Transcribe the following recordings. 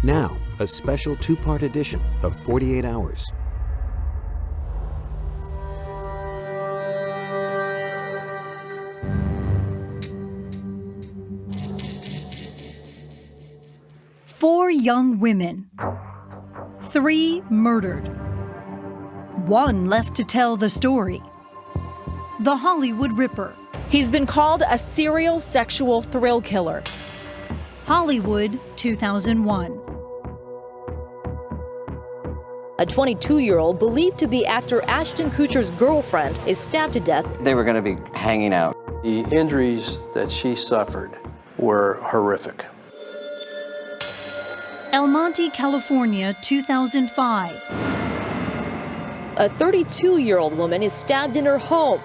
Now, a special 2-part edition of 48 Hours. Four young women. 3 murdered. 1 left to tell the story. The Hollywood Ripper. He's been called a serial sexual thrill killer. Hollywood, 2001. A 22-year-old believed to be actor Ashton Kutcher's girlfriend is stabbed to death. They were going to be hanging out. The injuries that she suffered were horrific. El Monte, California, 2005. A 32-year-old woman is stabbed in her home.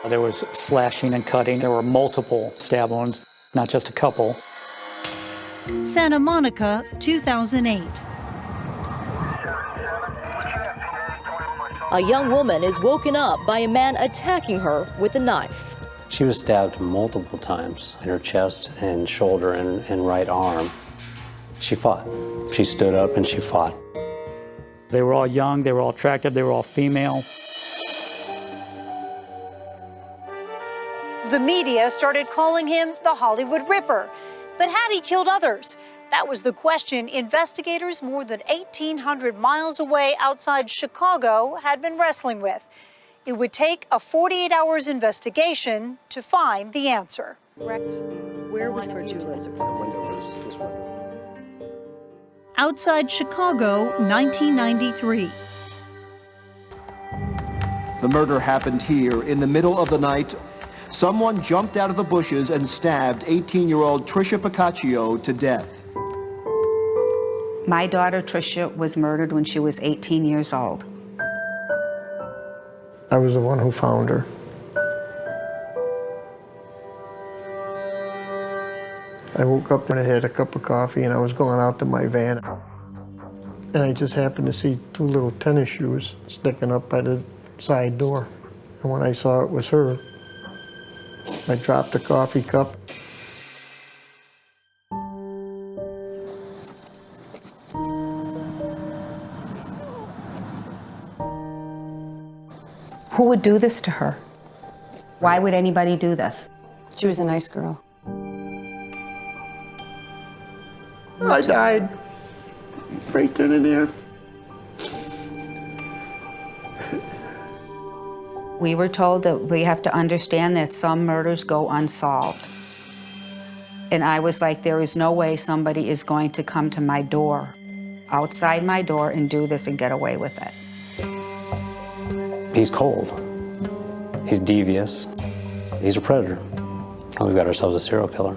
There was slashing and cutting. There were multiple stab wounds, not just a couple. Santa Monica, 2008. A young woman is woken up by a man attacking her with a knife. She was stabbed multiple times in her chest and shoulder and right arm. She fought. She stood up and she fought. They were all young, they were all attractive, they were all female. The media started calling him the Hollywood Ripper. But had he killed others? That was the question investigators more than 1,800 miles away outside Chicago had been wrestling with. It would take a 48 hours investigation to find the answer. Rex, where was Gertrude Laser? The window was this window. Outside Chicago, 1993. The murder happened here in the middle of the night. Someone jumped out of the bushes and stabbed 18-year-old Tricia Piccaccio to death. My daughter Tricia was murdered when she was 18 years old. I was the one who found her. I woke up and I had a cup of coffee and I was going out to my van. And I just happened to see 2 little tennis shoes sticking up by the side door. And when I saw it was her, I dropped the coffee cup. Who would do this to her? Why would anybody do this? She was a nice girl. I died right then and there. We were told that we have to understand that some murders go unsolved. And I was like, there is no way somebody is going to come to my door, outside my door, and do this and get away with it. He's cold. He's devious. He's a predator. And we've got ourselves a serial killer.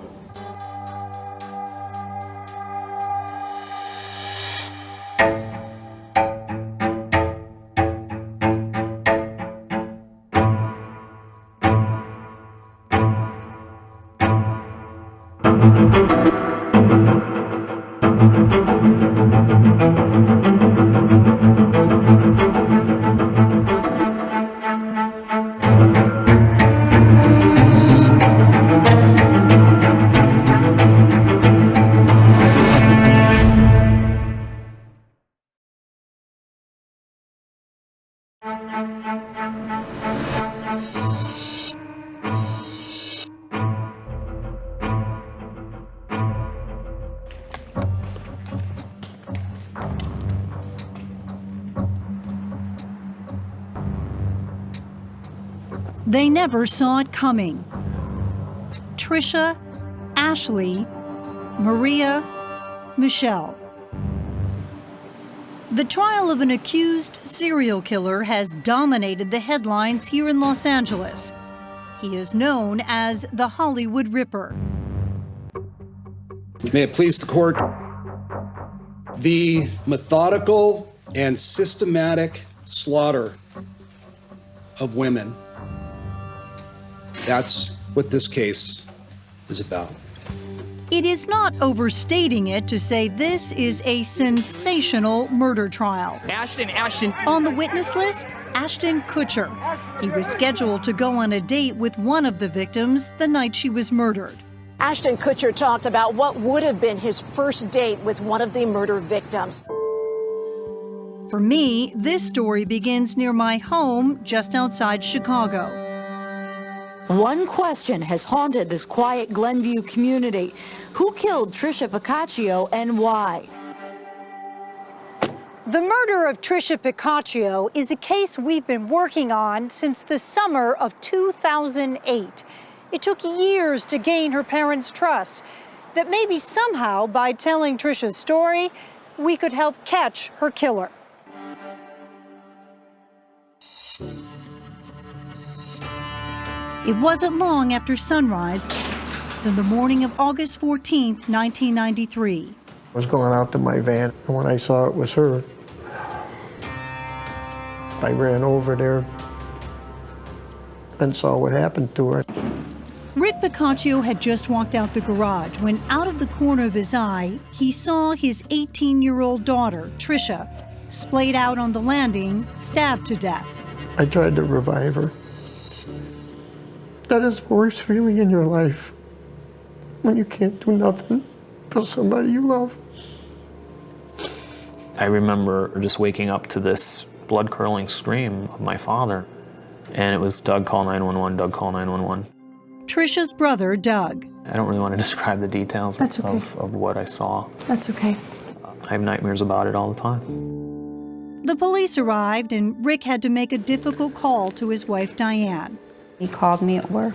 They never saw it coming. Tricia, Ashley, Maria, Michelle. The trial of an accused serial killer has dominated the headlines here in Los Angeles. He is known as the Hollywood Ripper. May it please the court, the methodical and systematic slaughter of women. That's what this case is about. It is not overstating it to say this is a sensational murder trial. Ashton. On the witness list, Ashton Kutcher. He was scheduled to go on a date with one of the victims the night she was murdered. Ashton Kutcher talked about what would have been his first date with one of the murder victims. For me, this story begins near my home just outside Chicago. One question has haunted this quiet Glenview community. Who killed Tricia Piccaccio and why? The murder of Tricia Piccaccio is a case we've been working on since the summer of 2008. It took years to gain her parents' trust, that maybe somehow by telling Tricia's story, we could help catch her killer. It wasn't long after sunrise on the morning of August 14th, 1993. I was going out to my van, and when I saw it was her, I ran over there and saw what happened to her. Rick Piccaccio had just walked out the garage when, out of the corner of his eye, he saw his 18-year-old daughter, Tricia, splayed out on the landing, stabbed to death. I tried to revive her. That is the worst feeling in your life, when you can't do nothing for somebody you love. I remember just waking up to this blood-curdling scream of my father, and it was, "Doug, call 911, Doug, call 911. Tricia's brother, Doug. I don't really want to describe the details of what I saw. That's okay. I have nightmares about it all the time. The police arrived, and Rick had to make a difficult call to his wife, Diane. He called me at work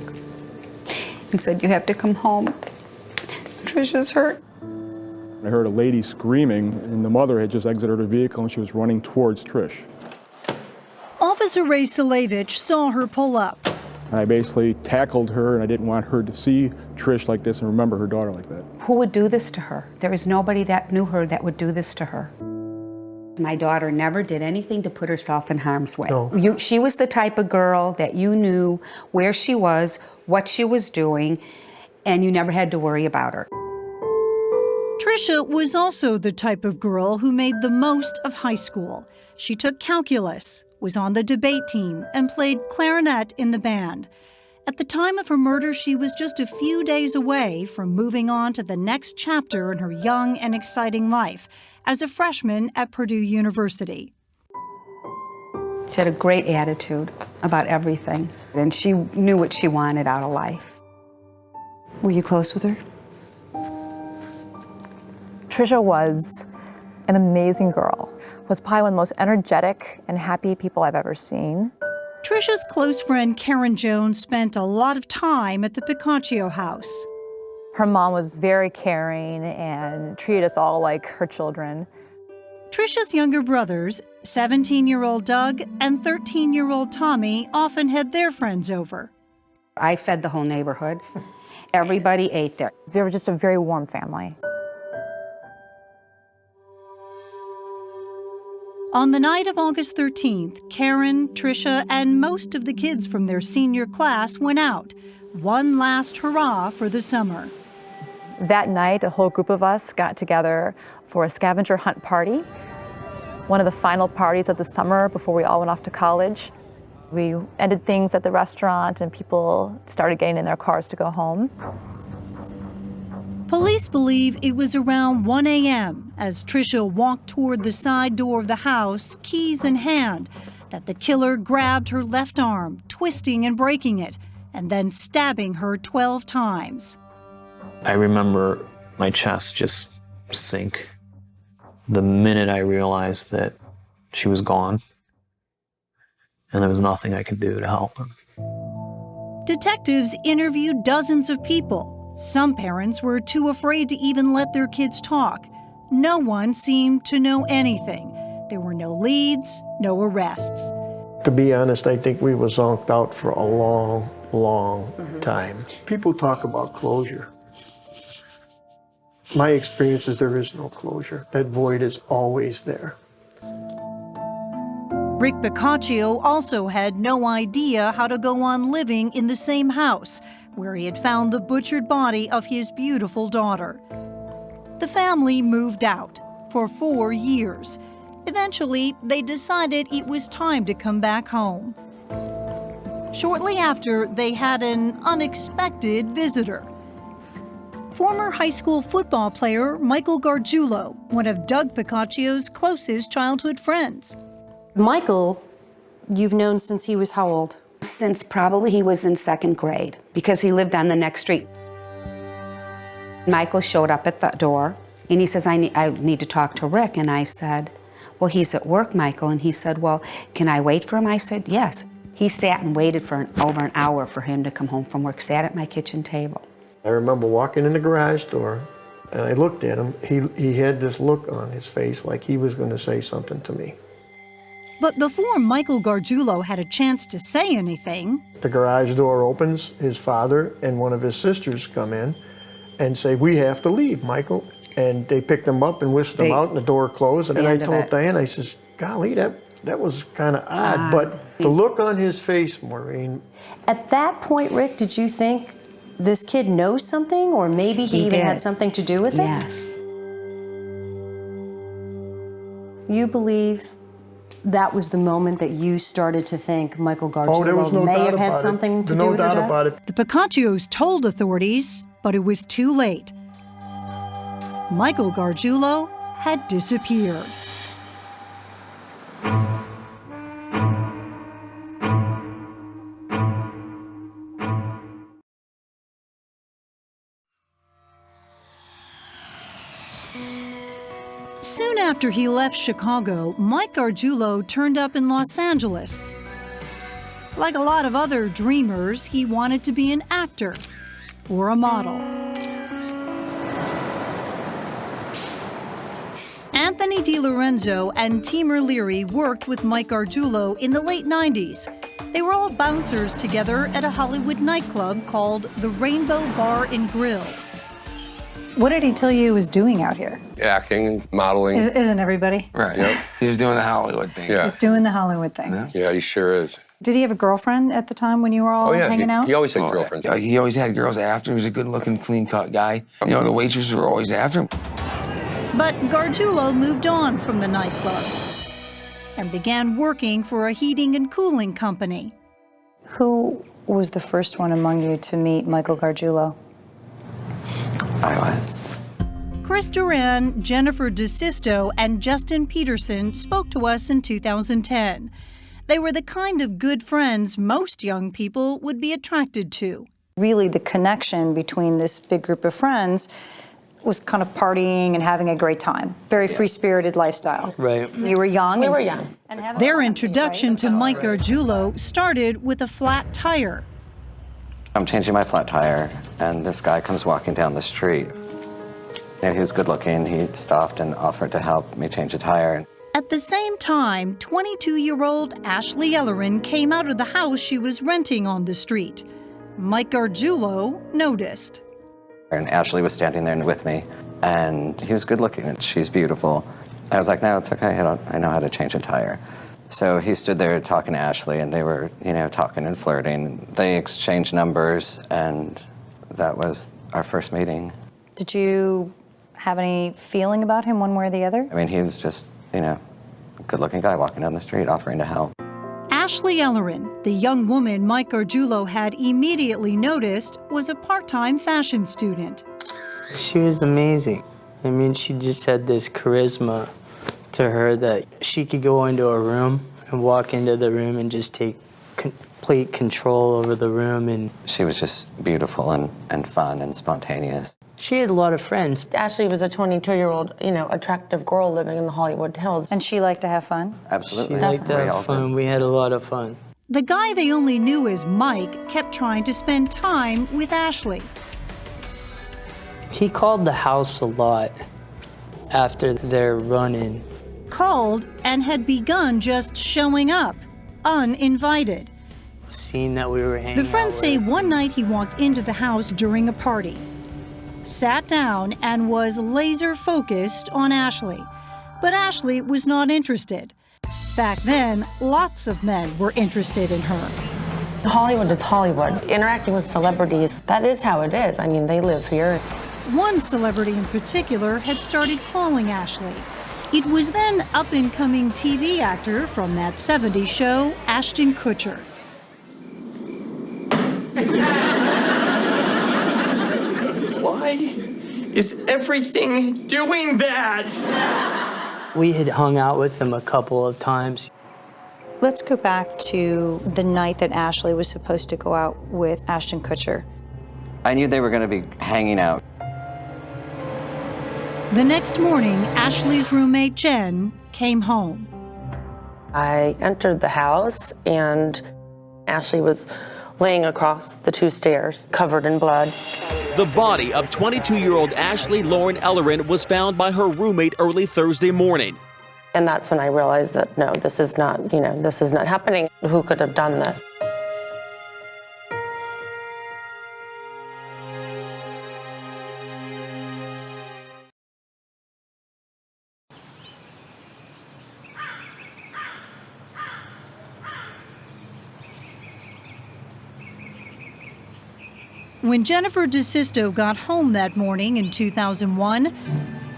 and said, "You have to come home. Tricia's hurt." I heard a lady screaming, and the mother had just exited her vehicle, and she was running towards Trish. Officer Ray Salevich saw her pull up. I basically tackled her, and I didn't want her to see Trish like this and remember her daughter like that. Who would do this to her? There is nobody that knew her that would do this to her. My daughter never did anything to put herself in harm's way. No. She was the type of girl that you knew where she was, what she was doing, and you never had to worry about her. Tricia was also the type of girl who made the most of high school. She took calculus, was on the debate team, and played clarinet in the band. At the time of her murder, she was just a few days away from moving on to the next chapter in her young and exciting life as a freshman at Purdue University. She had a great attitude about everything, and she knew what she wanted out of life. Were you close with her? Tricia was an amazing girl, was probably one of the most energetic and happy people I've ever seen. Tricia's close friend Karen Jones spent a lot of time at the Piccaccio house. Her mom was very caring and treated us all like her children. Tricia's younger brothers, 17-year-old Doug and 13-year-old Tommy, often had their friends over. I fed the whole neighborhood. Everybody ate there. They were just a very warm family. On the night of August 13th, Karen, Tricia, and most of the kids from their senior class went out. One last hurrah for the summer. That night, a whole group of us got together for a scavenger hunt party. One of the final parties of the summer before we all went off to college. We ended things at the restaurant and people started getting in their cars to go home. Police believe it was around 1 a.m. as Tricia walked toward the side door of the house, keys in hand, that the killer grabbed her left arm, twisting and breaking it, and then stabbing her 12 times. I remember my chest just sink the minute I realized that she was gone, and there was nothing I could do to help her. Detectives interviewed dozens of people. Some parents were too afraid to even let their kids talk. No one seemed to know anything. There were no leads, no arrests. To be honest, I think we were zonked out for a long, long time. People talk about closure. My experience is there is no closure. That void is always there. Rick Piccaccio also had no idea how to go on living in the same house where he had found the butchered body of his beautiful daughter. The family moved out for 4 years. Eventually, they decided it was time to come back home. Shortly after, they had an unexpected visitor. former high school football player Michael Gargiulo, one of Doug Piccaccio's closest childhood friends. Michael, you've known since he was how old? Since probably he was in 2nd grade, because he lived on the next street. Michael showed up at the door, and he says, I need to talk to Rick. And I said, well, he's at work, Michael. And he said, well, can I wait for him? I said, yes. He sat and waited for over an hour for him to come home from work, sat at my kitchen table. I remember walking in the garage door, and I looked at him. He had this look on his face like he was going to say something to me. But before Michael Gargiulo had a chance to say anything, the garage door opens, his father and one of his sisters come in and say, we have to leave, Michael. And they picked him up and whisked him out, and the door closed. And I told Diane, I says, golly, that was kind of odd. But the look on his face, Maureen. At that point, Rick, did you think this kid knows something, or maybe he even had something to do with it? Yes. You believe that was the moment that you started to think Michael Gargiulo may have had something to do with her death? The Piccaccios told authorities, but it was too late. Michael Gargiulo had disappeared. Soon after he left Chicago, Mike Gargiulo turned up in Los Angeles. Like a lot of other dreamers, he wanted to be an actor or a model. Anthony DiLorenzo and Timur Leary worked with Mike Gargiulo in the late 90s. They were all bouncers together at a Hollywood nightclub called the Rainbow Bar and Grill. What did he tell you he was doing out here? Acting, modeling. Isn't everybody? Right. Yep. He was doing the Hollywood thing. Yeah. He's doing the Hollywood thing. Yeah, he sure is. Did he have a girlfriend at the time when you were all hanging out? He always had girlfriends. Yeah, he always had girls after. He was a good-looking, clean-cut guy. You know, the waitresses were always after him. But Gargiulo moved on from the nightclub and began working for a heating and cooling company. Who was the first one among you to meet Michael Gargiulo? I was. Chris Duran, Jennifer DeSisto, and Justin Peterson spoke to us in 2010. They were the kind of good friends most young people would be attracted to. Really, the connection between this big group of friends was kind of partying and having a great time. Very free-spirited lifestyle. Right. You were young. We were young. Their introduction to Mike Gargiulo started with a flat tire. I'm changing my flat tire, and this guy comes walking down the street. You know, he was good looking. He stopped and offered to help me change a tire. At the same time, 22-year-old Ashley Ellerin came out of the house she was renting on the street. Mike Gargiulo noticed. And Ashley was standing there with me, and he was good looking, and she's beautiful. I was like, no, it's okay, I know how to change a tire. So he stood there talking to Ashley, and they were, you know, talking and flirting. They exchanged numbers, and that was our first meeting. Did you have any feeling about him one way or the other? I mean, he was just, you know, a good-looking guy walking down the street offering to help. Ashley Ellerin, the young woman Mike Gargiulo had immediately noticed, was a part-time fashion student. She was amazing. I mean, she just had this charisma to her that she could go into a room and walk into the room and just take complete control over the room. And she was just beautiful and fun and spontaneous. She had a lot of friends. Ashley was a 22-year-old, you know, attractive girl living in the Hollywood Hills. And she liked to have fun? Absolutely. She liked to have fun. We had a lot of fun. The guy they only knew as Mike kept trying to spend time with Ashley. He called the house a lot after their run-in. Called and had begun just showing up, uninvited. Seeing that we were hanging The friends out say one night he walked into the house during a party, sat down and was laser focused on Ashley. But Ashley was not interested. Back then, lots of men were interested in her. Hollywood is Hollywood. Interacting with celebrities, that is how it is. I mean, they live here. One celebrity in particular had started calling Ashley. It was then up-and-coming TV actor from that 70s show, Ashton Kutcher. Why is everything doing that? We had hung out with them a couple of times. Let's go back to the night that Ashley was supposed to go out with Ashton Kutcher. I knew they were going to be hanging out. The next morning, Ashley's roommate, Jen, came home. I entered the house, and Ashley was laying across the 2 stairs, covered in blood. The body of 22-year-old Ashley Lauren Ellerin was found by her roommate early Thursday morning. And that's when I realized that, no, this is not, this is not happening. Who could have done this? When Jennifer DeSisto got home that morning in 2001,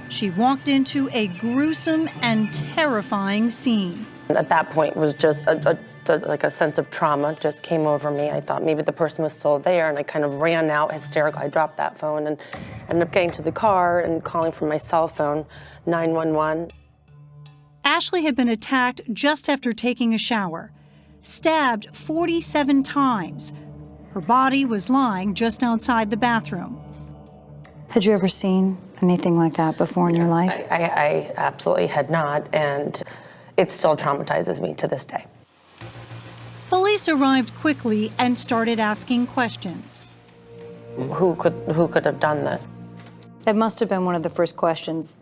she walked into a gruesome and terrifying scene. At that point was just like a sense of trauma just came over me. I thought maybe the person was still there, and I kind of ran out hysterical. I dropped that phone and ended up getting to the car and calling from my cell phone, 911. Ashley had been attacked just after taking a shower, stabbed 47 times. Her body was lying just outside the bathroom. Had you ever seen anything like that before in your life? I absolutely had not, and it still traumatizes me to this day. Police arrived quickly and started asking questions. Who could have done this? That must have been one of the first questions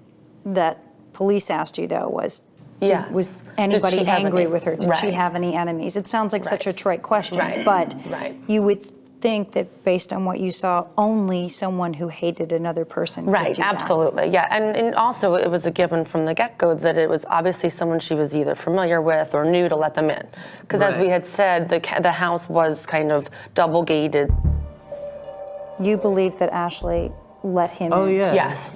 that police asked you, though, was, Yes. was anybody angry with her? Did she Right. have any enemies? It sounds like such a trite question, Right. but Right. you would think that based on what you saw, only someone who hated another person could Right, do that. absolutely, yeah. And also it was a given from the get-go that it was obviously someone she was either familiar with or knew to let them in. Because as we had said, the house was kind of double gated. You believe that Ashley let him in? Yes.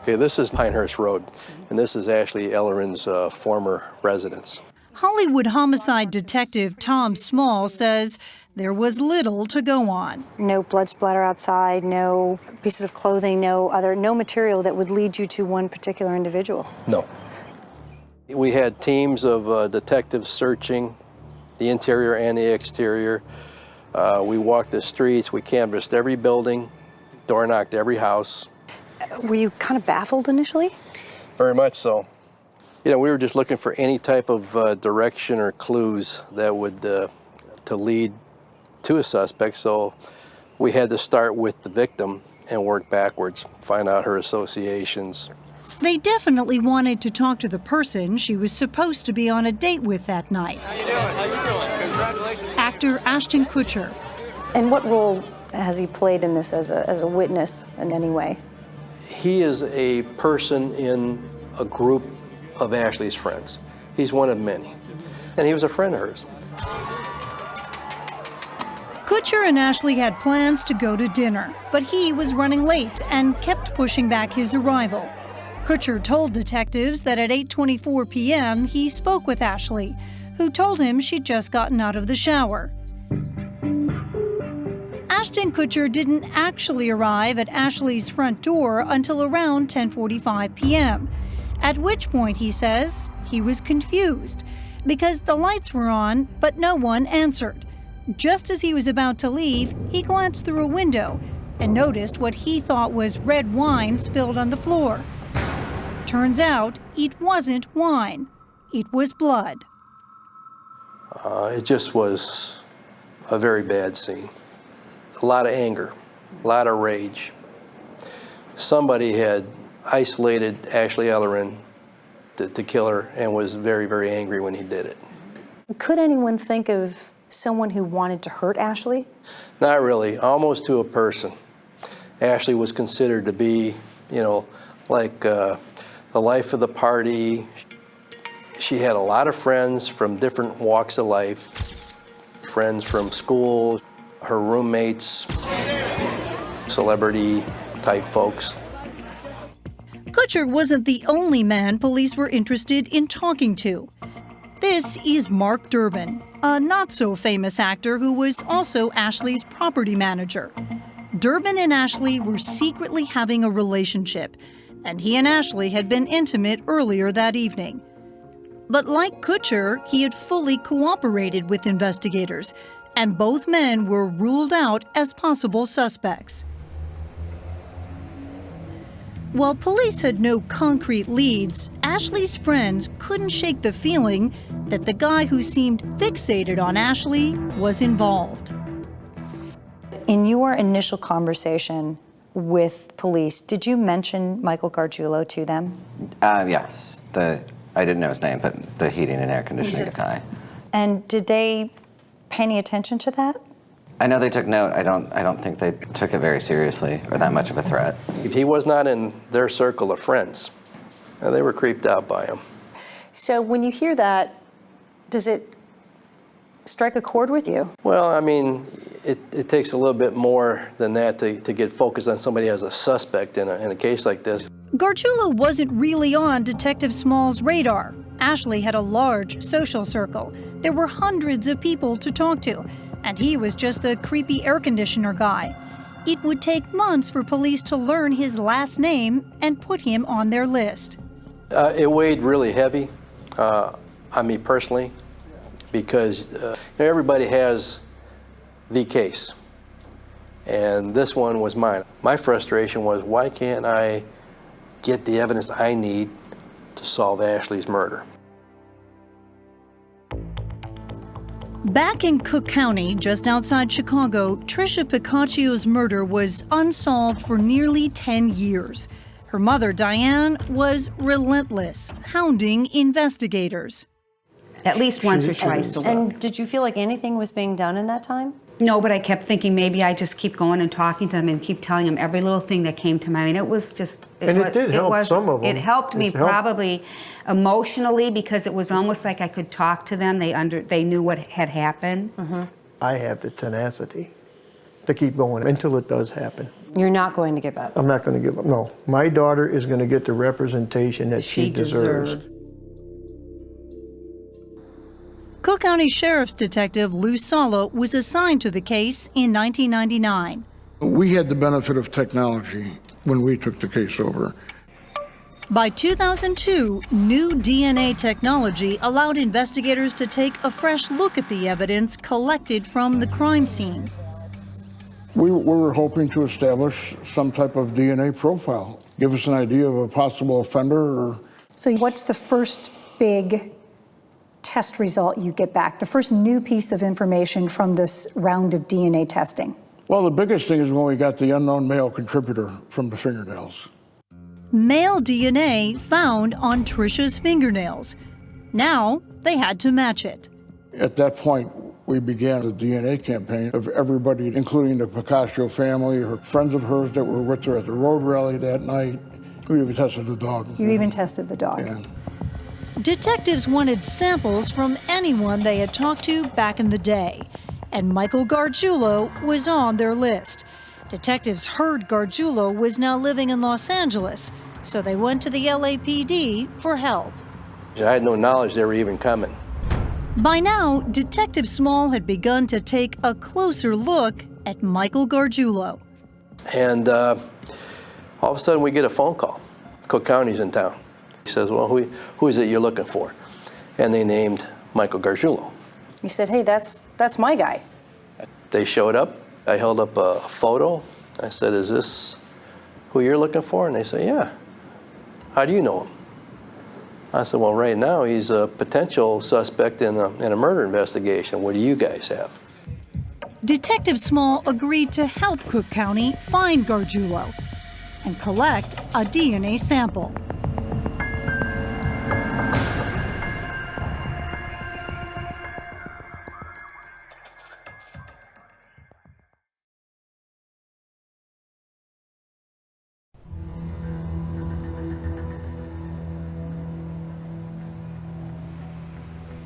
Okay, this is Pinehurst Road, and this is Ashley Ellerin's former residence. Hollywood homicide detective Tom Small says there was little to go on. No blood splatter outside, no pieces of clothing, no material that would lead you to one particular individual. No. We had teams of detectives searching the interior and the exterior. We walked the streets, we canvassed every building, door knocked every house. Were you kind of baffled initially? Very much so. You know, we were just looking for any type of direction or clues that would to lead to a suspect. So we had to start with the victim and work backwards, find out her associations. They definitely wanted to talk to the person she was supposed to be on a date with that night. How you doing? How you doing? Congratulations. Actor Ashton Kutcher. And what role has he played in this as a witness in any way? He is a person in a group of Ashley's friends. He's one of many, and he was a friend of hers. Kutcher and Ashley had plans to go to dinner, but he was running late and kept pushing back his arrival. Kutcher told detectives that at 8:24 p.m. he spoke with Ashley, who told him she'd just gotten out of the shower. Ashton Kutcher didn't actually arrive at Ashley's front door until around 10:45 p.m., at which point he says he was confused because the lights were on, but no one answered. Just as he was about to leave, he glanced through a window and noticed what he thought was red wine spilled on the floor. Turns out it wasn't wine, it was blood. It just was a very bad scene. A lot of anger, a lot of rage. Somebody had isolated Ashley Ellerin to kill her and was very, very angry when he did it. Could anyone think of someone who wanted to hurt Ashley? Not really, almost to a person. Ashley was considered to be, like the life of the party. She had a lot of friends from different walks of life, friends from school, her roommates, celebrity type folks. Kutcher wasn't the only man police were interested in talking to. This is Mark Durbin, a not-so-famous actor who was also Ashley's property manager. Durbin and Ashley were secretly having a relationship, and he and Ashley had been intimate earlier that evening. But like Kutcher, he had fully cooperated with investigators, and both men were ruled out as possible suspects. While police had no concrete leads, Ashley's friends couldn't shake the feeling that the guy who seemed fixated on Ashley was involved. In your initial conversation with police, did you mention Michael Gargiulo to them? Yes. I didn't know his name, but the heating and air conditioning guy. And did they pay any attention to that? I know they took note. I don't think they took it very seriously or that much of a threat. If he was not in their circle of friends, they were creeped out by him. So when you hear that, does it strike a chord with you? Well, I mean, it takes a little bit more than that to get focused on somebody as a suspect in a case like this. Gargiulo wasn't really on Detective Small's radar. Ashley had a large social circle. There were hundreds of people to talk to, and he was just the creepy air conditioner guy. It would take months for police to learn his last name and put him on their list. It weighed really heavy on me personally, because everybody has the case, and this one was mine. My frustration was, why can't I get the evidence I need to solve Ashley's murder? Back in Cook County, just outside Chicago, Tricia Piccaccio's murder was unsolved for nearly 10 years. Her mother, Diane, was relentless, hounding investigators. At least once or twice a week. And did you feel like anything was being done in that time? No, but I kept thinking maybe I just keep going and talking to them and keep telling them every little thing that came to mind. It was just... It did help some of them. It helped me probably emotionally, because it was almost like I could talk to them. They knew what had happened. Mm-hmm. I have the tenacity to keep going until it does happen. You're not going to give up? I'm not going to give up, no. My daughter is going to get the representation that she deserves. Cook County Sheriff's Detective Lou Salo was assigned to the case in 1999. We had the benefit of technology when we took the case over. By 2002, new DNA technology allowed investigators to take a fresh look at the evidence collected from the crime scene. We were hoping to establish some type of DNA profile, give us an idea of a possible offender. So what's the first big test result you get back, the first new piece of information from this round of DNA testing? Well, the biggest thing is when we got the unknown male contributor from the fingernails. Male DNA found on Tricia's fingernails. Now they had to match it. At that point, we began a DNA campaign of everybody, including the Piccaccio family, her friends of hers that were with her at the road rally that night. We even tested the dog. You even tested the dog. Yeah. Detectives wanted samples from anyone they had talked to back in the day, and Michael Gargiulo was on their list. Detectives heard Gargiulo was now living in Los Angeles, so they went to the LAPD for help. I had no knowledge they were even coming. By now, Detective Small had begun to take a closer look at Michael Gargiulo. And all of a sudden we get a phone call. Cook County's in town. He says, well, who is it you're looking for? And they named Michael Gargiulo. You said, hey, that's my guy. They showed up. I held up a photo. I said, is this who you're looking for? And they said, yeah. How do you know him? I said, well, right now he's a potential suspect in a murder investigation. What do you guys have? Detective Small agreed to help Cook County find Gargiulo and collect a DNA sample.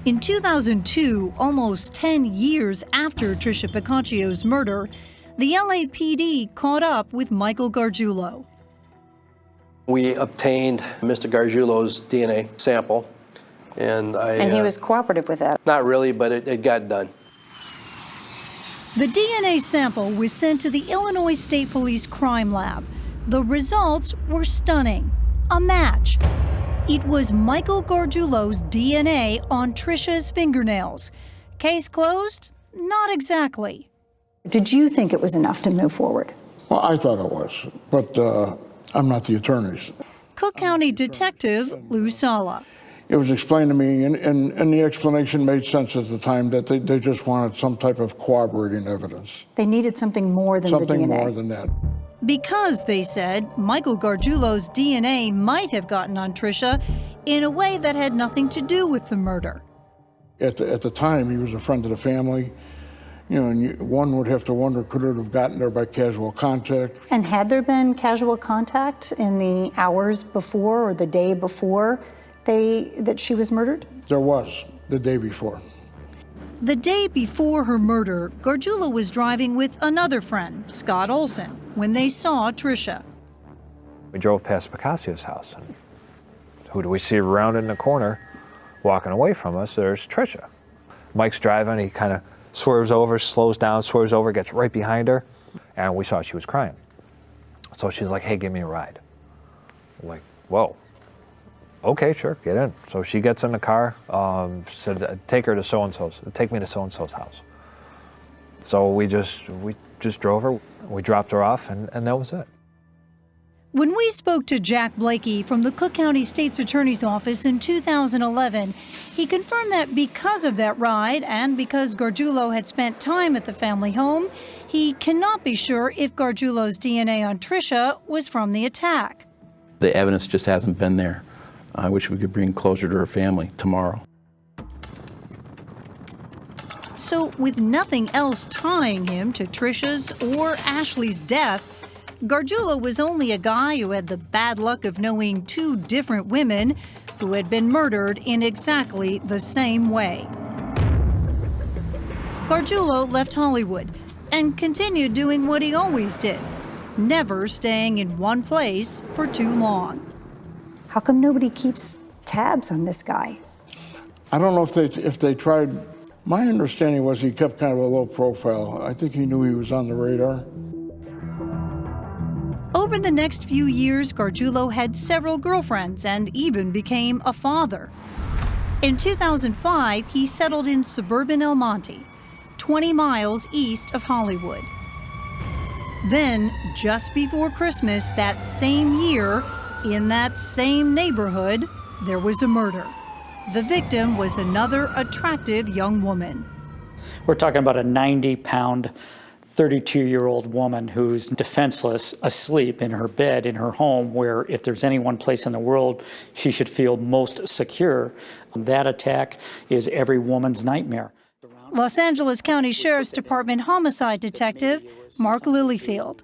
In 2002, almost 10 years after Tricia Piccaccio's murder, the LAPD caught up with Michael Gargiulo. We obtained Mr. Gargiulo's DNA sample, and And he was cooperative with that? Not really, but it got done. The DNA sample was sent to the Illinois State Police Crime Lab. The results were stunning. A match. It was Michael Gargiulo's DNA on Trisha's fingernails. Case closed? Not exactly. Did you think it was enough to move forward? Well, I thought it was, but I'm not the attorneys. Cook County Detective Lou Sala. It was explained to me, and the explanation made sense at the time, that they just wanted some type of corroborating evidence. They needed something more than the DNA. Something more than that. Because, they said, Michael Gargiulo's DNA might have gotten on Trisha in a way that had nothing to do with the murder. At the time, he was a friend of the family. You know, and one would have to wonder, could it have gotten there by casual contact? And had there been casual contact in the hours before or the day before that she was murdered? There was, the day before. The day before her murder, Gargiulo was driving with another friend, Scott Olson, when they saw Trisha. We drove past Picassio's house. And who do we see around in the corner, walking away from us? There's Trisha. Mike's driving, he kind of swerves over, slows down, swerves over, gets right behind her, and we saw she was crying. So she's like, hey, give me a ride. I'm like, whoa. Okay, sure, get in. So she gets in the car, said, take her to so-and-so's, take me to so-and-so's house. So we just drove her, we dropped her off, and that was it. When we spoke to Jack Blakey from the Cook County State's Attorney's Office in 2011, he confirmed that because of that ride and because Gargiulo had spent time at the family home, he cannot be sure if Gargiulo's DNA on Trisha was from the attack. The evidence just hasn't been there. I wish we could bring closure to her family tomorrow. So with nothing else tying him to Trisha's or Ashley's death, Gargiulo was only a guy who had the bad luck of knowing two different women who had been murdered in exactly the same way. Gargiulo left Hollywood and continued doing what he always did, never staying in one place for too long. How come nobody keeps tabs on this guy? I don't know if they tried. My understanding was he kept kind of a low profile. I think he knew he was on the radar. Over the next few years, Gargiulo had several girlfriends and even became a father. In 2005, he settled in suburban El Monte, 20 miles east of Hollywood. Then, just before Christmas that same year, in that same neighborhood, there was a murder. The victim was another attractive young woman. We're talking about a 90-pound, 32-year-old woman who's defenseless, asleep in her bed in her home, where if there's any one place in the world she should feel most secure. That attack is every woman's nightmare. Los Angeles County Sheriff's Department homicide detective Mark Lilyfield.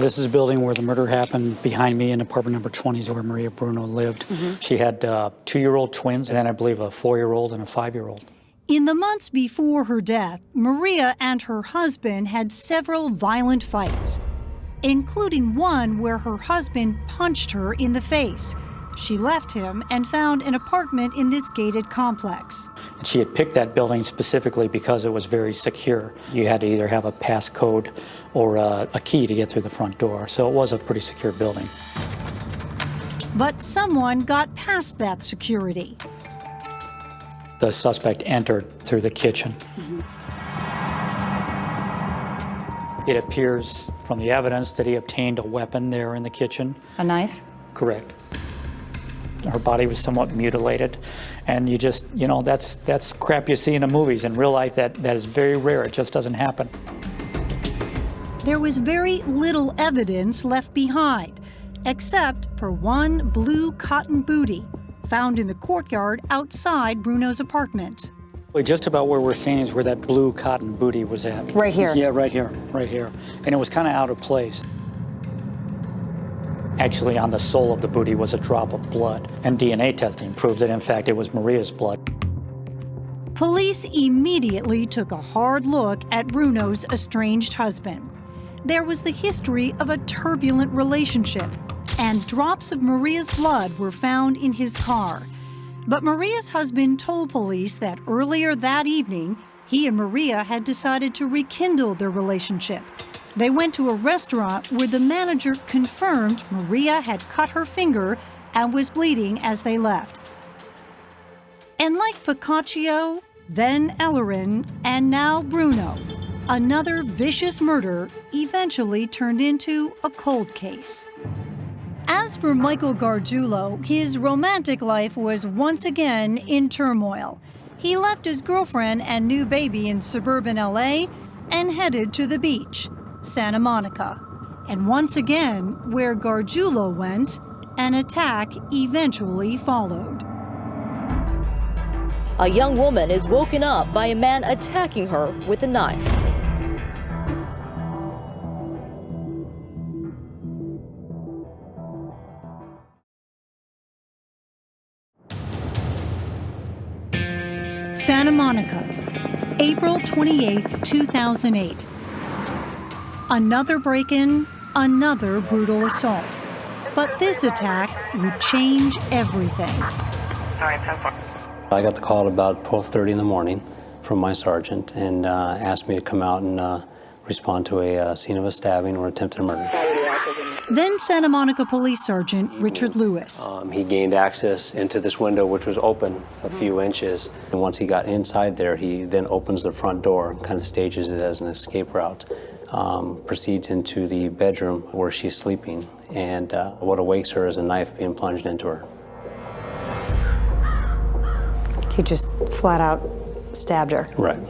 This is a building where the murder happened. Behind me in apartment number 20 is where Maria Bruno lived. She had 2-year-old twins, and then I believe a 4-year-old and a 5-year-old. In the months before her death, Maria and her husband had several violent fights, including one where her husband punched her in the face. She left him and found an apartment in this gated complex. She had picked that building specifically because it was very secure. You had to either have a passcode or a key to get through the front door, so it was a pretty secure building. But someone got past that security. The suspect entered through the kitchen. It appears from the evidence that he obtained a weapon there in the kitchen. A knife? Correct. Her body was somewhat mutilated, and you just, that's crap you see in the movies. In real life, that is very rare. It just doesn't happen. There was very little evidence left behind, except for one blue cotton bootie found in the courtyard outside Bruno's apartment. Just about where we're standing is where that blue cotton bootie was at. Right here? Yeah, right here, right here. And it was kind of out of place. Actually, on the sole of the bootie was a drop of blood, and DNA testing proves that, in fact, it was Maria's blood. Police immediately took a hard look at Bruno's estranged husband. There was the history of a turbulent relationship, and drops of Maria's blood were found in his car. But Maria's husband told police that earlier that evening, He and Maria had decided to rekindle their relationship. They went to a restaurant where the manager confirmed Maria had cut her finger and was bleeding as they left. And like Piccaccio, then Ellerin, and now Bruno, another vicious murder eventually turned into a cold case. As for Michael Gargiulo, his romantic life was once again in turmoil. He left his girlfriend and new baby in suburban LA and headed to the beach, Santa Monica. And once again, where Gargiulo went, an attack eventually followed. A young woman is woken up by a man attacking her with a knife. Santa Monica, April 28, 2008. Another break-in, another brutal assault. But this attack would change everything. I got the call at about 12:30 in the morning from my sergeant and asked me to come out and respond to a scene of a stabbing or attempted murder. Then Santa Monica Police Sergeant Richard Lewis. He gained access into this window, which was open a few inches. And once he got inside there, he then opens the front door and kind of stages it as an escape route. Proceeds into the bedroom where she's sleeping, and what awakes her is a knife being plunged into her. He just flat out stabbed her. Right.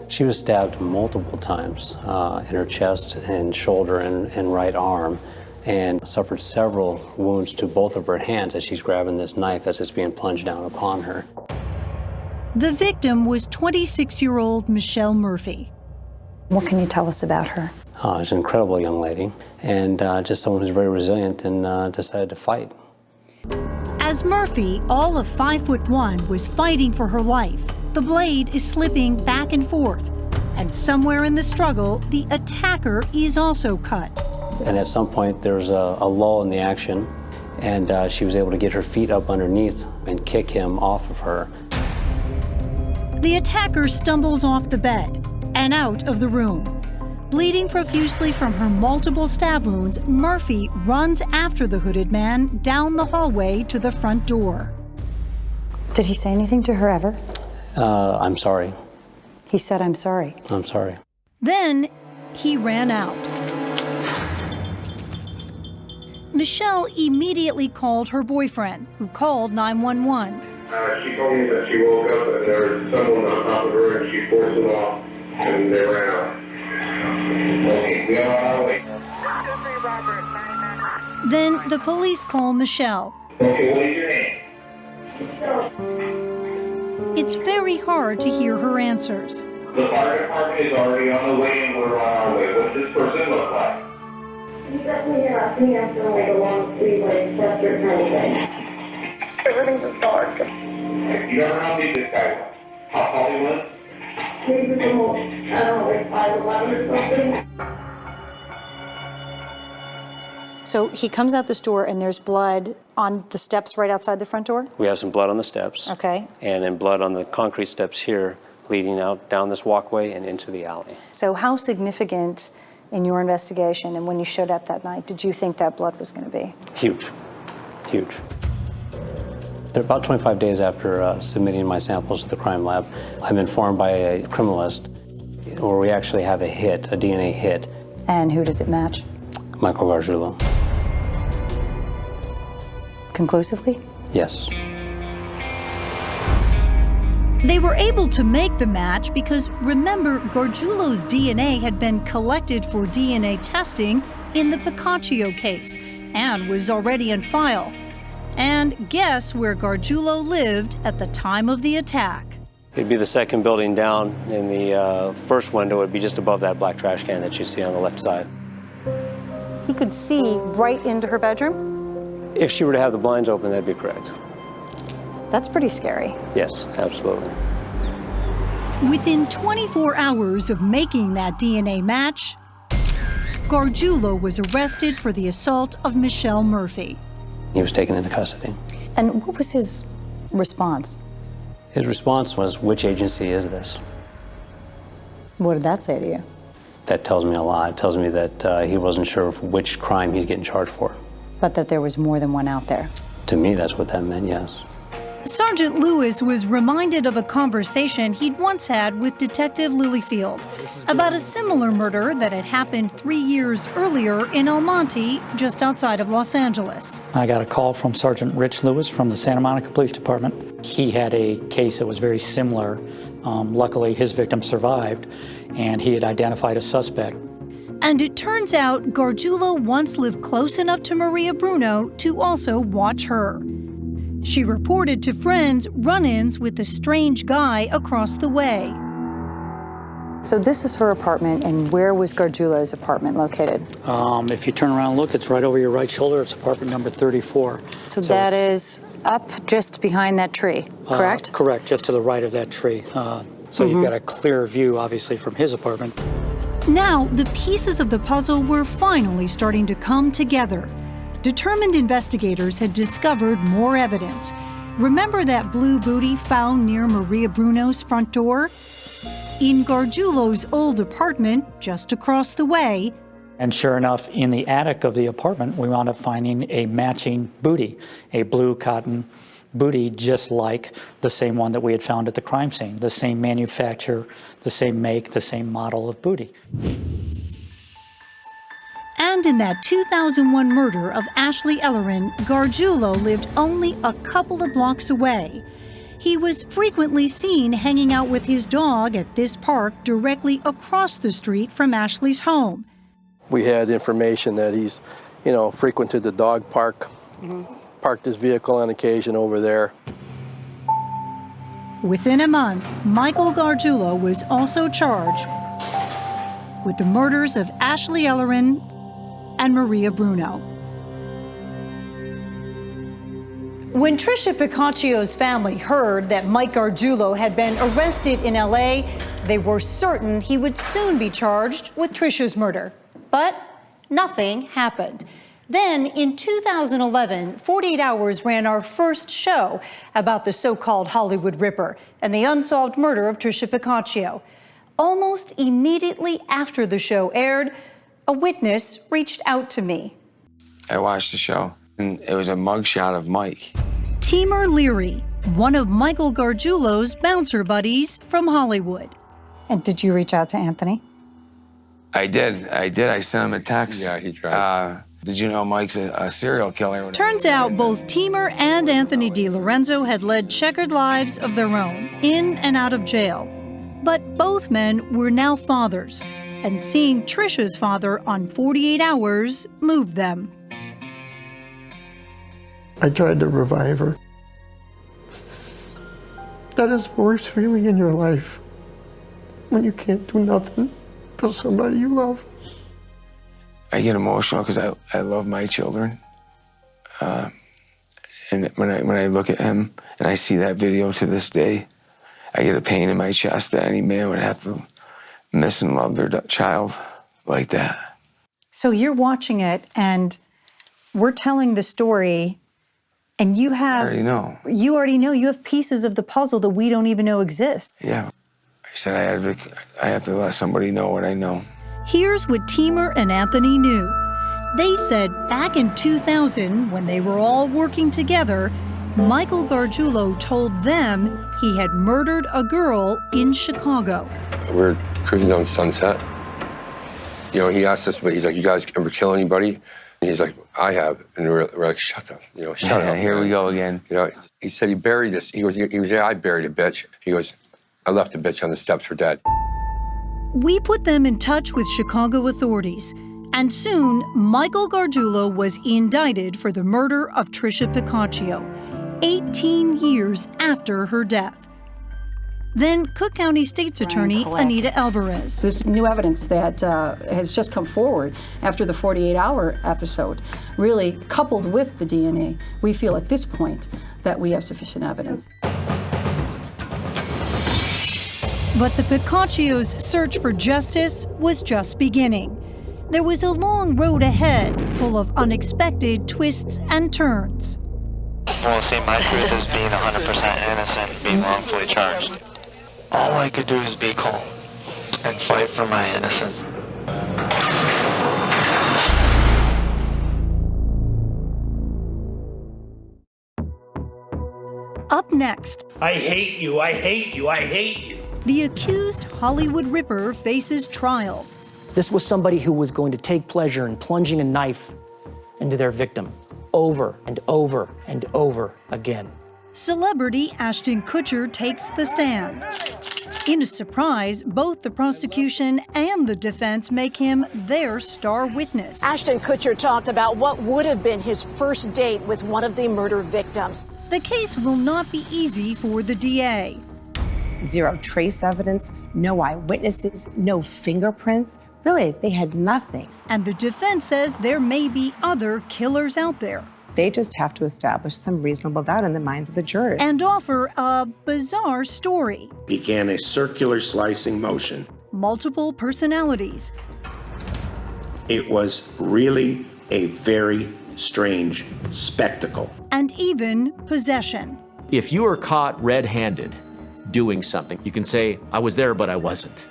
She was stabbed multiple times in her chest and shoulder and right arm, and suffered several wounds to both of her hands as she's grabbing this knife as it's being plunged down upon her. The victim was 26-year-old Michelle Murphy. What can you tell us about her? She's an incredible young lady, and just someone who's very resilient and decided to fight. As Murphy, all of 5'1", was fighting for her life, the blade is slipping back and forth. And somewhere in the struggle, the attacker is also cut. And at some point, there's a lull in the action, and she was able to get her feet up underneath and kick him off of her. The attacker stumbles off the bed and out of the room. Bleeding profusely from her multiple stab wounds, Murphy runs after the hooded man down the hallway to the front door. Did he say anything to her ever? I'm sorry. He said, "I'm sorry." I'm sorry. Then he ran out. Michelle immediately called her boyfriend, who called 911. She told me that she woke up and there was someone on top of her and she forced them off and they ran out. Okay, we are on our way. Then the police call Michelle. Okay, what is your name? It's very hard to hear her answers. The fire department is already on the way and we're on our way. What does this person look like? He's definitely not me after like a long sleep, like sweater kind of thing. Everything's just dark. You don't know how big this guy was? How tall he was? Maybe the whole, I don't know, like 5'11" or something. So he comes out this door and there's blood on the steps right outside the front door? We have some blood on the steps. Okay. And then blood on the concrete steps here, leading out down this walkway and into the alley. So how significant in your investigation and when you showed up that night, did you think that blood was going to be? Huge, huge. About 25 days after submitting my samples to the crime lab, I'm informed by a criminalist where we actually have a hit, a DNA hit. And who does it match? Michael Gargiulo. Conclusively? Yes. They were able to make the match because, remember, Gargiulo's DNA had been collected for DNA testing in the Piccaccio case and was already in file. And guess where Gargiulo lived at the time of the attack? It'd be the second building down, and the first window would be just above that black trash can that you see on the left side. He could see right into her bedroom? If she were to have the blinds open, that'd be correct. That's pretty scary. Yes, absolutely. Within 24 hours of making that DNA match, Gargiulo was arrested for the assault of Michelle Murphy. He was taken into custody. And what was his response? His response was, "Which agency is this?" What did that say to you? That tells me a lot. It tells me that he wasn't sure of which crime he's getting charged for. But that there was more than one out there. To me, that's what that meant, yes. Sergeant Lewis was reminded of a conversation he'd once had with Detective Lilyfield about a similar murder that had happened 3 years earlier in El Monte, just outside of Los Angeles. I got a call from Sergeant Rich Lewis from the Santa Monica Police Department. He had a case that was very similar. Luckily, his victim survived, and he had identified a suspect. And it turns out Gargiulo once lived close enough to Maria Bruno to also watch her. She reported to friends run-ins with the strange guy across the way. So this is her apartment, and where was Gargiulo's apartment located? If you turn around and look, it's right over your right shoulder. It's apartment number 34. So that is up just behind that tree, correct? Correct, just to the right of that tree. So you've got a clear view, obviously, from his apartment. Now, the pieces of the puzzle were finally starting to come together. Determined investigators had discovered more evidence. Remember that blue booty found near Maria Bruno's front door? In Gargiulo's old apartment, just across the way. And sure enough, in the attic of the apartment, we wound up finding a matching booty, a blue cotton booty, just like the same one that we had found at the crime scene, the same manufacturer, the same make, the same model of booty. And in that 2001 murder of Ashley Ellerin, Gargiulo lived only a couple of blocks away. He was frequently seen hanging out with his dog at this park directly across the street from Ashley's home. We had information that he's, frequented the dog park, parked his vehicle on occasion over there. Within a month, Michael Gargiulo was also charged with the murders of Ashley Ellerin and Maria Bruno. When Tricia Piccaccio's family heard that Mike Gargiulo had been arrested in LA, they were certain he would soon be charged with Tricia's murder. But nothing happened. Then, in 2011, 48 Hours ran our first show about the so-called Hollywood Ripper and the unsolved murder of Tricia Piccaccio. Almost immediately after the show aired, a witness reached out to me. I watched the show, and it was a mugshot of Mike. Teamer Leary, one of Michael Gargiulo's bouncer buddies from Hollywood. And did you reach out to Anthony? I did. I sent him a text. Yeah, he tried. Did you know Mike's a serial killer? Turns out both Teamer and Anthony DiLorenzo had led checkered lives of their own, in and out of jail. But both men were now fathers, and seeing Tricia's father on 48 Hours moved them. I tried to revive her. That is the worst feeling in your life, when you can't do nothing for somebody you love. I get emotional because I love my children. And when I look at him and I see that video to this day, I get a pain in my chest that any man would have to miss and love their child like that. So you're watching it, and we're telling the story, and you have... I already know. You already know. You have pieces of the puzzle that we don't even know exist. Yeah. I said I have to let somebody know what I know. Here's what Teamer and Anthony knew. They said back in 2000, when they were all working together, Michael Gargiulo told them he had murdered a girl in Chicago. We're cruising down Sunset. He asked us, but he's like, "You guys ever kill anybody?" And he's like, "I have." And we're like, "Shut up, shut up." Here we go again. He said he buried this. He goes, "Yeah, I buried a bitch." He goes, "I left a bitch on the steps for dead." We put them in touch with Chicago authorities, and soon Michael Gargiulo was indicted for the murder of Tricia Piccaccio, 18 years after her death. Then Cook County State's Attorney Anita Alvarez. There's new evidence that has just come forward after the 48-hour episode. Really, coupled with the DNA, we feel at this point that we have sufficient evidence. But the Piccaccios' search for justice was just beginning. There was a long road ahead, full of unexpected twists and turns. Well, see, my truth is being 100% innocent, being wrongfully charged. All I could do is be calm. and fight for my innocence. Up next, I hate you, I hate you, I hate you. the accused Hollywood Ripper faces trial. This was somebody who was going to take pleasure in plunging a knife into their victim over and over and over again. Celebrity Ashton Kutcher takes the stand. In a surprise, both the prosecution and the defense make him their star witness. Ashton Kutcher talked about what would have been his first date with one of the murder victims. The case will not be easy for the DA. Zero trace evidence, no eyewitnesses, no fingerprints. Really, they had nothing. And the defense says there may be other killers out there. They just have to establish some reasonable doubt in the minds of the jury. And offer a bizarre story. Began a circular slicing motion. Multiple personalities. It was really a very strange spectacle. And even possession. If you are caught red-handed doing something, you can say, I was there, but I wasn't.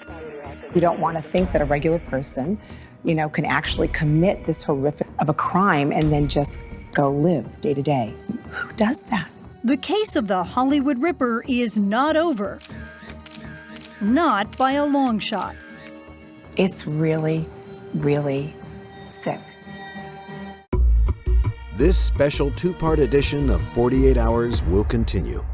You don't want to think that a regular person, can actually commit this horrific of a crime and then just go live day to day. Who does that? The case of the Hollywood Ripper is not over. Not by a long shot. It's really, really sick. This special two-part edition of 48 Hours will continue.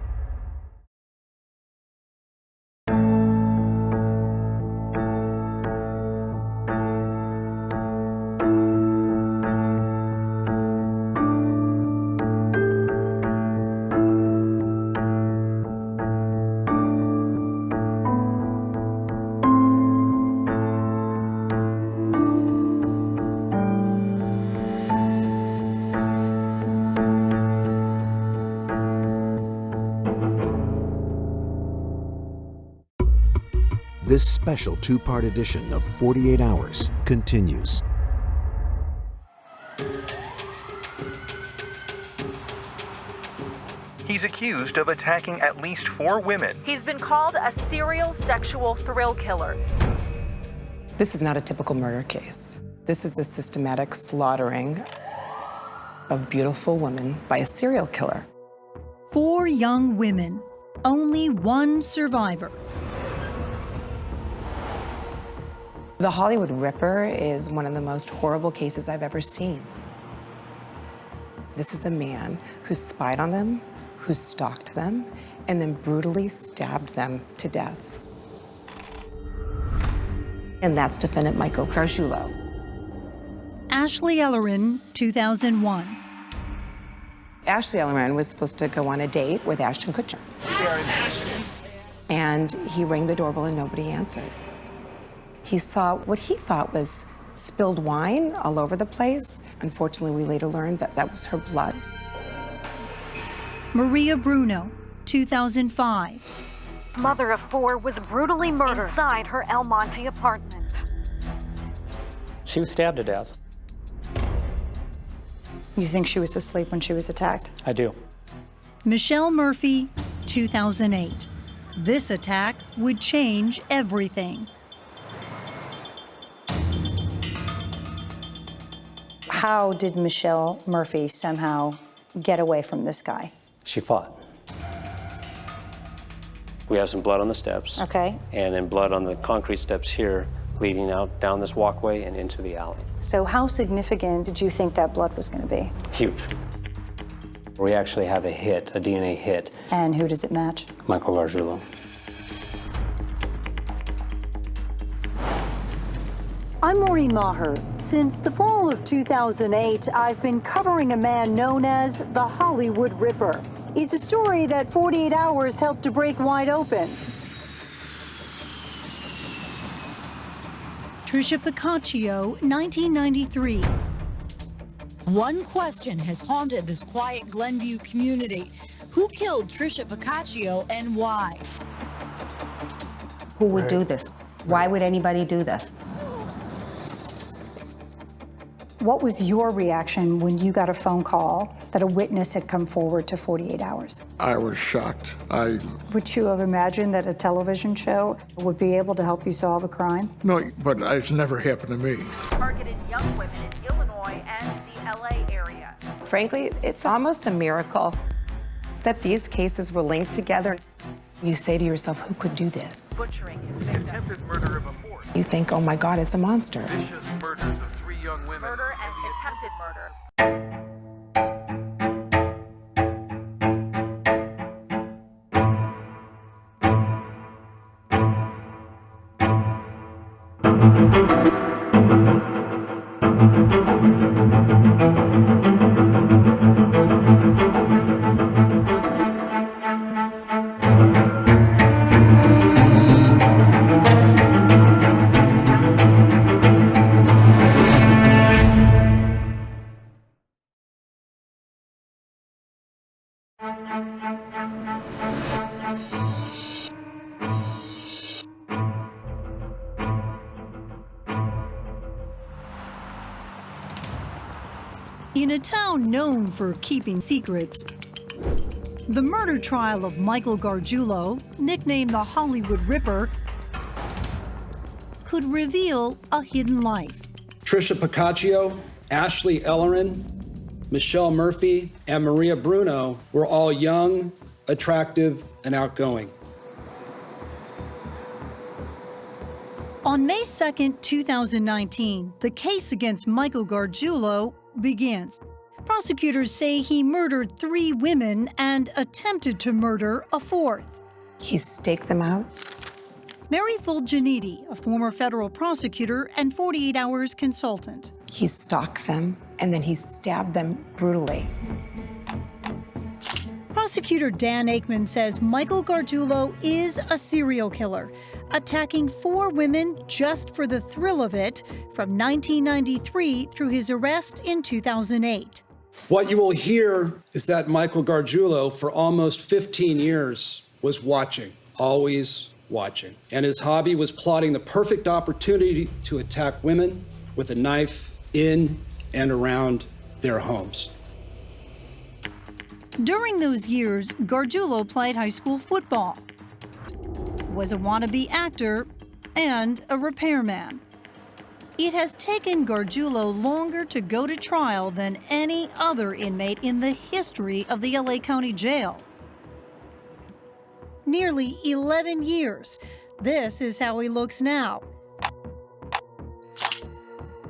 This special two-part edition of 48 Hours continues. He's accused of attacking at least 4 women. He's been called a serial sexual thrill killer. This is not a typical murder case. This is a systematic slaughtering of beautiful women by a serial killer. 4 young women, only one survivor. The Hollywood Ripper is one of the most horrible cases I've ever seen. This is a man who spied on them, who stalked them, and then brutally stabbed them to death. And that's defendant Michael Gargiulo. Ashley Ellerin, 2001. Ashley Ellerin was supposed to go on a date with Ashton Kutcher. And he rang the doorbell and nobody answered. He saw what he thought was spilled wine all over the place. Unfortunately, we later learned that that was her blood. Maria Bruno, 2005. Mother of 4 was brutally murdered inside her El Monte apartment. She was stabbed to death. You think she was asleep when she was attacked? I do. Michelle Murphy, 2008. This attack would change everything. How did Michelle Murphy somehow get away from this guy? She fought. We have some blood on the steps. Okay. And then blood on the concrete steps here, leading out down this walkway and into the alley. So how significant did you think that blood was going to be? Huge. We actually have a hit, a DNA hit. And who does it match? Michael Gargiulo. I'm Maureen Maher. Since the fall of 2008, I've been covering a man known as the Hollywood Ripper. It's a story that 48 Hours helped to break wide open. Trisha Piccaccio, 1993. One question has haunted this quiet Glenview community. Who killed Trisha Piccaccio and why? Who would do this? Why would anybody do this? What was your reaction when you got a phone call that a witness had come forward to 48 hours? I was shocked. Would you have imagined that a television show would be able to help you solve a crime? No, but it's never happened to me. Targeted young women in Illinois and the LA area. Frankly, it's almost a miracle that these cases were linked together. You say to yourself, who could do this? Butchering his victim. Attempted murder of a fourth. You think, oh my God, it's a monster. Vicious murders of 3 young women. Murder and attempted murder. In a town known for keeping secrets, the murder trial of Michael Gargiulo, nicknamed the Hollywood Ripper, could reveal a hidden life. Trisha Pacaccio, Ashley Ellerin, Michelle Murphy, and Maria Bruno were all young, attractive, and outgoing. On May 2nd, 2019, the case against Michael Gargiulo begins. Prosecutors say he murdered 3 women and attempted to murder a 4th. He staked them out. Mary Fulgeniti, a former federal prosecutor and 48 Hours consultant. He stalked them, and then he stabbed them brutally. Prosecutor Dan Aikman says Michael Gargiulo is a serial killer, attacking 4 women just for the thrill of it from 1993 through his arrest in 2008. What you will hear is that Michael Gargiulo, for almost 15 years, was watching, always watching. And his hobby was plotting the perfect opportunity to attack women with a knife in and around their homes. During those years, Gargiulo played high school football, was a wannabe actor, and a repairman. It has taken Gargiulo longer to go to trial than any other inmate in the history of the LA County Jail. Nearly 11 years. This is how he looks now.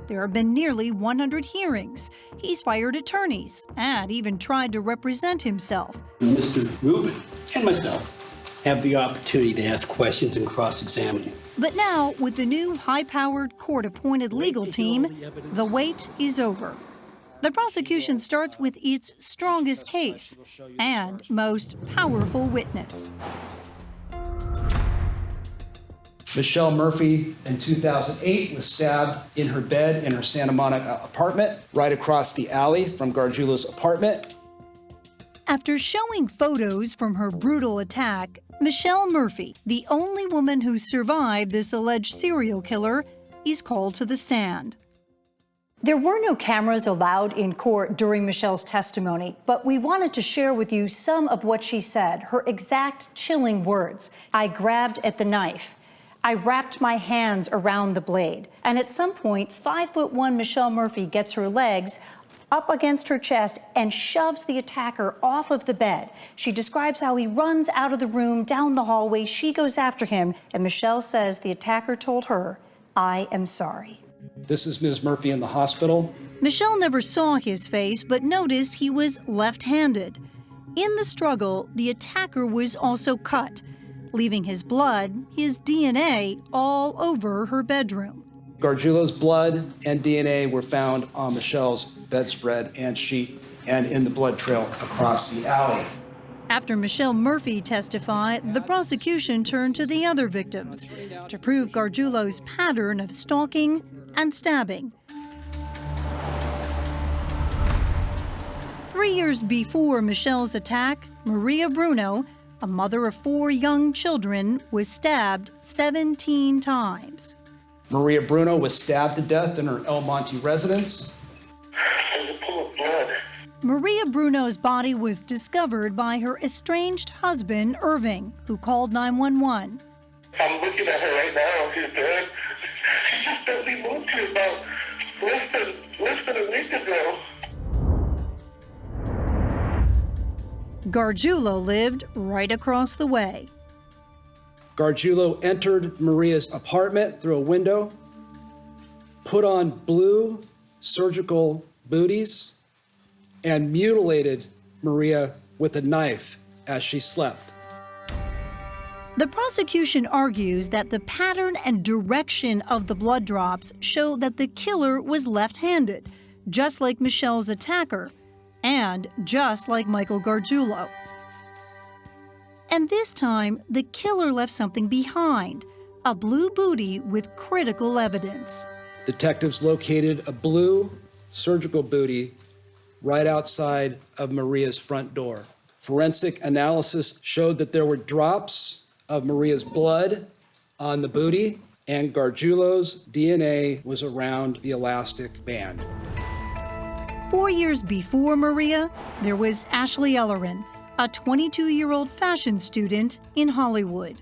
There have been nearly 100 hearings. He's fired attorneys and even tried to represent himself. Mr. Rubin and myself have the opportunity to ask questions and cross-examine him. But now, with the new high-powered court-appointed legal team, the wait is over. The prosecution starts with its strongest case and most powerful witness. Michelle Murphy, in 2008, was stabbed in her bed in her Santa Monica apartment, right across the alley from Gargiulo's apartment. After showing photos from her brutal attack, Michelle Murphy, the only woman who survived this alleged serial killer, is called to the stand. There were no cameras allowed in court during Michelle's testimony, but we wanted to share with you some of what she said, her exact chilling words. I grabbed at the knife. I wrapped my hands around the blade. And at some point, 5'1" Michelle Murphy gets her legs up against her chest and shoves the attacker off of the bed. She describes how he runs out of the room, down the hallway. She goes after him, and Michelle says the attacker told her, I am sorry. This is Ms. Murphy in the hospital. Michelle never saw his face, but noticed he was left-handed. In the struggle, the attacker was also cut, leaving his blood, his DNA, all over her bedroom. Gargiulo's blood and DNA were found on Michelle's bedspread and sheet and in the blood trail across the alley. After Michelle Murphy testified, the prosecution turned to the other victims to prove Gargiulo's pattern of stalking and stabbing. 3 years before Michelle's attack, Maria Bruno, a mother of 4 young children, was stabbed 17 times. Maria Bruno was stabbed to death in her El Monte residence. There's a pool of blood. Maria Bruno's body was discovered by her estranged husband, Irving, who called 911. I'm looking at her right now. She's dead. She just barely moved here about less than a week ago. Gargiulo lived right across the way. Gargiulo entered Maria's apartment through a window, put on blue surgical booties, and mutilated Maria with a knife as she slept. The prosecution argues that the pattern and direction of the blood drops show that the killer was left-handed, just like Michelle's attacker, and just like Michael Gargiulo. And this time, the killer left something behind, a blue booty with critical evidence. Detectives located a blue surgical booty right outside of Maria's front door. Forensic analysis showed that there were drops of Maria's blood on the booty, and Gargiulo's DNA was around the elastic band. 4 years before Maria, there was Ashley Ellerin, a 22-year-old fashion student in Hollywood.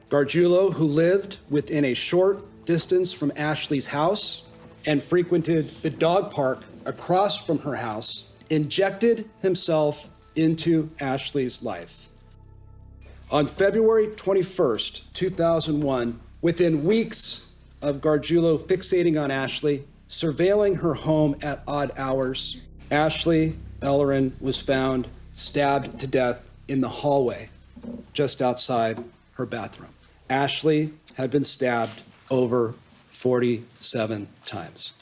Gargiulo, who lived within a short distance from Ashley's house and frequented the dog park across from her house, injected himself into Ashley's life. On February 21st, 2001, within weeks of Gargiulo fixating on Ashley, surveilling her home at odd hours, Ashley Ellerin was found stabbed to death in the hallway just outside her bathroom. Ashley had been stabbed over 47 times.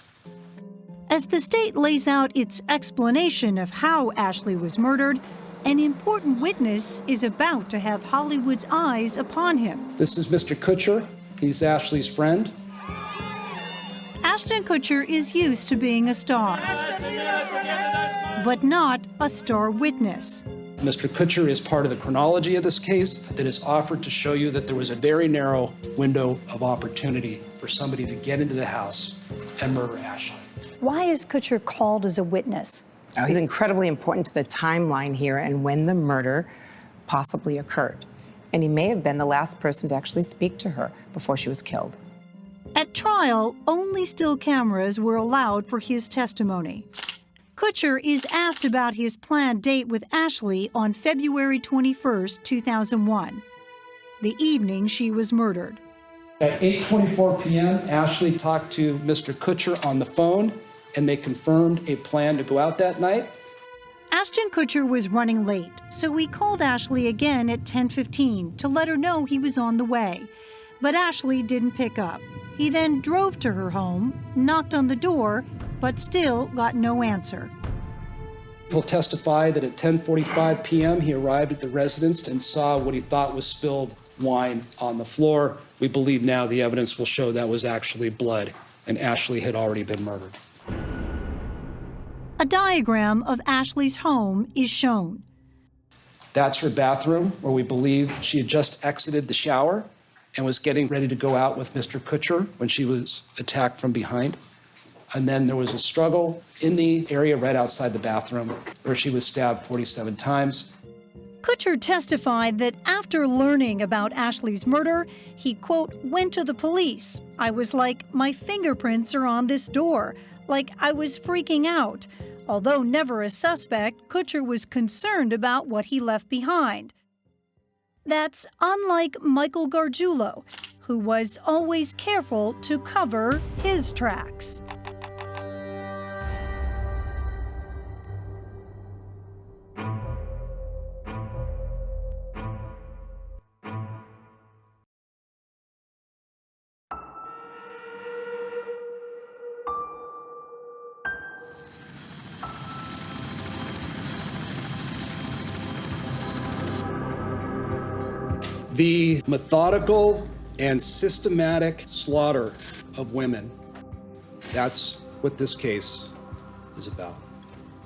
As the state lays out its explanation of how Ashley was murdered, an important witness is about to have Hollywood's eyes upon him. This is Mr. Kutcher. He's Ashley's friend. Ashton Kutcher is used to being a star, but not a star witness. Mr. Kutcher is part of the chronology of this case that is offered to show you that there was a very narrow window of opportunity for somebody to get into the house and murder Ashley. Why is Kutcher called as a witness? He's incredibly important to the timeline here and when the murder possibly occurred. And he may have been the last person to actually speak to her before she was killed. At trial, only still cameras were allowed for his testimony. Kutcher is asked about his planned date with Ashley on February 21st, 2001, the evening she was murdered. At 8:24 p.m., Ashley talked to Mr. Kutcher on the phone, and they confirmed a plan to go out that night. Ashton Kutcher was running late, so we called Ashley again at 10:15 to let her know he was on the way. But Ashley didn't pick up. He then drove to her home, knocked on the door, but still got no answer. He'll testify that at 10:45 p.m. he arrived at the residence and saw what he thought was spilled wine on the floor. We believe now the evidence will show that was actually blood, and Ashley had already been murdered. A diagram of Ashley's home is shown. That's her bathroom, where we believe she had just exited the shower and was getting ready to go out with Mr. Kutcher when she was attacked from behind. And then there was a struggle in the area right outside the bathroom where she was stabbed 47 times. Kutcher testified that after learning about Ashley's murder, he, quote, went to the police. I was like, my fingerprints are on this door. Like, I was freaking out. Although never a suspect, Kutcher was concerned about what he left behind. That's unlike Michael Gargiulo, who was always careful to cover his tracks. The methodical and systematic slaughter of women. That's what this case is about.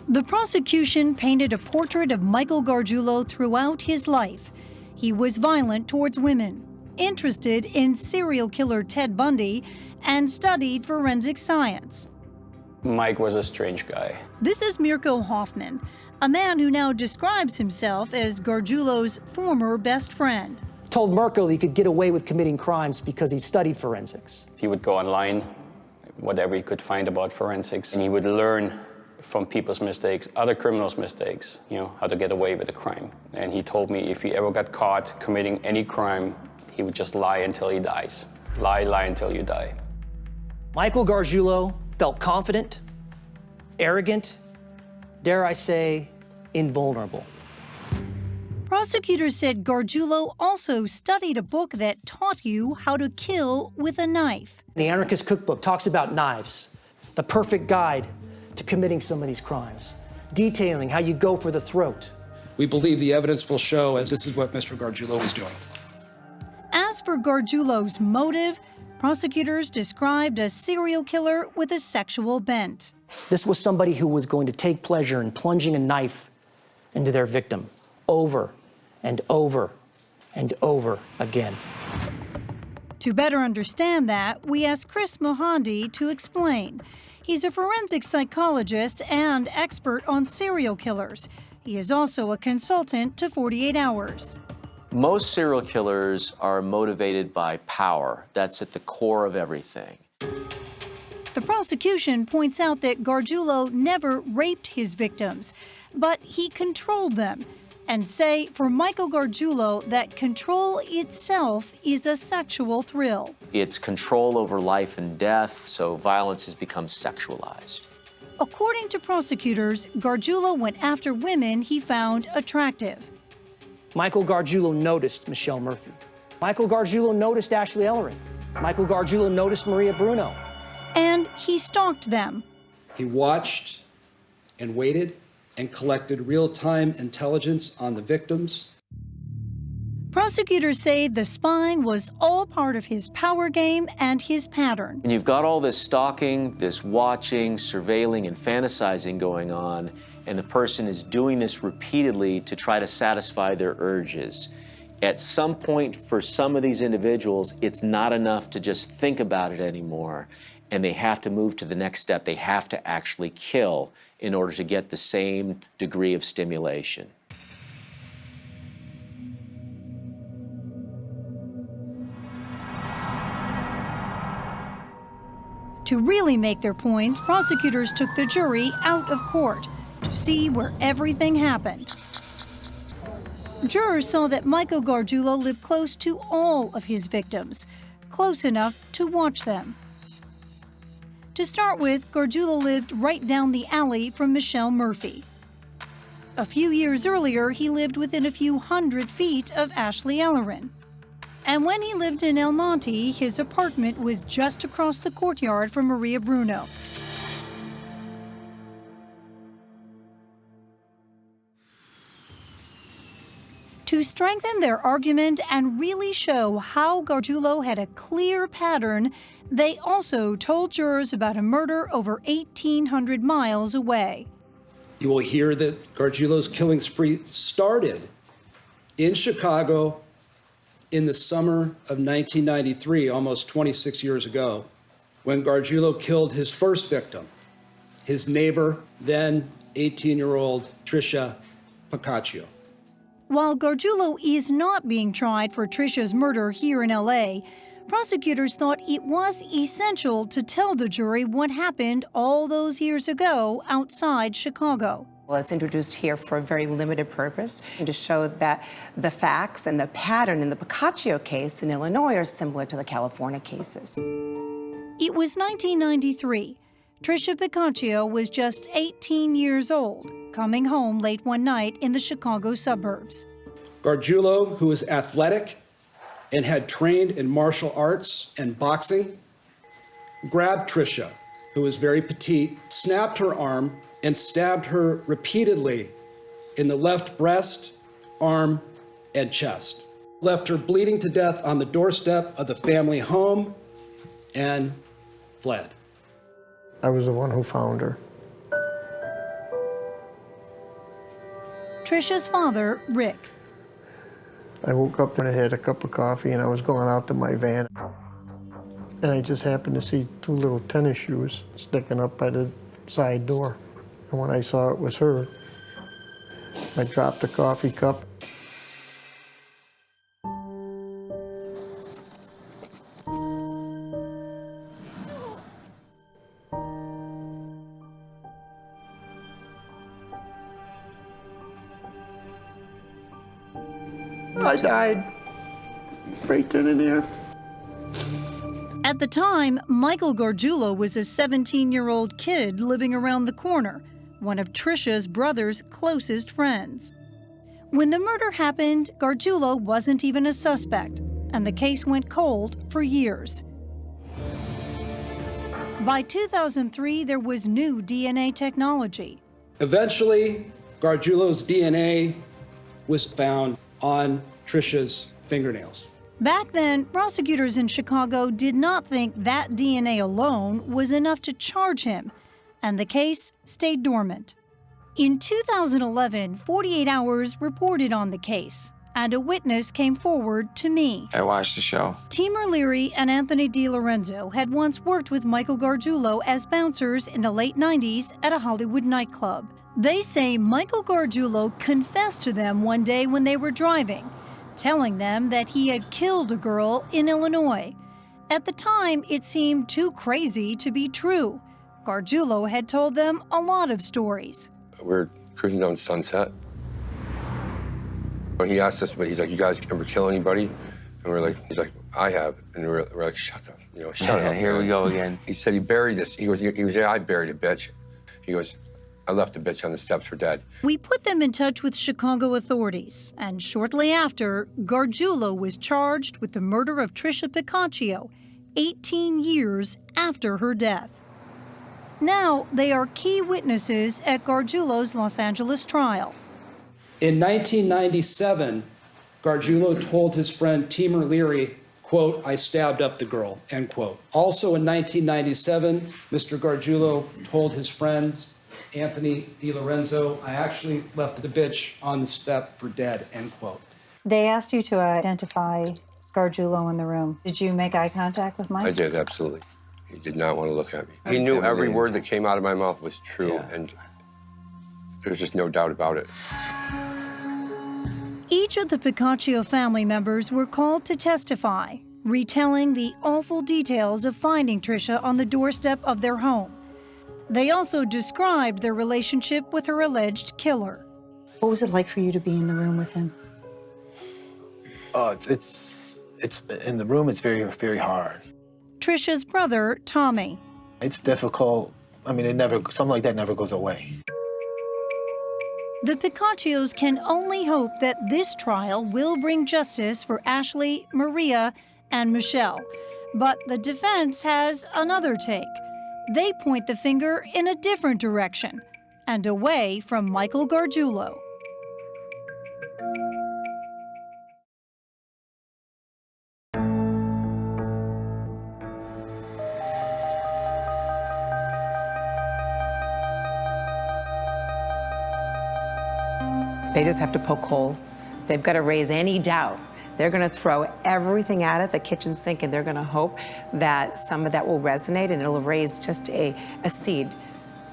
The prosecution painted a portrait of Michael Gargiulo throughout his life. He was violent towards women, interested in serial killer Ted Bundy, and studied forensic science. Mike was a strange guy. This is Mirko Hoffman, a man who now describes himself as Gargiulo's former best friend. Told Mirko that he could get away with committing crimes because he studied forensics. He would go online, whatever he could find about forensics, and he would learn from people's mistakes, other criminals' mistakes, you know, how to get away with a crime. And he told me if he ever got caught committing any crime, he would just lie until he dies. Lie until you die. Michael Gargiulo felt confident, arrogant, dare I say, invulnerable. Prosecutors said Gargiulo also studied a book that taught you how to kill with a knife. The Anarchist Cookbook talks about knives, the perfect guide to committing some of these crimes, detailing how you go for the throat. We believe the evidence will show as this is what Mr. Gargiulo was doing. As for Gargiulo's motive, prosecutors described a serial killer with a sexual bent. This was somebody who was going to take pleasure in plunging a knife into their victim over and over and over again. To better understand that, we asked Chris Mohandi to explain. He's a forensic psychologist and expert on serial killers. He is also a consultant to 48 Hours. Most serial killers are motivated by power. That's at the core of everything. The prosecution points out that Gargiulo never raped his victims, but he controlled them, and say for Michael Gargiulo that control itself is a sexual thrill. It's control over life and death, so violence has become sexualized. According to prosecutors, Gargiulo went after women he found attractive. Michael Gargiulo noticed Michelle Murphy. Michael Gargiulo noticed Ashley Ellery. Michael Gargiulo noticed Maria Bruno. And he stalked them. He watched and waited and collected real-time intelligence on the victims. Prosecutors say the spying was all part of his power game and his pattern. And you've got all this stalking, this watching, surveilling, and fantasizing going on, and the person is doing this repeatedly to try to satisfy their urges. At some point, for some of these individuals, it's not enough to just think about it anymore, and they have to move to the next step. They have to actually kill in order to get the same degree of stimulation. To really make their point, prosecutors took the jury out of court to see where everything happened. Jurors saw that Michael Gargiulo lived close to all of his victims, close enough to watch them. To start with, Gargiulo lived right down the alley from Michelle Murphy. A few years earlier, he lived within a few hundred feet of Ashley Ellery. And when he lived in El Monte, his apartment was just across the courtyard from Maria Bruno. To strengthen their argument and really show how Gargiulo had a clear pattern, they also told jurors about a murder over 1,800 miles away. You will hear that Gargiulo's killing spree started in Chicago in the summer of 1993, almost 26 years ago, when Gargiulo killed his first victim, his neighbor, then 18-year-old Tricia Pacaccio. While Gargiulo is not being tried for Tricia's murder here in L.A., prosecutors thought it was essential to tell the jury what happened all those years ago outside Chicago. Well, it's introduced here for a very limited purpose, and to show that the facts and the pattern in the Pacaccio case in Illinois are similar to the California cases. It was 1993. Tricia Pacaccio was just 18 years old, coming home late one night in the Chicago suburbs. Gargiulo, who was athletic and had trained in martial arts and boxing, grabbed Tricia, who was very petite, snapped her arm, and stabbed her repeatedly in the left breast, arm, and chest. Left her bleeding to death on the doorstep of the family home and fled. I was the one who found her. Tricia's father, Rick. I woke up and I had a cup of coffee and I was going out to my van. And I just happened to see two little tennis shoes sticking up by the side door. And when I saw it was her, I dropped the coffee cup. I died right then and there. At the time, Michael Gargiulo was a 17-year-old kid living around the corner, one of Trisha's brother's closest friends. When the murder happened, Gargiulo wasn't even a suspect, and the case went cold for years. By 2003, there was new DNA technology. Eventually, Gargiulo's DNA was found on Trisha's fingernails. Back then, prosecutors in Chicago did not think that DNA alone was enough to charge him, and the case stayed dormant. In 2011, 48 Hours reported on the case, and a witness came forward to me. I watched the show. Timur Leary and Anthony DiLorenzo had once worked with Michael Gargiulo as bouncers in the late 90s at a Hollywood nightclub. They say Michael Gargiulo confessed to them one day when they were driving, telling them that he had killed a girl in Illinois. At the time, it seemed too crazy to be true. Gargiulo had told them a lot of stories. We're cruising down Sunset. He asked us, but he's like, "You guys ever kill anybody?" And we're like, he's like, "I have." And we're like, "Shut up, shut up." Here we go again. He said he buried this. He goes, "Yeah, I buried a bitch." He goes, "I left the bitch on the steps for dead." We put them in touch with Chicago authorities, and shortly after, Gargiulo was charged with the murder of Trisha Piccaccio, 18 years after her death. Now, they are key witnesses at Gargiulo's Los Angeles trial. In 1997, Gargiulo told his friend Timur Leary, quote, "I stabbed up the girl," end quote. Also in 1997, Mr. Gargiulo told his friend Anthony DiLorenzo, "I actually left the bitch on the step for dead," end quote. They asked you to identify Gargiulo in the room. Did you make eye contact with Mike? I did, absolutely. He did not want to look at me. He knew every word that came out of my mouth was true, and there's just no doubt about it. Each of the Piccaccio family members were called to testify, retelling the awful details of finding Trisha on the doorstep of their home. They also described their relationship with her alleged killer. What was it like for you to be in the room with him? Oh, it's in the room. It's very, very hard. Trisha's brother, Tommy. It's difficult. I mean, something like that never goes away. The Piccaccios can only hope that this trial will bring justice for Ashley, Maria, and Michelle. But the defense has another take. They point the finger in a different direction and away from Michael Gargiulo. They just have to poke holes. They've got to raise any doubt. They're going to throw everything at it, the kitchen sink, and they're going to hope that some of that will resonate and it'll raise just a seed,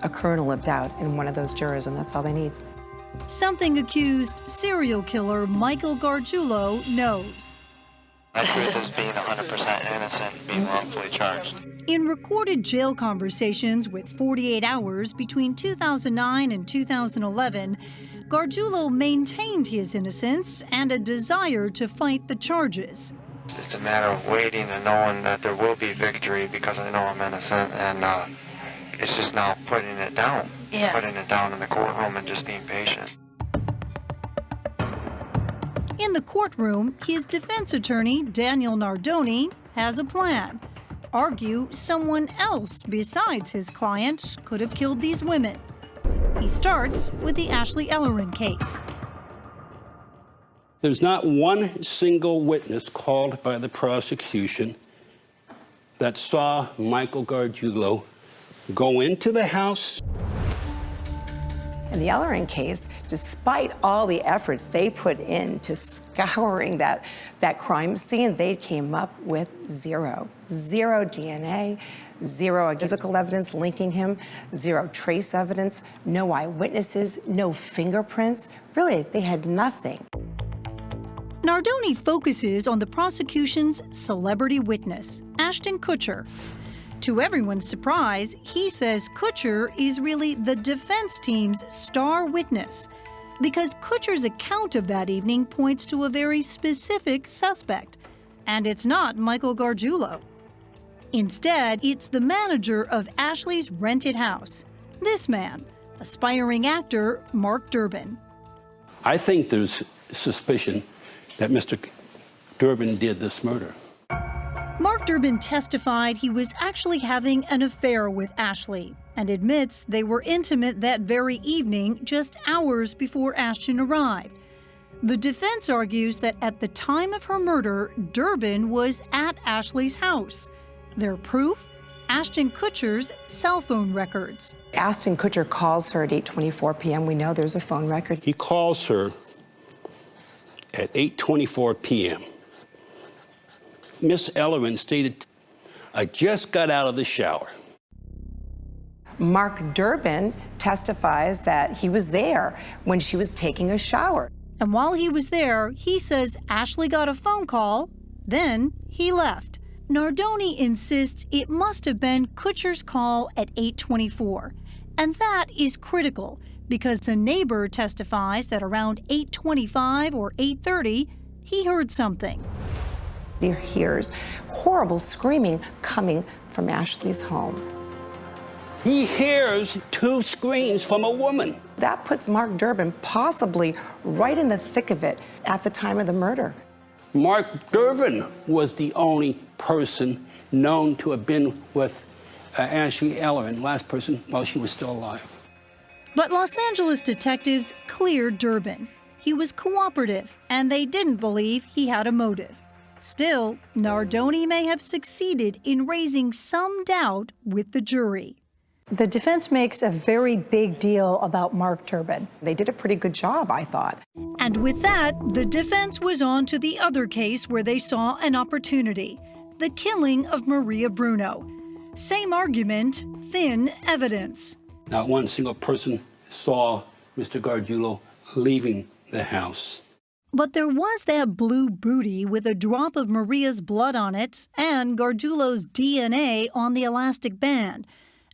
a kernel of doubt in one of those jurors, and that's all they need. Something accused serial killer Michael Gargiulo knows. My truth is being 100% innocent, being wrongfully charged. In recorded jail conversations with 48 Hours between 2009 and 2011, Gargiulo maintained his innocence and a desire to fight the charges. It's a matter of waiting and knowing that there will be victory because I know I'm innocent, and it's just now putting it down. Yeah. Putting it down in the courtroom and just being patient. In the courtroom, his defense attorney, Daniel Nardoni, has a plan. Argue someone else besides his client could have killed these women. He starts with the Ashley Ellerin case. There's not one single witness called by the prosecution that saw Michael Gargiulo go into the house In the Ellering case, despite all the efforts they put into scouring that crime scene, they came up with zero DNA, zero physical evidence linking him, zero trace evidence, no eyewitnesses, no fingerprints. Really, they had nothing. Nardoni focuses on the prosecution's celebrity witness, Ashton Kutcher. To everyone's surprise, he says Kutcher is really the defense team's star witness, because Kutcher's account of that evening points to a very specific suspect, and it's not Michael Gargiulo. Instead, it's the manager of Ashley's rented house, this man, aspiring actor Mark Durbin. I think there's suspicion that Mr. Durbin did this murder. Mark Durbin testified he was actually having an affair with Ashley and admits they were intimate that very evening, just hours before Ashton arrived. The defense argues that at the time of her murder, Durbin was at Ashley's house. Their proof? Ashton Kutcher's cell phone records. Ashton Kutcher calls her at 8:24 p.m. We know there's a phone record. He calls her at 8:24 p.m. Miss Ellerin stated, "I just got out of the shower." Mark Durbin testifies that he was there when she was taking a shower. And while he was there, he says Ashley got a phone call, then he left. Nardoni insists it must have been Kutcher's call at 8:24. And that is critical because a neighbor testifies that around 8:25 or 8:30, he heard something. He hears horrible screaming coming from Ashley's home. He hears 2 screams from a woman. That puts Mark Durbin possibly right in the thick of it at the time of the murder. Mark Durbin was the only person known to have been with Ashley Ellerin, last person while she was still alive. But Los Angeles detectives cleared Durbin. He was cooperative, and they didn't believe he had a motive. Still, Nardoni may have succeeded in raising some doubt with the jury. The defense makes a very big deal about Mark Durbin. They did a pretty good job, I thought. And with that, the defense was on to the other case where they saw an opportunity, the killing of Maria Bruno. Same argument, thin evidence. Not one single person saw Mr. Gargiulo leaving the house. But there was that blue booty with a drop of Maria's blood on it and Gargiulo's DNA on the elastic band.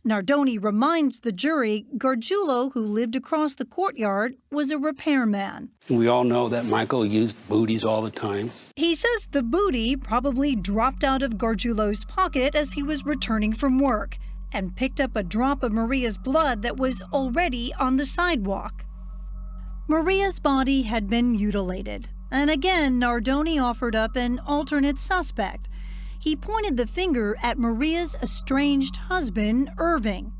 Nardoni reminds the jury Gargiulo, who lived across the courtyard, was a repairman. We all know that Michael used booties all the time. He says the booty probably dropped out of Gargiulo's pocket as he was returning from work and picked up a drop of Maria's blood that was already on the sidewalk. Maria's body had been mutilated, and again Nardoni offered up an alternate suspect. He pointed the finger at Maria's estranged husband, Irving.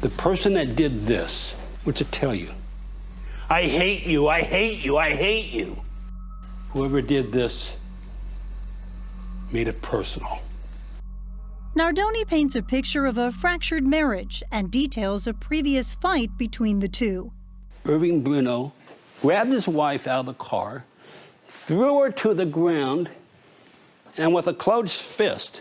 The person that did this would to tell you, "I hate you, I hate you, I hate you." Whoever did this made it personal. Nardoni paints a picture of a fractured marriage and details a previous fight between the two. Irving Bruno grabbed his wife out of the car, threw her to the ground, and with a closed fist,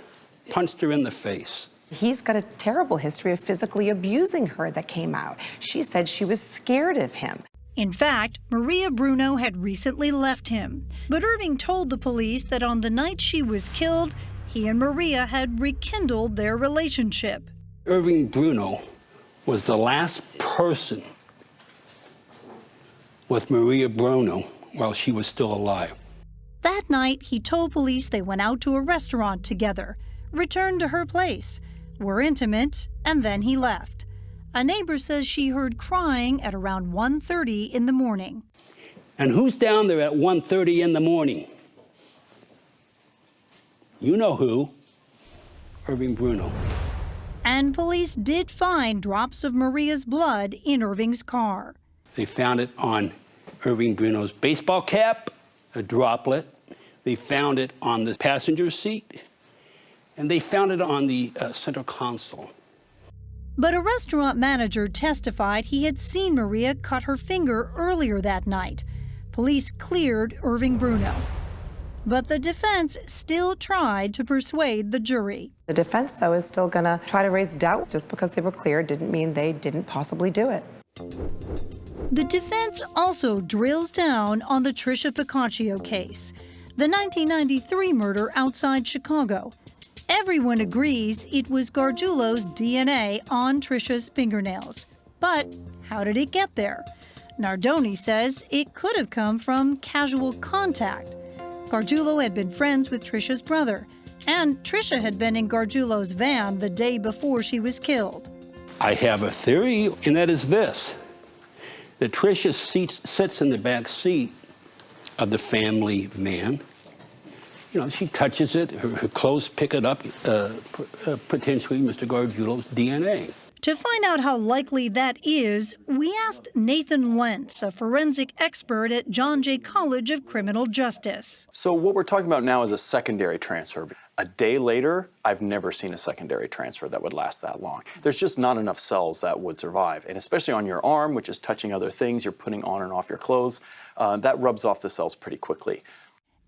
punched her in the face. He's got a terrible history of physically abusing her that came out. She said she was scared of him. In fact, Maria Bruno had recently left him, but Irving told the police that on the night she was killed, he and Maria had rekindled their relationship. Irving Bruno was the last person with Maria Bruno while she was still alive. That night, he told police they went out to a restaurant together, returned to her place, were intimate, and then he left. A neighbor says she heard crying at around 1:30 in the morning. And who's down there at 1:30 in the morning? You know who. Irving Bruno. And police did find drops of Maria's blood in Irving's car. They found it on Irving Bruno's baseball cap, a droplet. They found it on the passenger seat, and they found it on the center console. But a restaurant manager testified he had seen Maria cut her finger earlier that night. Police cleared Irving Bruno. But the defense still tried to persuade the jury. The defense, though, is still going to try to raise doubt. Just because they were cleared didn't mean they didn't possibly do it. The defense also drills down on the Tricia Piccaccio case, the 1993 murder outside Chicago. Everyone agrees it was Gargiulo's DNA on Tricia's fingernails. But how did it get there? Nardoni says it could have come from casual contact. Gargiulo had been friends with Tricia's brother, and Tricia had been in Gargiulo's van the day before she was killed. I have a theory, and that is this: that Tricia sits in the back seat of the family van. You know, she touches it, her clothes pick it up, potentially Mr. Gargiulo's DNA. To find out how likely that is, we asked Nathan Lentz, a forensic expert at John Jay College of Criminal Justice. So what we're talking about now is a secondary transfer. A day later, I've never seen a secondary transfer that would last that long. There's just not enough cells that would survive. And especially on your arm, which is touching other things, you're putting on and off your clothes, that rubs off the cells pretty quickly.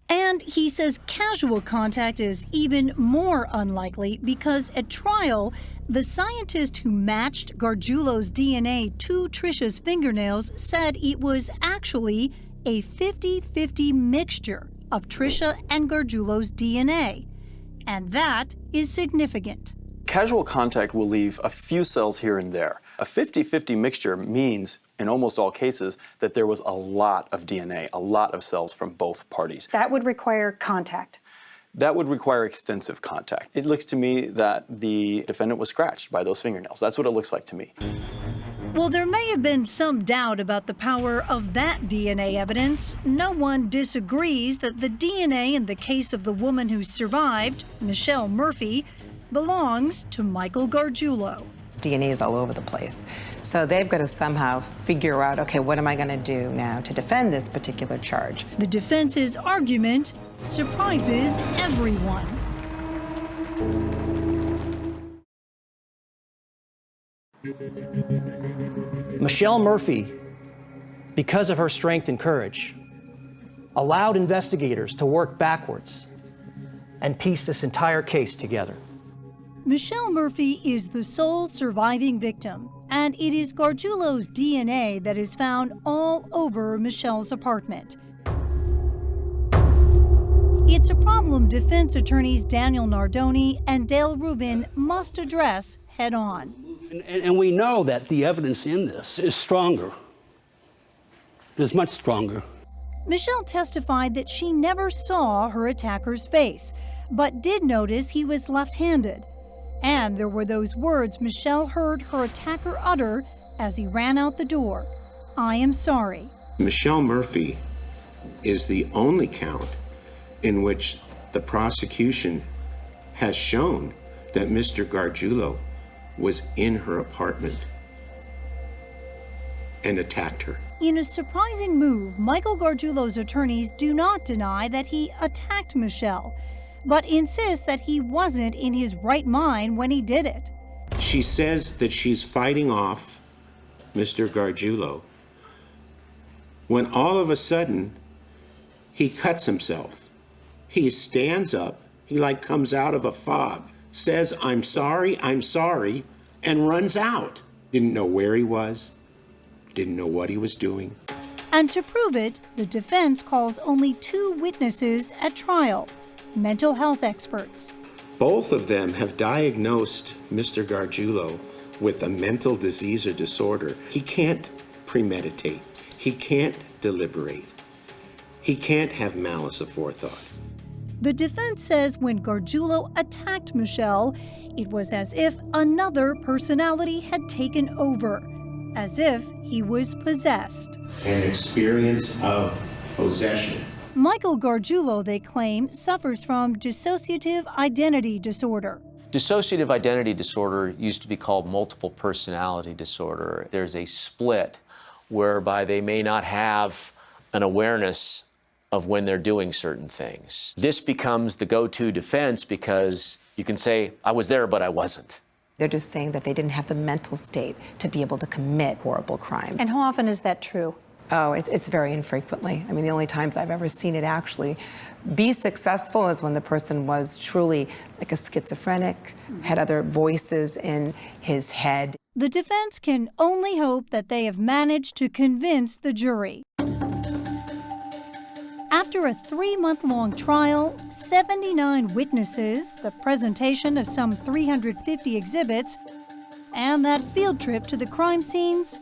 And he says casual contact is even more unlikely because at trial, the scientist who matched Gargiulo's DNA to Tricia's fingernails said it was actually a 50-50 mixture of Tricia and Gargiulo's DNA. And that is significant. Casual contact will leave a few cells here and there. A 50-50 mixture means, in almost all cases, that there was a lot of DNA, a lot of cells from both parties. That would require contact. That would require extensive contact. It looks to me that the defendant was scratched by those fingernails. That's what it looks like to me. While there may have been some doubt about the power of that DNA evidence, no one disagrees that the DNA in the case of the woman who survived, Michelle Murphy, belongs to Michael Gargiulo. DNA is all over the place. So they've got to somehow figure out, okay, what am I going to do now to defend this particular charge? The defense's argument surprises everyone. Michelle Murphy, because of her strength and courage, allowed investigators to work backwards and piece this entire case together. Michelle Murphy is the sole surviving victim, and it is Gargiulo's DNA that is found all over Michelle's apartment. It's a problem defense attorneys Daniel Nardoni and Dale Rubin must address head-on. And we know that the evidence in this is stronger. It is much stronger. Michelle testified that she never saw her attacker's face, but did notice he was left-handed. And there were those words Michelle heard her attacker utter as he ran out the door: "I am sorry." Michelle Murphy is the only count in which the prosecution has shown that Mr. Gargiulo was in her apartment and attacked her. In a surprising move, Michael Gargiulo's attorneys do not deny that he attacked Michelle, but insist that he wasn't in his right mind when he did it. She says that she's fighting off Mr. Gargiulo when all of a sudden he cuts himself. He stands up, he like comes out of a fog, says, I'm sorry, and runs out. Didn't know where he was, didn't know what he was doing. And to prove it, the defense calls only 2 witnesses at trial, mental health experts. Both of them have diagnosed Mr. Gargiulo with a mental disease or disorder. He can't premeditate. He can't deliberate. He can't have malice aforethought. The defense says when Gargiulo attacked Michelle, it was as if another personality had taken over, as if he was possessed. An experience of possession. Michael Gargiulo, they claim, suffers from dissociative identity disorder. Dissociative identity disorder used to be called multiple personality disorder. There's a split whereby they may not have an awareness of when they're doing certain things. This becomes the go-to defense because you can say, I was there, but I wasn't. They're just saying that they didn't have the mental state to be able to commit horrible crimes. And how often is that true? Oh, it's very infrequently. I mean, the only times I've ever seen it actually be successful is when the person was truly like a schizophrenic, had other voices in his head. The defense can only hope that they have managed to convince the jury. After a 3-month-long trial, 79 witnesses, the presentation of some 350 exhibits, and that field trip to the crime scenes,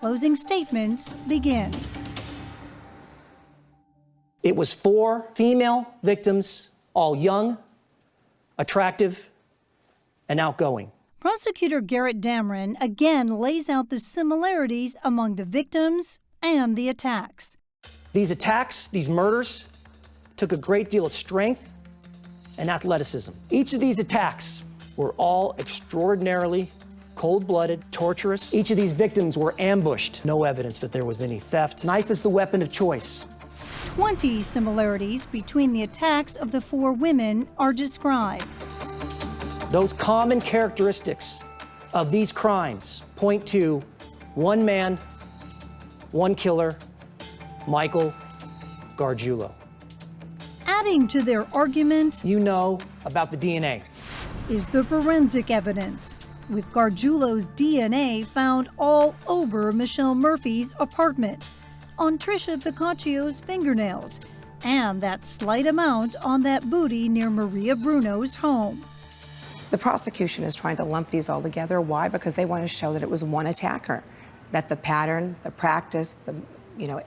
closing statements begin. It was 4 female victims, all young, attractive, and outgoing. Prosecutor Garrett Dameron again lays out the similarities among the victims and the attacks. These attacks, these murders, took a great deal of strength and athleticism. Each of these attacks were all extraordinarily cold-blooded, torturous. Each of these victims were ambushed. No evidence that there was any theft. Knife is the weapon of choice. 20 similarities between the attacks of the 4 women are described. Those common characteristics of these crimes point to one man, one killer, Michael Gargiulo. Adding to their argument, you know about the DNA, is the forensic evidence, with Gargiulo's DNA found all over Michelle Murphy's apartment, on Trisha Piccaccio's fingernails, and that slight amount on that booty near Maria Bruno's home. The prosecution is trying to lump these all together. Why? Because they want to show that it was one attacker, that the pattern, the practice,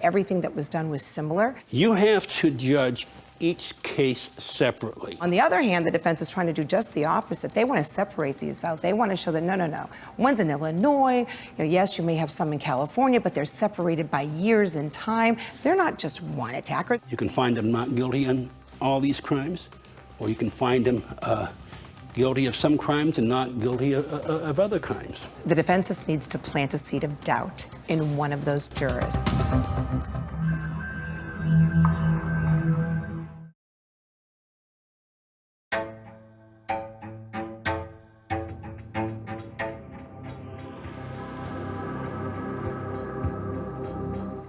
everything that was done was similar. You have to judge each case separately. On the other hand, the defense is trying to do just the opposite. They want to separate these out. They want to show that, no. One's in Illinois. Yes, you may have some in California, but they're separated by years in time. They're not just one attacker. You can find them not guilty on all these crimes, or you can find them guilty of some crimes and not guilty of other crimes. The defense just needs to plant a seed of doubt in one of those jurors.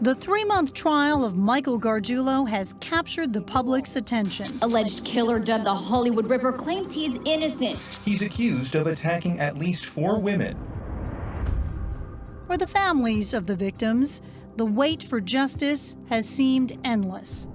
The 3-month trial of Michael Gargiulo has captured the public's attention. Alleged killer dubbed the Hollywood Ripper claims he is innocent. He's accused of attacking at least 4 women. For the families of the victims, the wait for justice has seemed endless.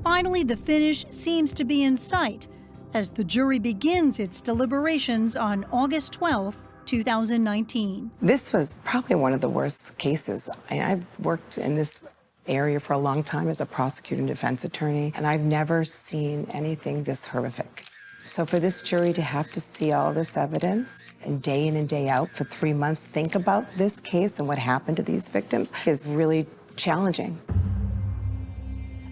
Finally, the finish seems to be in sight as the jury begins its deliberations on August 12th, 2019. This was probably one of the worst cases. I've worked in this area for a long time as a prosecutor and defense attorney, and I've never seen anything this horrific. So for this jury to have to see all this evidence and day in and day out for 3 months, think about this case and what happened to these victims is really challenging.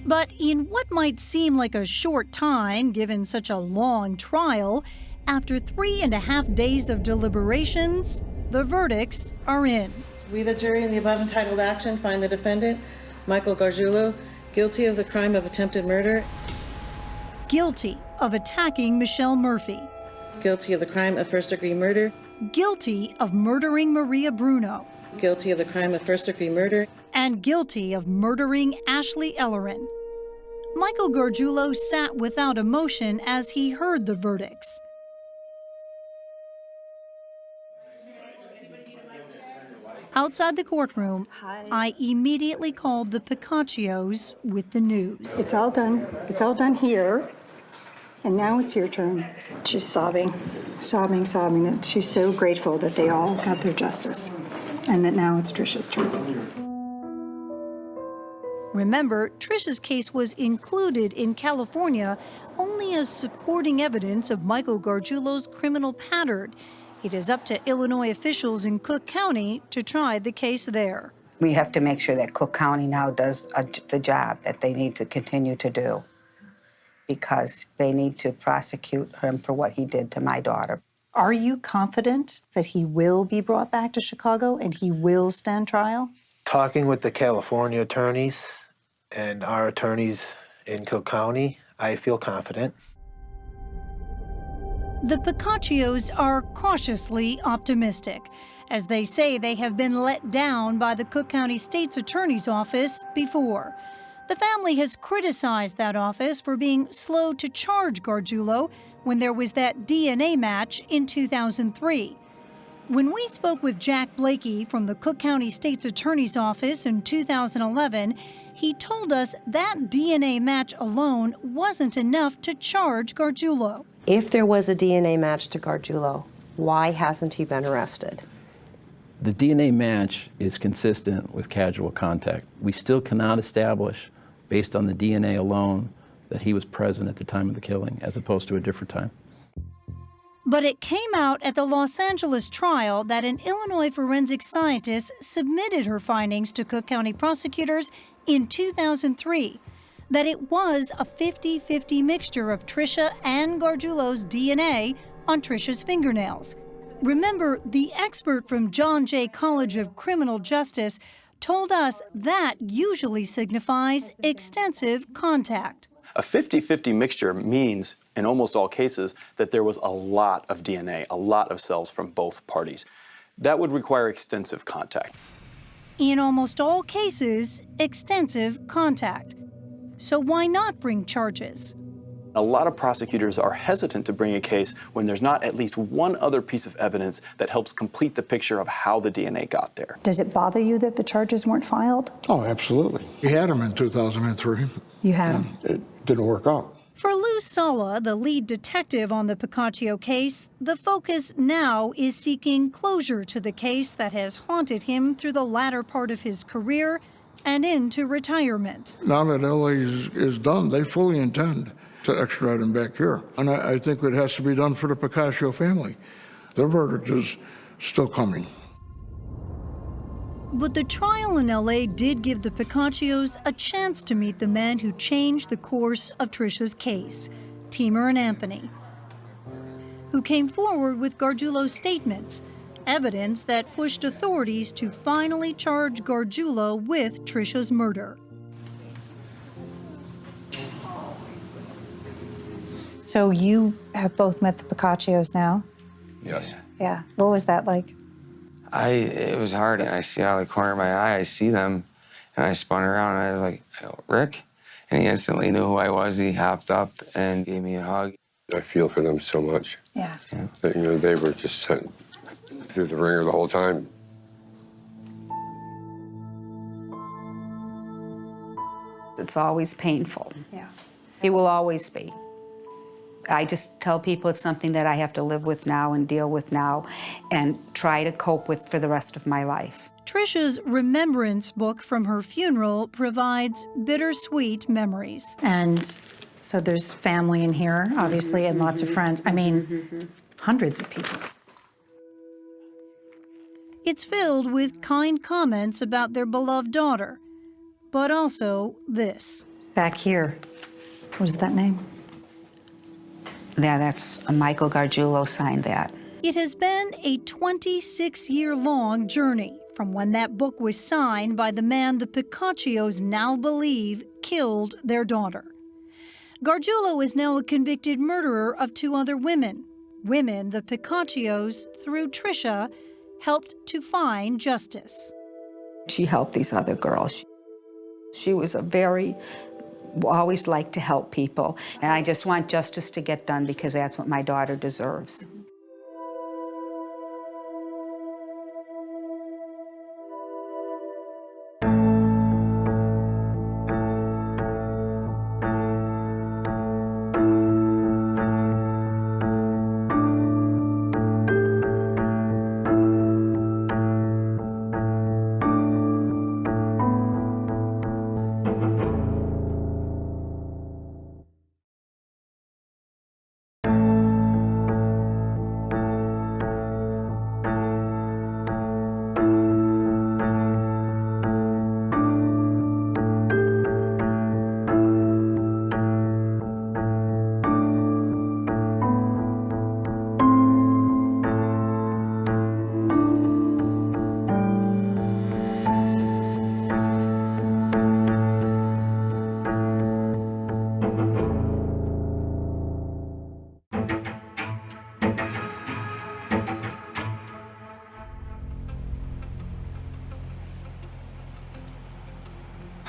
But in what might seem like a short time, given such a long trial, after 3.5 days of deliberations, the verdicts are in. We, the jury, in the above entitled action, find the defendant, Michael Gargiulo, guilty of the crime of attempted murder. Guilty of attacking Michelle Murphy. Guilty of the crime of first-degree murder. Guilty of murdering Maria Bruno. Guilty of the crime of first-degree murder. And guilty of murdering Ashley Ellerin. Michael Gargiulo sat without emotion as he heard the verdicts. Outside the courtroom, I immediately called the Piccaccios with the news. It's all done. It's all done here. And now it's your turn. She's sobbing, that she's so grateful that they all got their justice and that now it's Trisha's turn. Remember, Trisha's case was included in California only as supporting evidence of Michael Gargiulo's criminal pattern. It is up to Illinois officials in Cook County to try the case there. We have to make sure that Cook County now does the job that they need to continue to do, because they need to prosecute him for what he did to my daughter. Are you confident that he will be brought back to Chicago and he will stand trial? Talking with the California attorneys and our attorneys in Cook County, I feel confident. The Piccaccios are cautiously optimistic, as they say they have been let down by the Cook County State's Attorney's Office before. The family has criticized that office for being slow to charge Gargiulo when there was that DNA match in 2003. When we spoke with Jack Blakey from the Cook County State's Attorney's Office in 2011, he told us that DNA match alone wasn't enough to charge Gargiulo. If there was a DNA match to Gargiulo, why hasn't he been arrested? The DNA match is consistent with casual contact. We still cannot establish, based on the DNA alone, that he was present at the time of the killing, as opposed to a different time. But it came out at the Los Angeles trial that an Illinois forensic scientist submitted her findings to Cook County prosecutors in 2003, that it was a 50-50 mixture of Tricia and Gargiulo's DNA on Tricia's fingernails. Remember, the expert from John Jay College of Criminal Justice told us that usually signifies extensive contact. A 50-50 mixture means, in almost all cases, that there was a lot of DNA, a lot of cells from both parties. That would require extensive contact. In almost all cases, extensive contact. So why not bring charges? A lot of prosecutors are hesitant to bring a case when there's not at least one other piece of evidence that helps complete the picture of how the DNA got there. Does it bother you that the charges weren't filed? Oh, absolutely. We had him in 2003. You had him. It didn't work out. For Lou Sala, the lead detective on the Piccaccio case, the focus now is seeking closure to the case that has haunted him through the latter part of his career and into retirement. Now that LA is done, they fully intend to extradite him back here. And I think it has to be done for the Piccaccio family. Their verdict is still coming. But the trial in LA did give the Piccaccios a chance to meet the men who changed the course of Tricia's case, Teamer and Anthony, who came forward with Gargiulo's statements, evidence that pushed authorities to finally charge Gargiulo with Tricia's murder. So you have both met the Piccaccios now? Yes. Yeah. What was that like? It was hard. I see out of the corner of my eye, I see them, and I spun around, and I was like, Rick? And he instantly knew who I was. He hopped up and gave me a hug. I feel for them so much. Yeah. That, you know, they were just sent through the ringer the whole time. It's always painful. Yeah. It will always be. I just tell people it's something that I have to live with now and deal with now and try to cope with for the rest of my life. Tricia's remembrance book from her funeral provides bittersweet memories. And so there's family in here, obviously, and lots of friends. I mean, hundreds of people. It's filled with kind comments about their beloved daughter, but also this. Back here, what is that name? Yeah, that's Michael Gargiulo signed that. It has been a 26-year-long journey from when that book was signed by the man the Piccaccios now believe killed their daughter. Gargiulo is now a convicted murderer of 2 other women the Piccaccios, through Tricia, helped to find justice. She helped these other girls. She was always liked to help people. And I just want justice to get done because that's what my daughter deserves.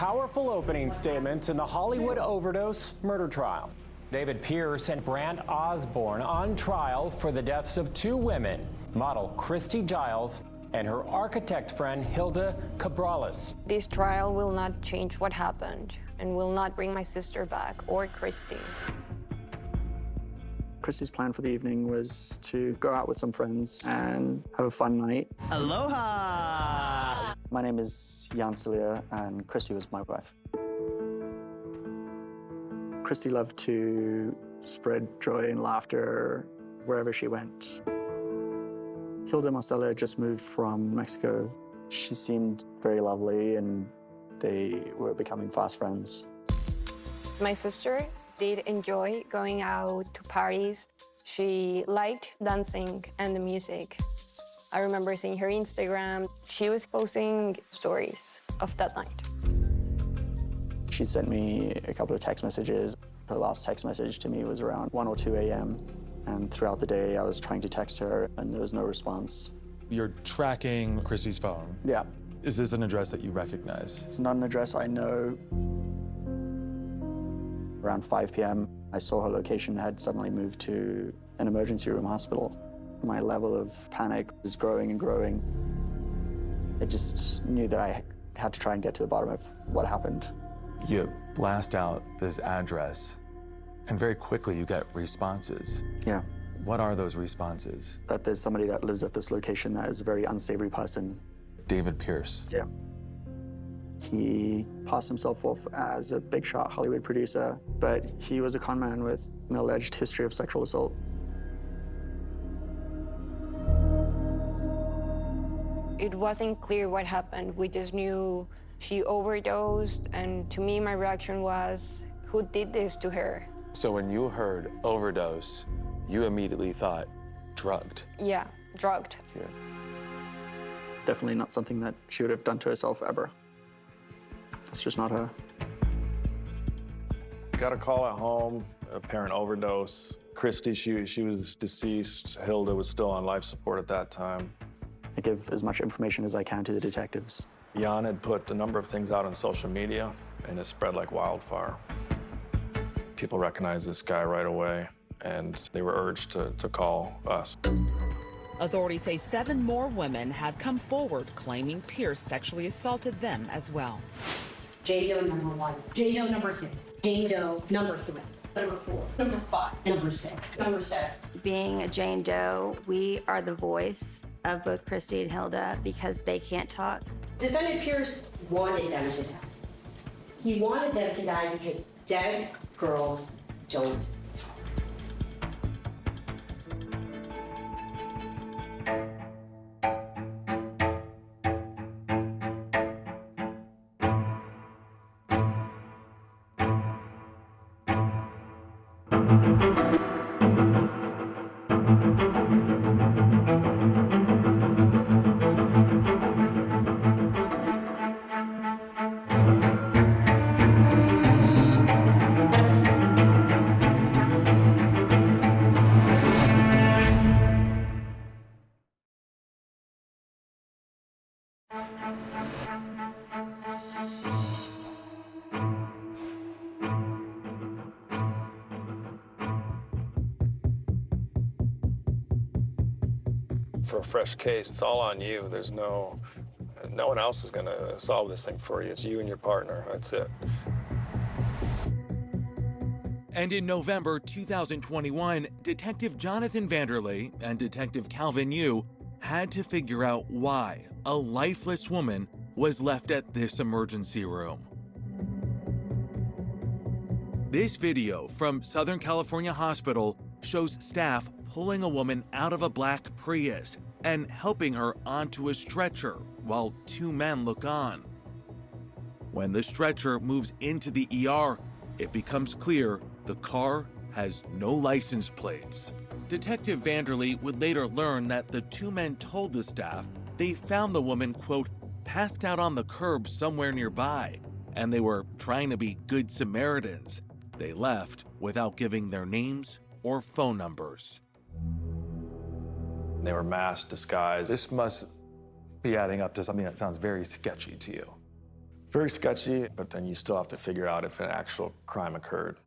powerful opening statements in the Hollywood overdose murder trial. David Pierce and Brant Osborne on trial for the deaths of two women, model Christy Giles and her architect friend Hilda Cabrales. This trial will not change what happened and will not bring my sister back or Christy. Christy's plan for the evening was to go out with some friends and have a fun night. Aloha! My name is Jan Celia, and Christy was my wife. Christy loved to spread joy and laughter wherever she went. Hilda Marcela just moved from Mexico. She seemed very lovely, and they were becoming fast friends. My sister did enjoy going out to parties. She liked dancing and the music. I remember seeing her Instagram. She was posting stories of that night. She sent me a couple of text messages. Her last text message to me was around 1 or 2 a.m. And throughout the day, I was trying to text her, and there was no response. You're tracking Christy's phone. Yeah. Is this an address that you recognize? It's not an address I know. Around 5 p.m., I saw her location had suddenly moved to an emergency room hospital. My level of panic is growing and growing. I just knew that I had to try and get to the bottom of what happened. You blast out this address, and very quickly you get responses. Yeah. What are those responses? That there's somebody that lives at this location that is a very unsavory person. David Pierce. Yeah. He passed himself off as a big shot Hollywood producer, but he was a con man with an alleged history of sexual assault. It wasn't clear what happened. We just knew she overdosed, and to me, my reaction was, who did this to her? So when you heard overdose, you immediately thought drugged. Yeah, drugged. Yeah. Definitely not something that she would have done to herself ever. It's just not her. Got a call at home, apparent overdose. Christy, she was deceased. Hilda was still on life support at that time. I give as much information as I can to the detectives. Jan had put a number of things out on social media, and it spread like wildfire. People recognized this guy right away, and they were urged to call us. Authorities say 7 more women have come forward claiming Pierce sexually assaulted them as well. Jane Doe number 1, Jane Doe number 2, Jane Doe number 3, number 4, number 5, number 6, number 7. Being a Jane Doe, we are the voice of both Christy and Hilda because they can't talk. Defendant Pierce wanted them to die. He wanted them to die because dead girls don't talk. For a fresh case, it's all on you. There's no one else is gonna solve this thing for you. It's you and your partner, that's it. And in November 2021, Detective Jonathan Vanderlei and Detective Calvin Yu had to figure out why a lifeless woman was left at this emergency room. This video from Southern California Hospital shows staff pulling a woman out of a black Prius and helping her onto a stretcher while 2 men look on. When the stretcher moves into the ER, it becomes clear the car has no license plates. Detective Vanderlei would later learn that the 2 men told the staff they found the woman, quote, passed out on the curb somewhere nearby, and they were trying to be good Samaritans. They left without giving their names or phone numbers. They were masked, disguised. This must be adding up to something that sounds very sketchy to you. very sketchy, but then you still have to figure out if an actual crime occurred.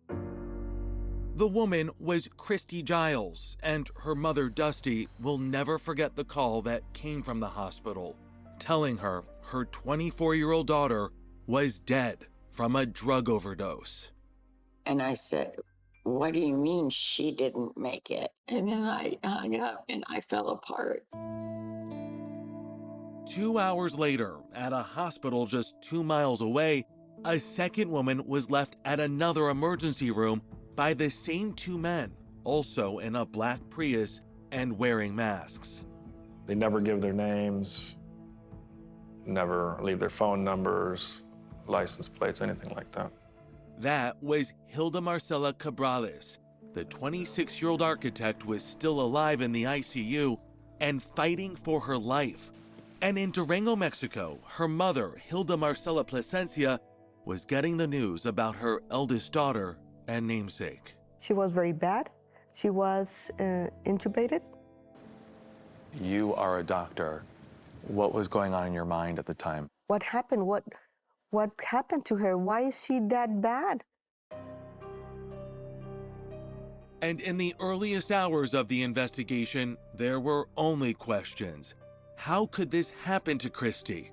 The woman was Christy Giles, and her mother, Dusty, will never forget the call that came from the hospital, telling her her 24-year-old daughter was dead from a drug overdose. And I said, "What do you mean she didn't make it?" And then I hung up and I fell apart. 2 hours later, at a hospital just 2 miles away, a second woman was left at another emergency room by the same two men, also in a black Prius and wearing masks. They never give their names, never leave their phone numbers, license plates, anything like that. That was Hilda Marcela Cabrales. The 26-year-old architect was still alive in the ICU and fighting for her life. And in Durango, Mexico, her mother, Hilda Marcela Plasencia, was getting the news about her eldest daughter and namesake. She was very bad. She was intubated. You are a doctor. What was going on in your mind at the time? What happened? What happened to her? Why is she that bad? And in the earliest hours of the investigation, there were only questions. How could this happen to Christy?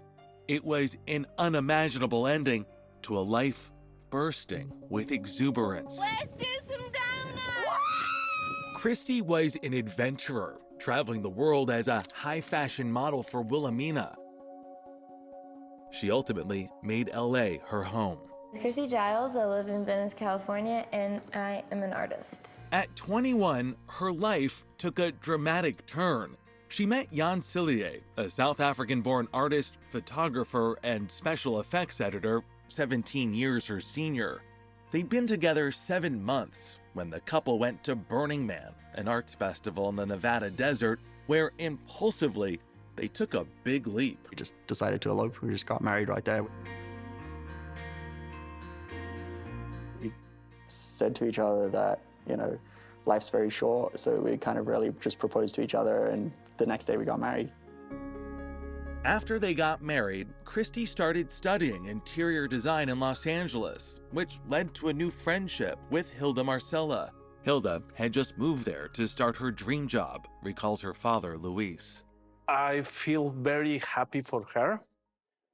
It was an unimaginable ending to a life bursting with exuberance. Let's do some donuts! Christy was an adventurer, traveling the world as a high-fashion model for Wilhelmina. She ultimately made LA her home. Christy Giles, I live in Venice, California, and I am an artist. At 21, her life took a dramatic turn. She met Jan Cillier, a South African-born artist, photographer, and special effects editor, 17 years her senior. They'd been together 7 months when the couple went to Burning Man, an arts festival in the Nevada desert, where impulsively they took a big leap. We just decided to elope. We just got married right there. We said to each other that, life's very short, so we kind of really just proposed to each other, and the next day we got married. After they got married, Christy started studying interior design in Los Angeles, which led to a new friendship with Hilda Marcela. Hilda had just moved there to start her dream job, recalls her father, Luis. I feel very happy for her,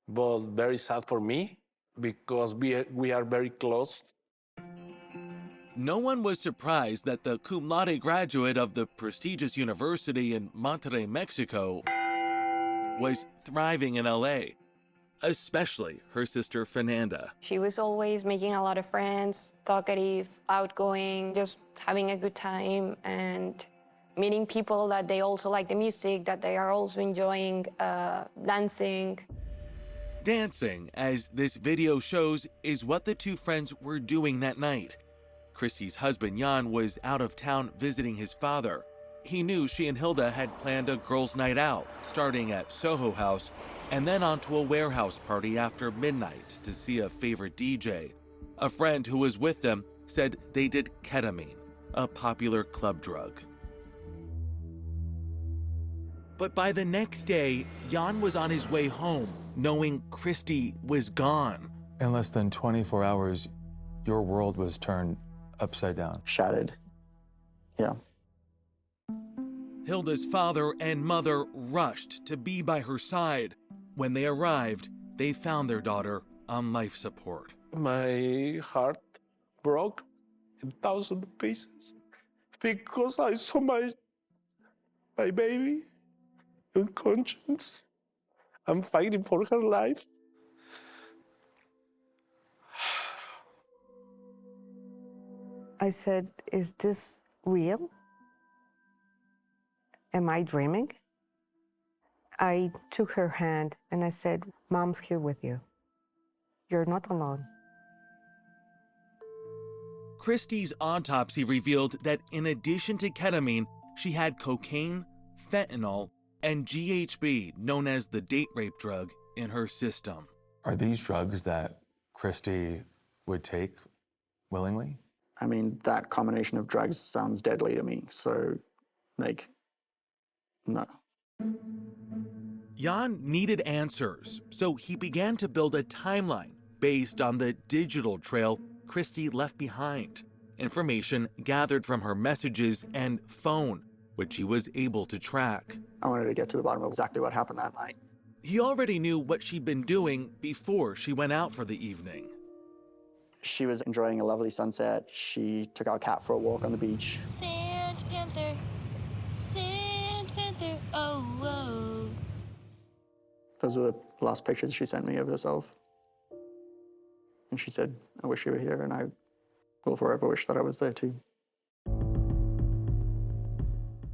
but very sad for me because we are very close. No one was surprised that the cum laude graduate of the prestigious university in Monterrey, Mexico, was thriving in LA, especially her sister Fernanda. She was always making a lot of friends, talkative, outgoing, just having a good time and meeting people that they also like the music, that they are also enjoying dancing. Dancing, as this video shows, is what the two friends were doing that night. Christy's husband, Jan, was out of town visiting his father. He knew she and Hilda had planned a girls' night out, starting at Soho House, and then onto a warehouse party after midnight to see a favorite DJ. A friend who was with them said they did ketamine, a popular club drug. But by the next day, Jan was on his way home, knowing Christy was gone. In less than 24 hours, your world was turned upside down. Shattered. Yeah. Hilda's father and mother rushed to be by her side. When they arrived, they found their daughter on life support. My heart broke in 1,000 pieces because I saw my baby unconscious. I'm fighting for her life. I said, "Is this real? Am I dreaming?" I took her hand and I said, "Mom's here with you. You're not alone." Christy's autopsy revealed that in addition to ketamine, she had cocaine, fentanyl, and GHB, known as the date rape drug, in her system. Are these drugs that Christy would take willingly? I mean, that combination of drugs sounds deadly to me, so, no. Jan needed answers, so he began to build a timeline based on the digital trail Christy left behind, information gathered from her messages and phone, which he was able to track. I wanted to get to the bottom of exactly what happened that night. He already knew what she'd been doing before she went out for the evening. She was enjoying a lovely sunset. She took our cat for a walk on the beach. Sand Panther, oh, whoa. Those were the last pictures she sent me of herself. And she said, I wish you were here, and I will forever wish that I was there too.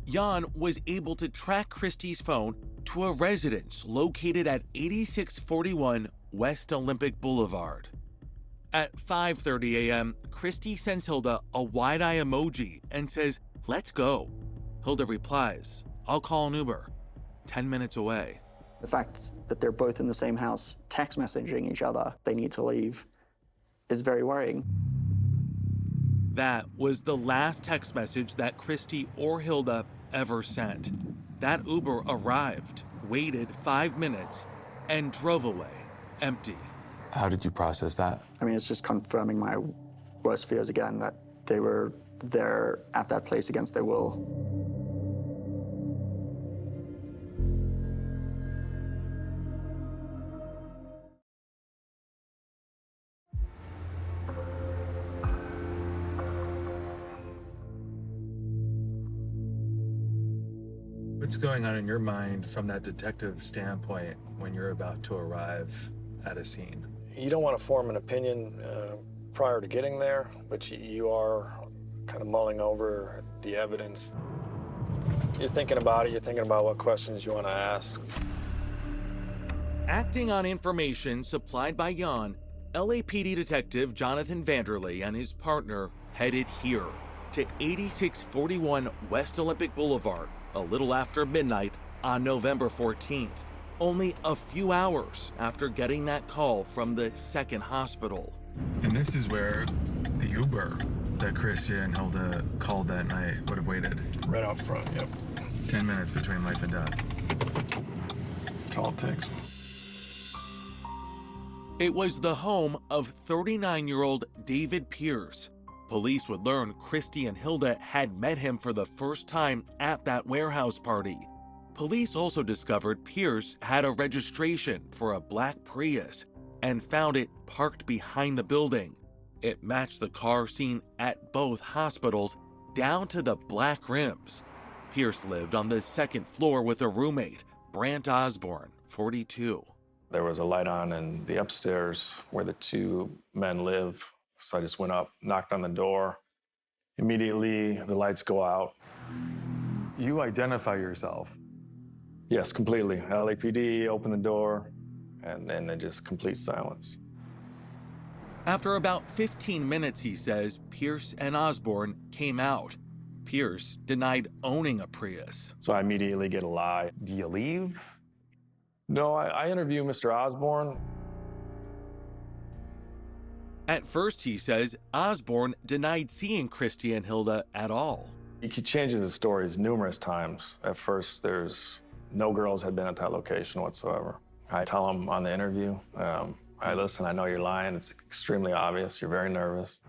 Jan was able to track Christy's phone to a residence located at 8641 West Olympic Boulevard. At 5:30 a.m., Christy sends Hilda a wide-eye emoji and says, "Let's go." Hilda replies, "I'll call an Uber." 10 minutes away. The fact that they're both in the same house, text messaging each other, they need to leave, is very worrying. That was the last text message that Christy or Hilda ever sent. That Uber arrived, waited 5 minutes, and drove away, empty. How did you process that? I mean, it's just confirming my worst fears again, that they were there at that place against their will. What's going on in your mind from that detective standpoint when you're about to arrive at a scene? You don't want to form an opinion prior to getting there, but you are kind of mulling over the evidence. You're thinking about it, you're thinking about what questions you want to ask. Acting on information supplied by Jan, LAPD detective Jonathan Vanderley and his partner headed here to 8641 West Olympic Boulevard a little after midnight on November 14th, only a few hours after getting that call from the second hospital. And this is where the Uber that Christy and Hilda called that night would have waited. Right out front, yep. 10 minutes between life and death. That's all it takes. It was the home of 39-year-old David Pierce. Police would learn Christy and Hilda had met him for the first time at that warehouse party. Police also discovered Pierce had a registration for a black Prius and found it parked behind the building. It matched the car seen at both hospitals down to the black rims. Pierce lived on the second floor with a roommate, Brant Osborne, 42. There was a light on in the upstairs where the two men live. So I just went up, knocked on the door. Immediately, the lights go out. You identify yourself? Yes, completely. LAPD, open the door, and then just complete silence. After about 15 minutes, he says, Pierce and Osborne came out. Pierce denied owning a Prius. So I immediately get a lie. Do you leave? No, I interview Mr. Osborne. At first, he says, Osborne denied seeing Christy and Hilda at all. He changes his stories numerous times. At first, there's no girls had been at that location whatsoever. I tell him on the interview, listen, I know you're lying. It's extremely obvious. You're very nervous.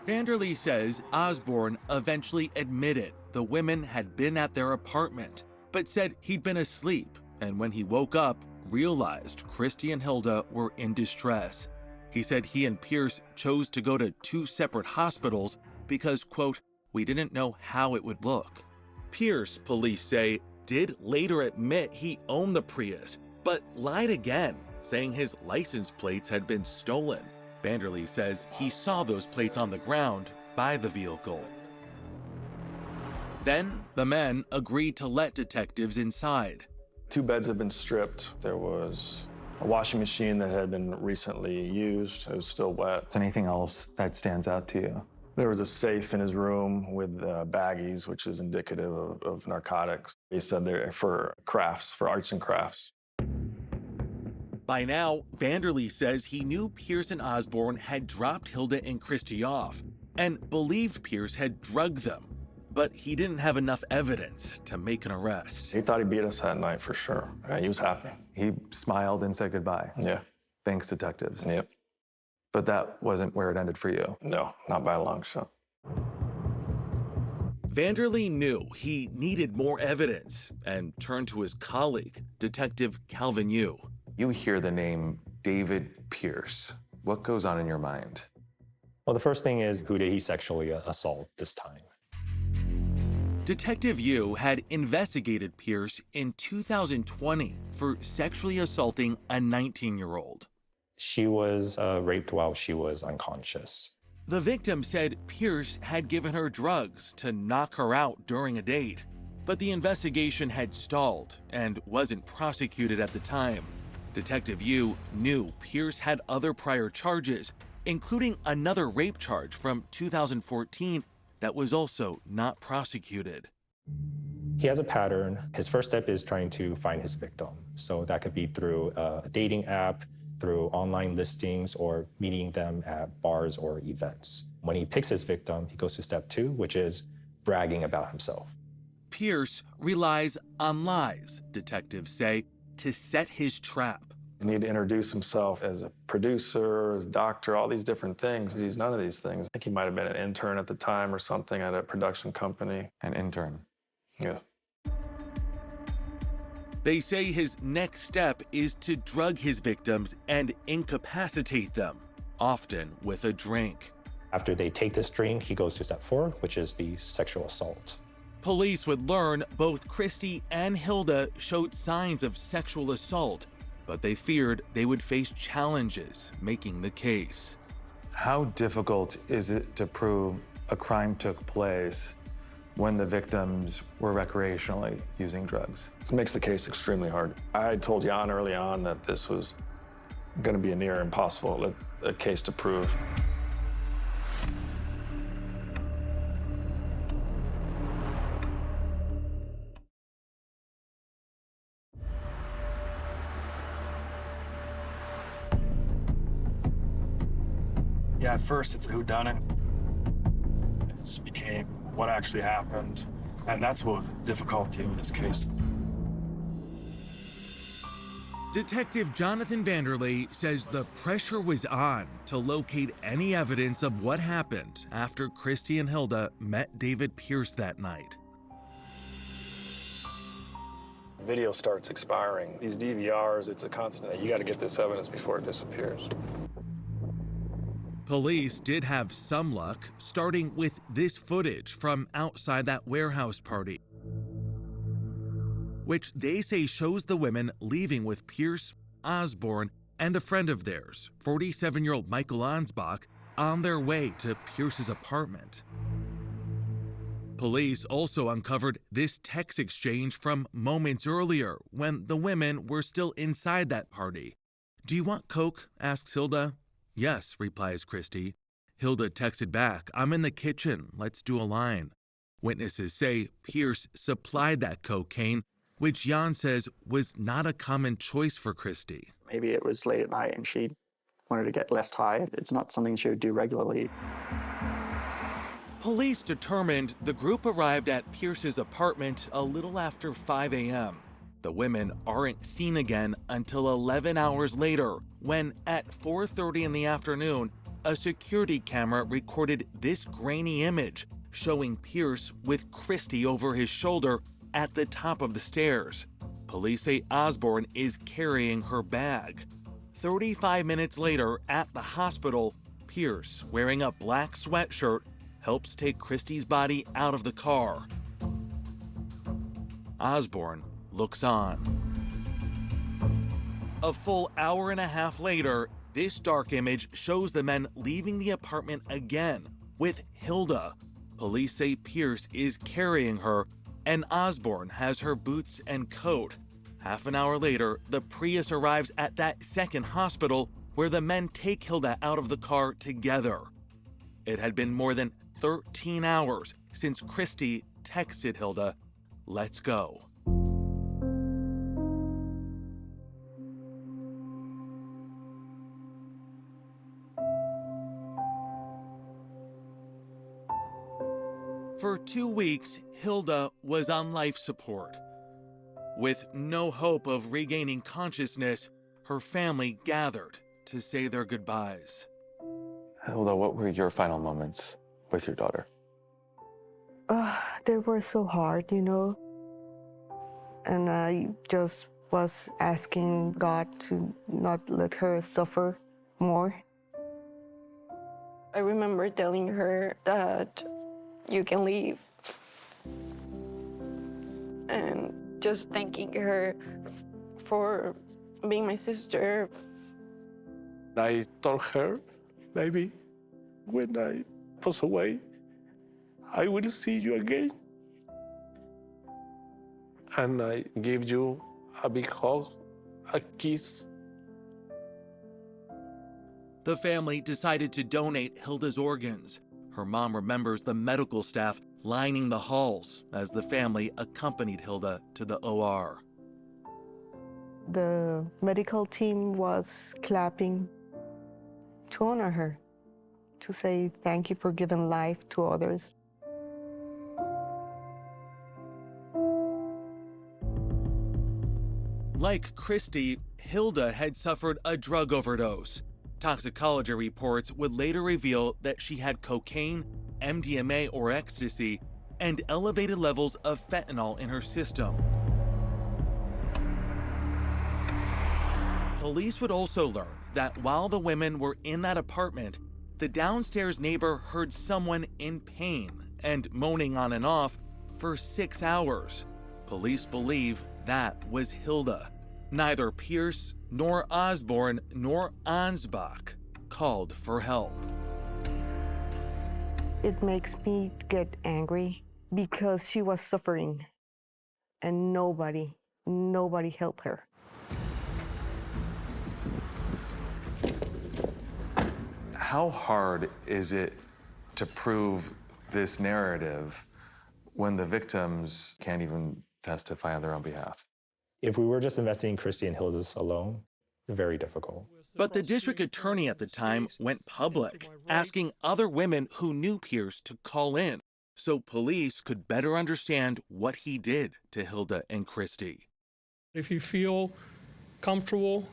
Vanderlei says Osborne eventually admitted the women had been at their apartment, but said he'd been asleep, and when he woke up, realized Christy and Hilda were in distress. He said he and Pierce chose to go to two separate hospitals because, quote, we didn't know how it would look. Pierce, police say, did later admit he owned the Prius, but lied again, saying his license plates had been stolen. Vanderlei says he saw those plates on the ground by the vehicle. Then the men agreed to let detectives inside. 2 beds have been stripped. There was a washing machine that had been recently used. It was still wet. Is anything else that stands out to you? There was a safe in his room with baggies, which is indicative of narcotics. He said they're for crafts, for arts and crafts. By now, Vanderlei says he knew Pierce and Osborne had dropped Hilda and Christy off and believed Pierce had drugged them, but he didn't have enough evidence to make an arrest. He thought he beat us that night for sure. He was happy. He smiled and said goodbye. Yeah. Thanks, detectives. Yep. But that wasn't where it ended for you. No, not by a long shot. Vanderlee knew he needed more evidence and turned to his colleague, Detective Calvin Yu. You hear the name David Pierce. What goes on in your mind? Well, the first thing is, who did he sexually assault this time? Detective Yu had investigated Pierce in 2020 for sexually assaulting a 19-year-old. She was raped while she was unconscious. The victim said Pierce had given her drugs to knock her out during a date, but the investigation had stalled and wasn't prosecuted at the time. Detective Yu knew Pierce had other prior charges, including another rape charge from 2014 that was also not prosecuted. He has a pattern. His first step is trying to find his victim. So that could be through a dating app, through online listings, or meeting them at bars or events. When he picks his victim, he goes to step 2, which is bragging about himself. Pierce relies on lies, detectives say, to set his trap. You need to introduce himself as a producer, as a doctor, all these different things. He's none of these things. I think he might have been an intern at the time or something at a production company. An intern? Yeah. They say his next step is to drug his victims and incapacitate them, often with a drink. After they take this drink, he goes to step 4, which is the sexual assault. Police would learn both Christy and Hilda showed signs of sexual assault, but they feared they would face challenges making the case. How difficult is it to prove a crime took place when the victims were recreationally using drugs? This makes the case extremely hard. I told Jan early on that this was going to be a near impossible a case to prove. Yeah, at first it's a whodunit. It just became what actually happened, and that's what was the difficulty with this case. Detective Jonathan Vanderlee says the pressure was on to locate any evidence of what happened after Christy and Hilda met David Pierce that night. Video starts expiring. These DVRs, it's a constant. You got to get this evidence before it disappears. Police did have some luck, starting with this footage from outside that warehouse party, which they say shows the women leaving with Pierce, Osborne, and a friend of theirs, 47-year-old Michael Ansbach, on their way to Pierce's apartment. Police also uncovered this text exchange from moments earlier when the women were still inside that party. "Do you want Coke?" asks Hilda. "Yes," replies Christy. Hilda texted back, "I'm in the kitchen. Let's do a line." Witnesses say Pierce supplied that cocaine, which Jan says was not a common choice for Christy. Maybe it was late at night and she wanted to get less high. It's not something she would do regularly. Police determined the group arrived at Pierce's apartment a little after 5 a.m. The women aren't seen again until 11 hours later, when at 4:30 in the afternoon, a security camera recorded this grainy image showing Pierce with Christy over his shoulder at the top of the stairs. Police say Osborne is carrying her bag. 35 minutes later at the hospital, Pierce, wearing a black sweatshirt, helps take Christy's body out of the car. Osborne looks on. A full hour and a half later, this dark image shows the men leaving the apartment again with Hilda. Police say Pierce is carrying her and Osborne has her boots and coat. Half an hour later, the Prius arrives at that second hospital where the men take Hilda out of the car together. It had been more than 13 hours since Christy texted Hilda, "Let's go." For 2 weeks, Hilda was on life support. With no hope of regaining consciousness, her family gathered to say their goodbyes. Hilda, what were your final moments with your daughter? They were so hard, you know. And I just was asking God to not let her suffer more. I remember telling her that you can leave. And just thanking her for being my sister. I told her, maybe when I pass away, I will see you again. And I give you a big hug, a kiss. The family decided to donate Hilda's organs. Her mom remembers the medical staff lining the halls as the family accompanied Hilda to the OR. The medical team was clapping to honor her, to say thank you for giving life to others. Like Christy, Hilda had suffered a drug overdose. Toxicology reports would later reveal that she had cocaine, MDMA or ecstasy, and elevated levels of fentanyl in her system. Police would also learn that while the women were in that apartment, the downstairs neighbor heard someone in pain and moaning on and off for 6 hours. Police believe that was Hilda. Neither Pierce, nor Osborne, nor Ansbach called for help. It makes me get angry because she was suffering and nobody helped her. How hard is it to prove this narrative when the victims can't even testify on their own behalf? If we were just investigating Christy and Hilda's alone, very difficult. But the district attorney at the time went public, asking other women who knew Pierce to call in so police could better understand what he did to Hilda and Christy. If you feel comfortable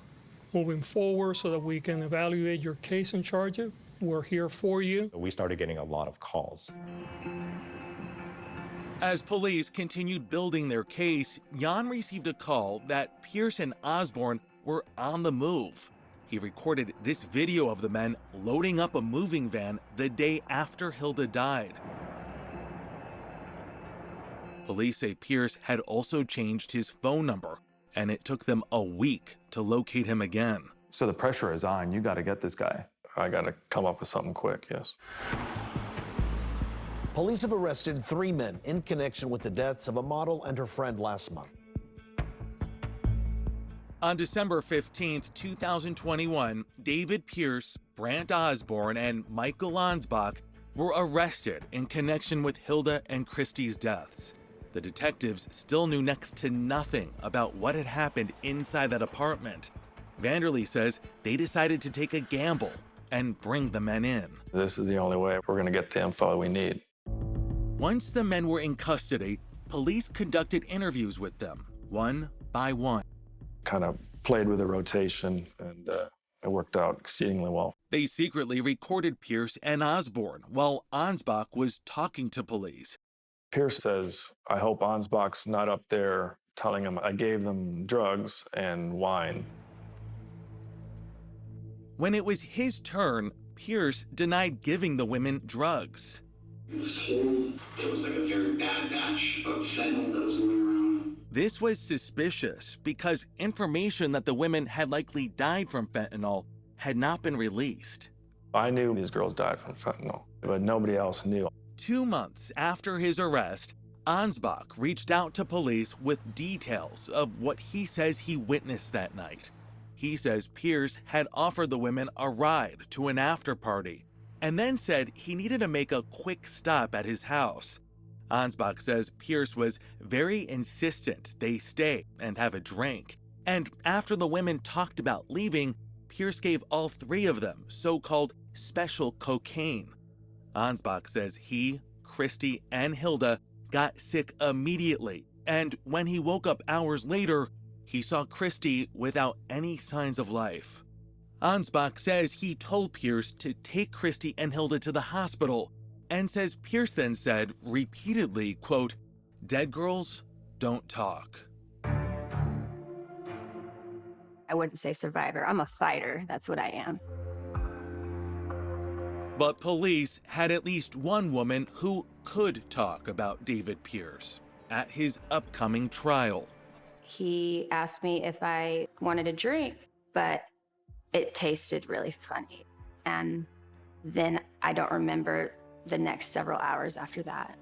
moving forward so that we can evaluate your case and charge it, we're here for you. We started getting a lot of calls. As police continued building their case, Jan received a call that Pierce and Osborne were on the move. He recorded this video of the men loading up a moving van the day after Hilda died. Police say Pierce had also changed his phone number, and it took them a week to locate him again. So the pressure is on. You got to get this guy. I got to come up with something quick, yes. Police have arrested 3 men in connection with the deaths of a model and her friend last month. On December 15, 2021, David Pierce, Brant Osborne, and Michael Ansbach were arrested in connection with Hilda and Christy's deaths. The detectives still knew next to nothing about what had happened inside that apartment. Vanderlee says they decided to take a gamble and bring the men in. This is the only way we're going to get the info we need. Once the men were in custody, police conducted interviews with them, one by one. Kind of played with the rotation, and it worked out exceedingly well. They secretly recorded Pierce and Osborne while Ansbach was talking to police. Pierce says, I hope Ansbach's not up there telling him I gave them drugs and wine. When it was his turn, Pierce denied giving the women drugs. He was told it was like a very bad batch of fentanyl that was going around. This was suspicious because information that the women had likely died from fentanyl had not been released. I knew these girls died from fentanyl, but nobody else knew. 2 months after his arrest, Ansbach reached out to police with details of what he says he witnessed that night. He says Pierce had offered the women a ride to an after party and then said he needed to make a quick stop at his house. Ansbach says Pierce was very insistent they stay and have a drink. And after the women talked about leaving, Pierce gave all 3 of them so-called special cocaine. Ansbach says he, Christy, and Hilda got sick immediately, and when he woke up hours later, he saw Christy without any signs of life. Ansbach says he told Pierce to take Christy and Hilda to the hospital, and says Pierce then said repeatedly, quote, "Dead girls don't talk." I wouldn't say survivor. I'm a fighter. That's what I am. But police had at least one woman who could talk about David Pierce at his upcoming trial. He asked me if I wanted a drink, but it tasted really funny. And then I don't remember the next several hours after that.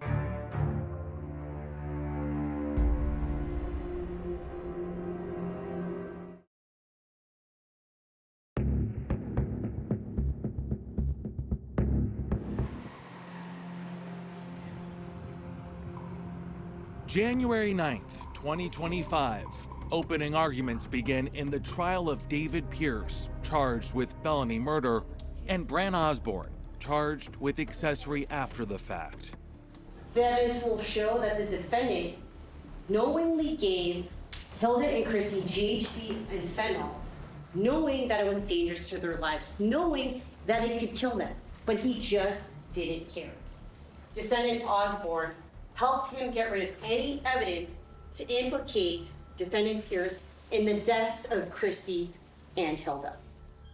January 9th, 2025. Opening arguments begin in the trial of David Pierce, charged with felony murder, and Brant Osborne, charged with accessory after the fact. The evidence will show that the defendant knowingly gave Hilda and Chrissy GHB and fentanyl, knowing that it was dangerous to their lives, knowing that it could kill them, but he just didn't care. Defendant Osborne helped him get rid of any evidence to implicate Defendant Pierce in the deaths of Christy and Hilda.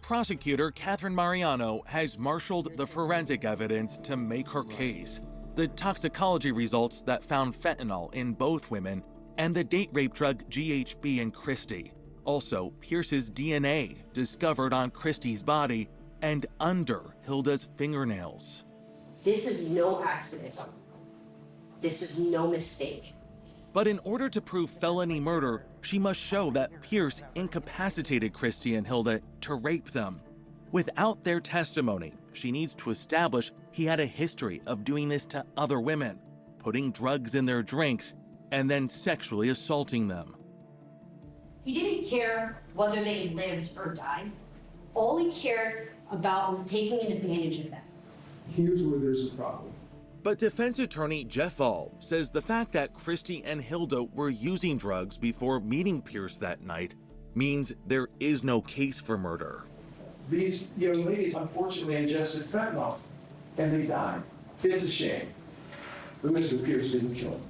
Prosecutor Catherine Mariano has marshaled the forensic evidence to make her case. The toxicology results that found fentanyl in both women, and the date rape drug GHB in Christy. Also, Pierce's DNA discovered on Christy's body and under Hilda's fingernails. This is no accident. This is no mistake. But in order to prove felony murder, she must show that Pierce incapacitated Christy and Hilda to rape them. Without their testimony, she needs to establish he had a history of doing this to other women, putting drugs in their drinks, and then sexually assaulting them. He didn't care whether they lived or died. All he cared about was taking advantage of them. Here's where there's a problem. But defense attorney Jeff Vall says the fact that Christy and Hilda were using drugs before meeting Pierce that night means there is no case for murder. These young ladies unfortunately ingested fentanyl and they died. It's a shame. But Mr. Pierce didn't kill them.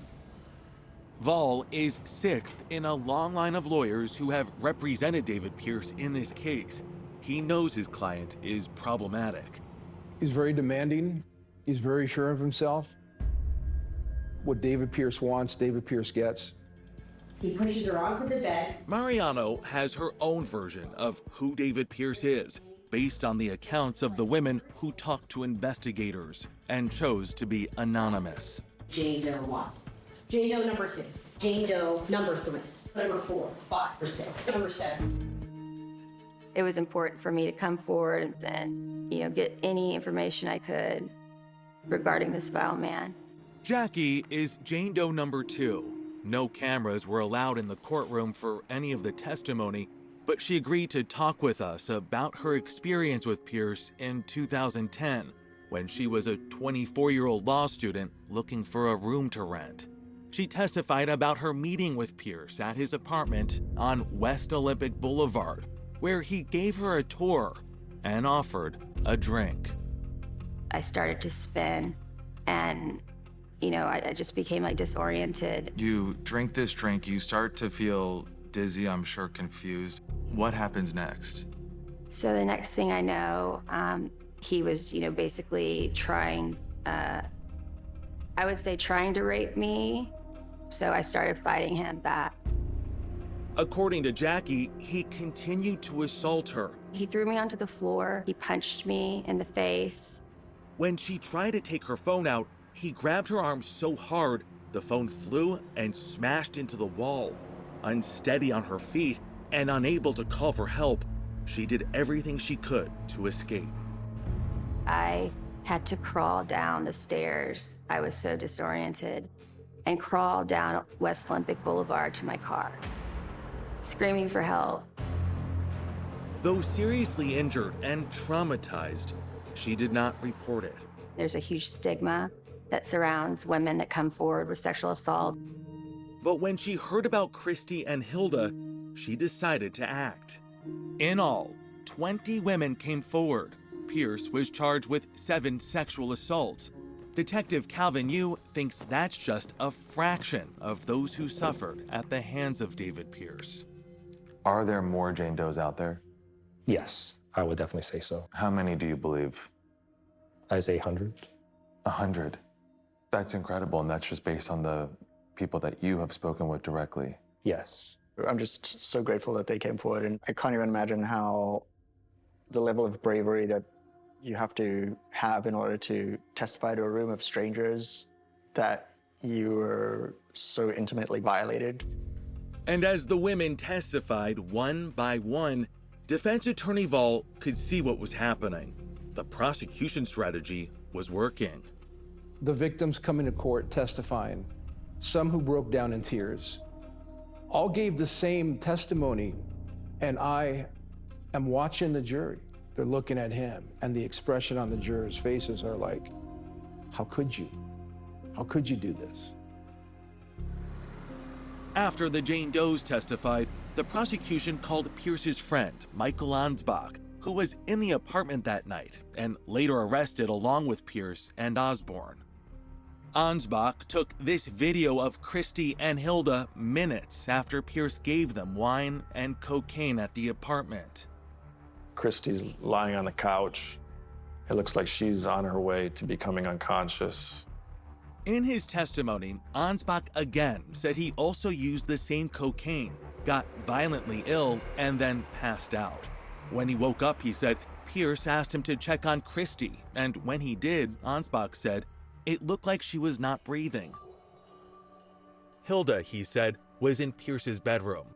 Vall is sixth in a long line of lawyers who have represented David Pierce in this case. He knows his client is problematic. He's very demanding. He's very sure of himself. What David Pierce wants, David Pierce gets. He pushes her onto the bed. Mariano has her own version of who David Pierce is, based on the accounts of the women who talked to investigators and chose to be anonymous. Jane Doe 1. Jane Doe number 2. Jane Doe number 3. Number 4, 5, or 6. Number 7. It was important for me to come forward and, get any information I could regarding this vile man. Jackie is Jane Doe number 2. No cameras were allowed in the courtroom for any of the testimony, but she agreed to talk with us about her experience with Pierce in 2010, when she was a 24-year-old law student looking for a room to rent. She testified about her meeting with Pierce at his apartment on West Olympic Boulevard, where he gave her a tour and offered a drink. I started to spin and, I just became disoriented. You drink this drink, you start to feel dizzy, I'm sure confused. What happens next? So the next thing I know, he was, basically trying to rape me. So I started fighting him back. According to Jackie, he continued to assault her. He threw me onto the floor. He punched me in the face. When she tried to take her phone out, he grabbed her arm so hard, the phone flew and smashed into the wall. Unsteady on her feet and unable to call for help, she did everything she could to escape. I had to crawl down the stairs. I was so disoriented, and crawl down West Olympic Boulevard to my car, screaming for help. Though seriously injured and traumatized, she did not report it. There's a huge stigma that surrounds women that come forward with sexual assault. But when she heard about Christy and Hilda, she decided to act. In all, 20 women came forward. Pierce was charged with 7 sexual assaults. Detective Calvin Yu thinks that's just a fraction of those who suffered at the hands of David Pierce. Are there more Jane Does out there? Yes, I would definitely say so. How many do you believe? I say 100. 100. That's incredible, and that's just based on the people that you have spoken with directly. Yes. I'm just so grateful that they came forward, and I can't even imagine how the level of bravery that you have to have in order to testify to a room of strangers that you were so intimately violated. And as the women testified one by one, defense attorney Vall could see what was happening. The prosecution strategy was working. The victims coming to court testifying, some who broke down in tears, all gave the same testimony, and I am watching the jury. They're looking at him, and the expression on the jurors' faces are like, how could you? How could you do this? After the Jane Does testified, the prosecution called Pierce's friend, Michael Ansbach, who was in the apartment that night and later arrested along with Pierce and Osborne. Ansbach took this video of Christy and Hilda minutes after Pierce gave them wine and cocaine at the apartment. Christy's lying on the couch. It looks like she's on her way to becoming unconscious. In his testimony, Ansbach again said he also used the same cocaine, got violently ill, and then passed out. When he woke up, he said Pierce asked him to check on Christy, and when he did, Ansbach said, it looked like she was not breathing. Hilda, he said, was in Pierce's bedroom.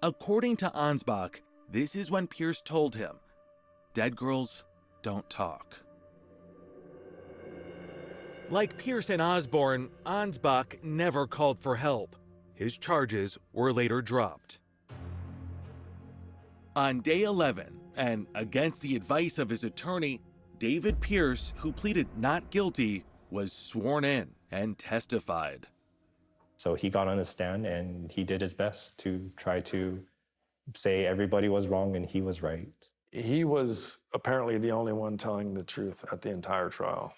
According to Ansbach, this is when Pierce told him, dead girls don't talk. Like Pierce and Osborne, Ansbach never called for help. His charges were later dropped. On day 11, and against the advice of his attorney, David Pierce, who pleaded not guilty, was sworn in and testified. So he got on the stand and he did his best to try to say everybody was wrong and he was right. He was apparently the only one telling the truth at the entire trial.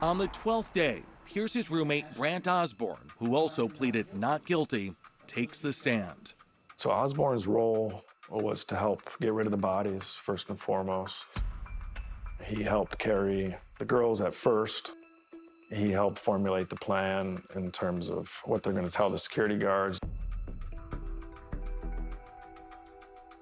On the 12th day, Pierce's roommate Brant Osborne, who also pleaded not guilty, takes the stand. So Osborne's role was to help get rid of the bodies, first and foremost. He helped carry the girls at first. He helped formulate the plan in terms of what they're going to tell the security guards.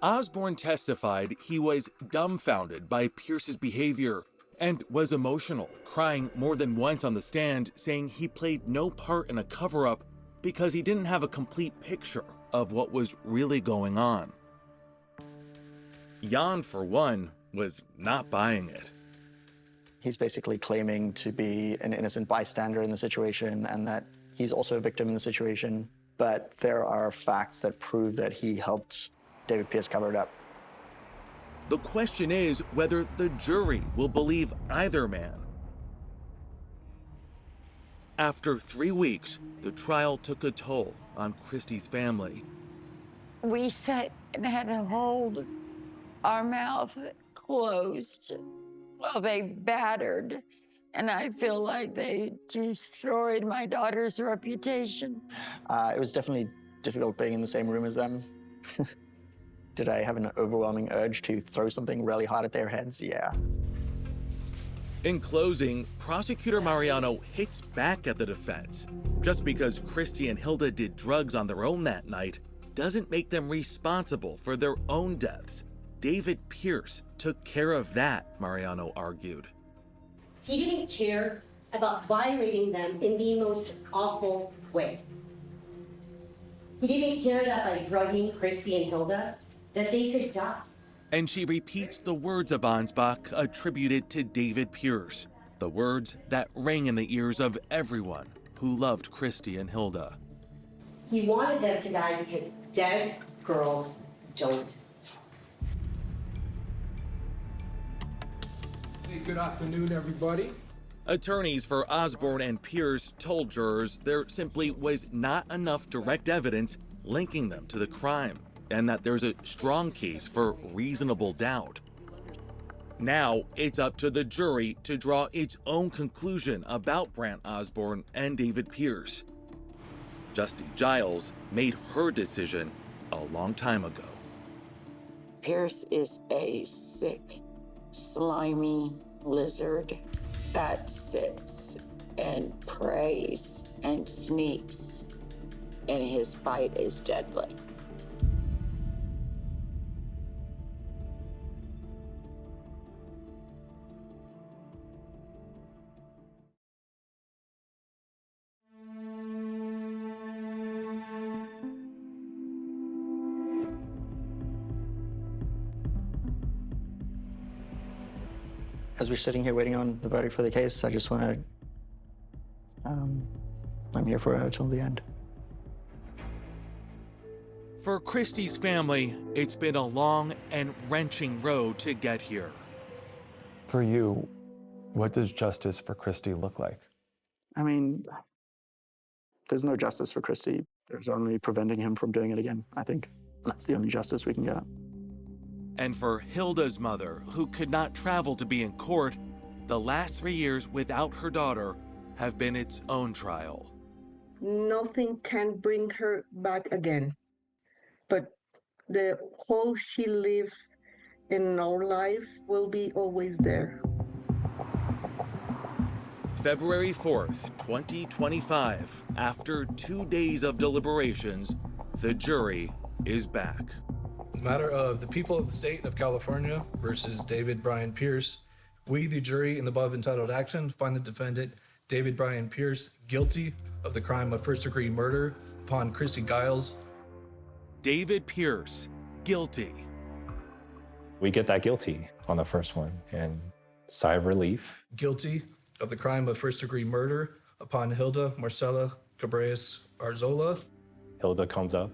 Osborne testified he was dumbfounded by Pierce's behavior and was emotional, crying more than once on the stand, saying he played no part in a cover-up because he didn't have a complete picture of what was really going on. Jan, for one, was not buying it. He's basically claiming to be an innocent bystander in the situation and that he's also a victim in the situation, but there are facts that prove that he helped David Pierce cover it up. The question is whether the jury will believe either man. After 3 weeks, the trial took a toll on Christy's family. We sat and had to hold our mouth closed while they battered, and I feel like they destroyed my daughter's reputation. It was definitely difficult being in the same room as them. Did I have an overwhelming urge to throw something really hard at their heads? Yeah. In closing, prosecutor Mariano hits back at the defense. Just because Christy and Hilda did drugs on their own that night doesn't make them responsible for their own deaths. David Pierce took care of that, Mariano argued. He didn't care about violating them in the most awful way. He didn't care that by drugging Christy and Hilda, that they could die. And she repeats the words of Ansbach attributed to David Pierce, the words that rang in the ears of everyone who loved Christy and Hilda. He wanted them to die because dead girls don't talk. Hey, good afternoon, everybody. Attorneys for Osborne and Pierce told jurors there simply was not enough direct evidence linking them to the crime. and that there's a strong case for reasonable doubt. Now it's up to the jury to draw its own conclusion about Brant Osborne and David Pierce. Justy Giles made her decision a long time ago. Pierce is a sick, slimy lizard that sits and preys and sneaks, and his bite is deadly. As we're sitting here waiting on the verdict for the case, I just want to, I'm here for it till the end. For Christy's family, it's been a long and wrenching road to get here. For you, what does justice for Christy look like? I mean, there's no justice for Christy. There's only preventing him from doing it again, I think. That's the only justice we can get. And for Hilda's mother, who could not travel to be in court, the last 3 years without her daughter have been its own trial. Nothing can bring her back again. But the hole she lives in our lives will be always there. February 4th, 2025, after 2 days of deliberations, the jury is back. Matter of the people of the state of California versus David Brian Pierce. We, the jury, in the above entitled action, find the defendant, David Brian Pierce, guilty of the crime of first-degree murder upon Christy Giles. David Pierce, guilty. We get that guilty on the first one, and sigh of relief. Guilty of the crime of first-degree murder upon Hilda Marcela Cabrera Arzola. Hilda comes up,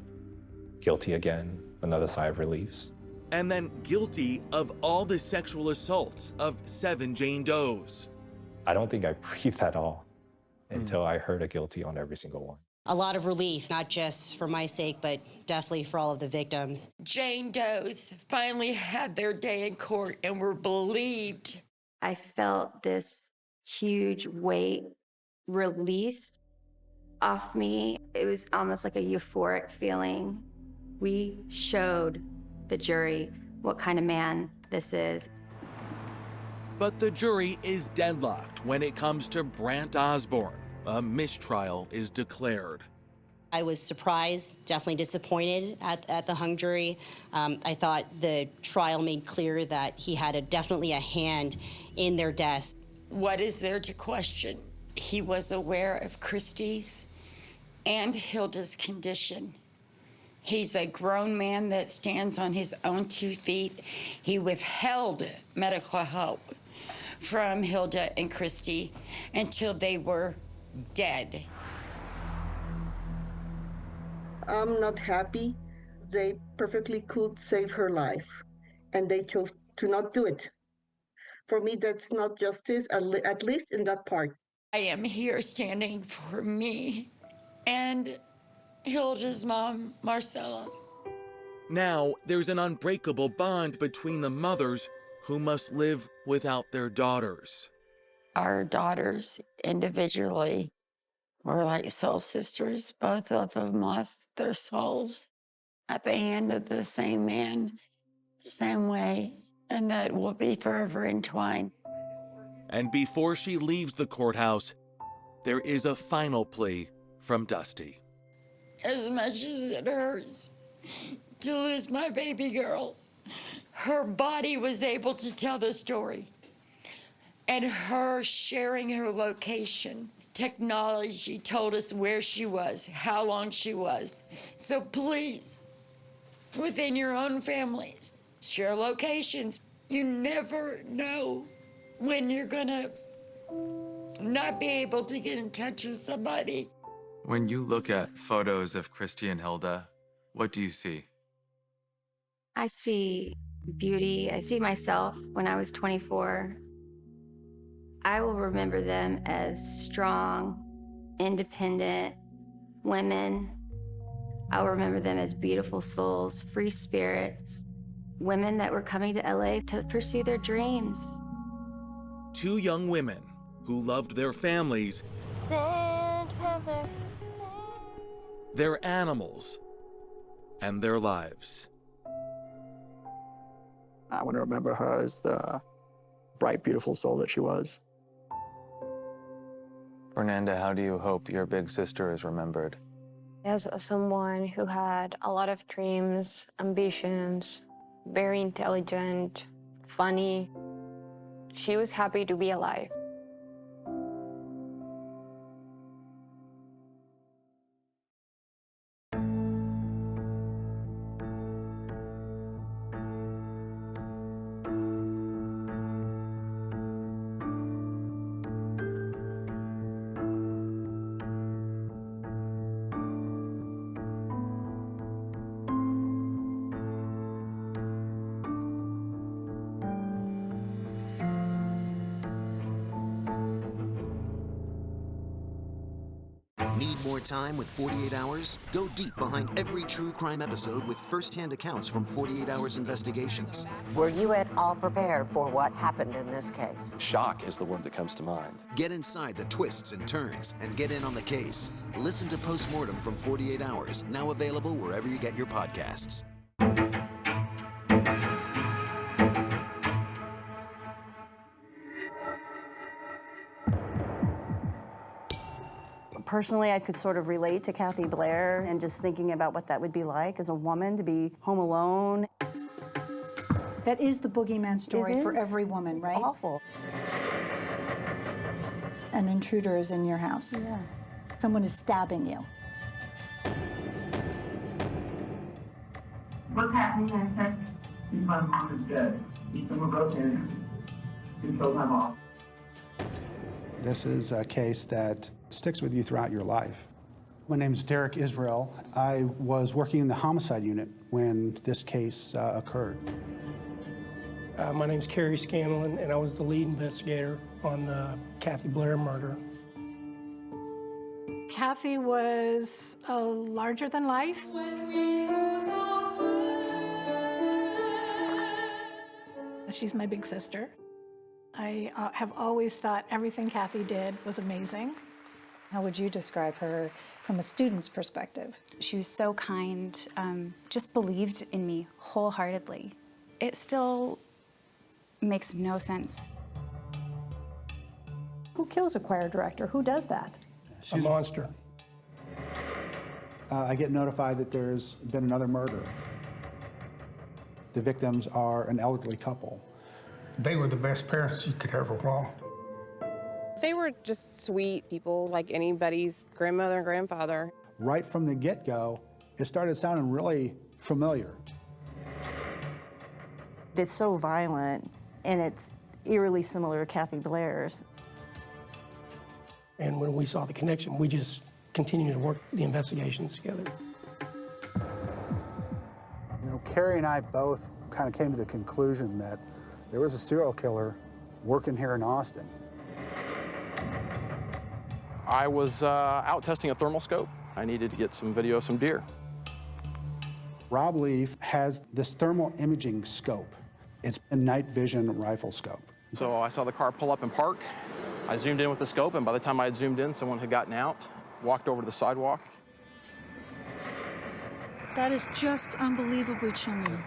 guilty again, another sigh of relief. And then guilty of all the sexual assaults of 7 Jane Does. I don't think I breathed at all until I heard a guilty on every single one. A lot of relief, not just for my sake, but definitely for all of the victims. Jane Does finally had their day in court and were believed. I felt this huge weight released off me. It was almost like a euphoric feeling. We showed the jury what kind of man this is. But the jury is deadlocked when it comes to Brant Osborne. A mistrial is declared. I was surprised, definitely disappointed at the hung jury. I thought the trial made clear that he had definitely a hand in their deaths. What is there to question? He was aware of Christy's and Hilda's condition. He's a grown man that stands on his own 2 feet. He withheld medical help from Hilda and Christy until they were dead. I'm not happy. They perfectly could save her life, and they chose to not do it. For me, that's not justice, at least in that part. I am here standing for me and Hilda's mom, Marcella. Now, there's an unbreakable bond between the mothers who must live without their daughters. Our daughters individually were like soul sisters. Both of them lost their souls at the hand of the same man, same way, and that will be forever entwined. And before she leaves the courthouse, there is a final plea from Dusty. As much as it hurts to lose my baby girl, her body was able to tell the story. And her sharing her location, technology told us where she was, how long she was. So please, within your own families, share locations. You never know when you're gonna not be able to get in touch with somebody. When you look at photos of Christy and Hilda, what do you see? I see beauty. I see myself when I was 24. I will remember them as strong, independent women I'll remember them as beautiful souls, free spirits, women that were coming to LA to pursue their dreams. Two young women who loved their families, Sand Panther. their animals, and their lives. I want to remember her as the bright, beautiful soul that she was. Fernanda, how do you hope your big sister is remembered? As someone who had a lot of dreams, ambitions, very intelligent, funny, she was happy to be alive. Need more time with 48 Hours? Go deep behind every true crime episode with first-hand accounts from 48 Hours Investigations. Were you at all prepared for what happened in this case? Shock is the word that comes to mind. Get inside the twists and turns and get in on the case. Listen to Postmortem from 48 Hours, now available wherever you get your podcasts. Personally, I could sort of relate to Kathy Blair and just thinking about what that would be like as a woman to be home alone. That is the boogeyman story for is. every woman, It's right? awful. An intruder is in your house. Yeah. Someone is stabbing you. What's happening? I said, my mom is dead. Someone broke in and killed my mom. This is a case that sticks with you throughout your life. My name is Derek Israel. I was working in the homicide unit when this case occurred. My name's Kerry Scanlon, and I was the lead investigator on the Kathy Blair murder. Kathy was larger than life. She's my big sister. I have always thought everything Kathy did was amazing. How would you describe her from a student's perspective? She was so kind, just believed in me wholeheartedly. It still makes no sense. Who kills a choir director? Who does that? A monster. I get notified that there's been another murder. The victims are an elderly couple. They were the best parents you could ever want. They were just sweet people, like anybody's grandmother and grandfather. Right from the get-go, it started sounding really familiar. It's so violent, and it's eerily similar to Kathy Blair's. And when we saw the connection, we just continued to work the investigations together. You know, Carrie and I both kind of came to the conclusion that there was a serial killer working here in Austin. I was out testing a thermal scope. I needed to get some video of some deer. Rob Leaf has this thermal imaging scope. It's a night vision rifle scope. So I saw the car pull up and park. I zoomed in with the scope, and by the time I had zoomed in, someone had gotten out, walked over to the sidewalk. That is just unbelievably chilling.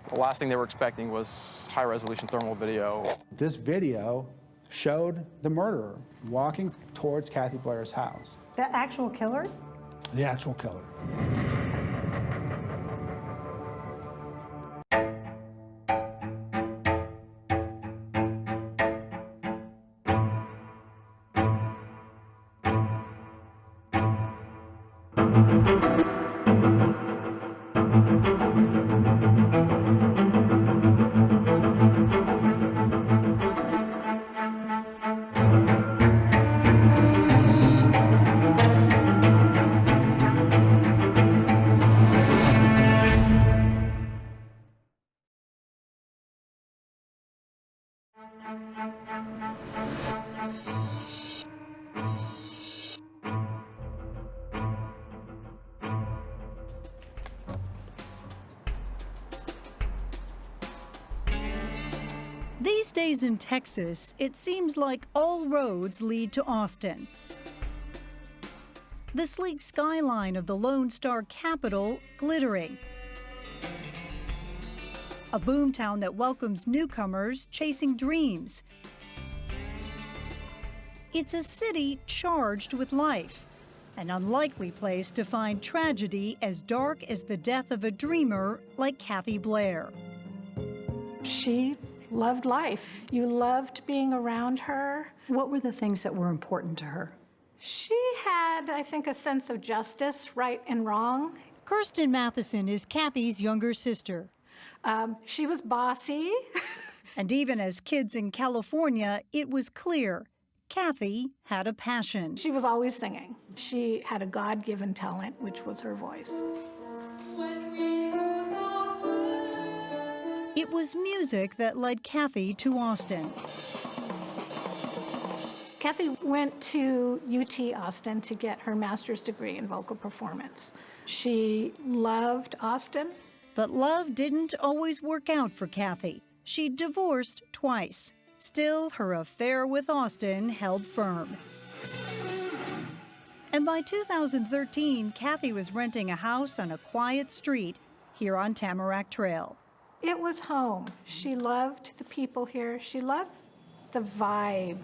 The last thing they were expecting was high-resolution thermal video. This video showed the murderer walking towards Kathy Blair's house. The actual killer? The actual killer. days in Texas, it seems like all roads lead to Austin. The sleek skyline of the Lone Star capital glittering. A boomtown that welcomes newcomers chasing dreams. It's a city charged with life, an unlikely place to find tragedy as dark as the death of a dreamer like Kathy Blair. She loved life. You loved being around her. What were the things that were important to her? She had, I think, a sense of justice, right and wrong. Kirsten Matheson is Kathy's younger sister. She was bossy. And even as kids in California, it was clear Kathy had a passion. She was always singing. She had a God-given talent, which was her voice. It was music that led Kathy to Austin. Kathy went to UT Austin to get her master's degree in vocal performance. She loved Austin. But love didn't always work out for Kathy. She divorced twice. Still, her affair with Austin held firm. And by 2013, Kathy was renting a house on a quiet street here on Tamarack Trail. It was home. She loved the people here. She loved the vibe.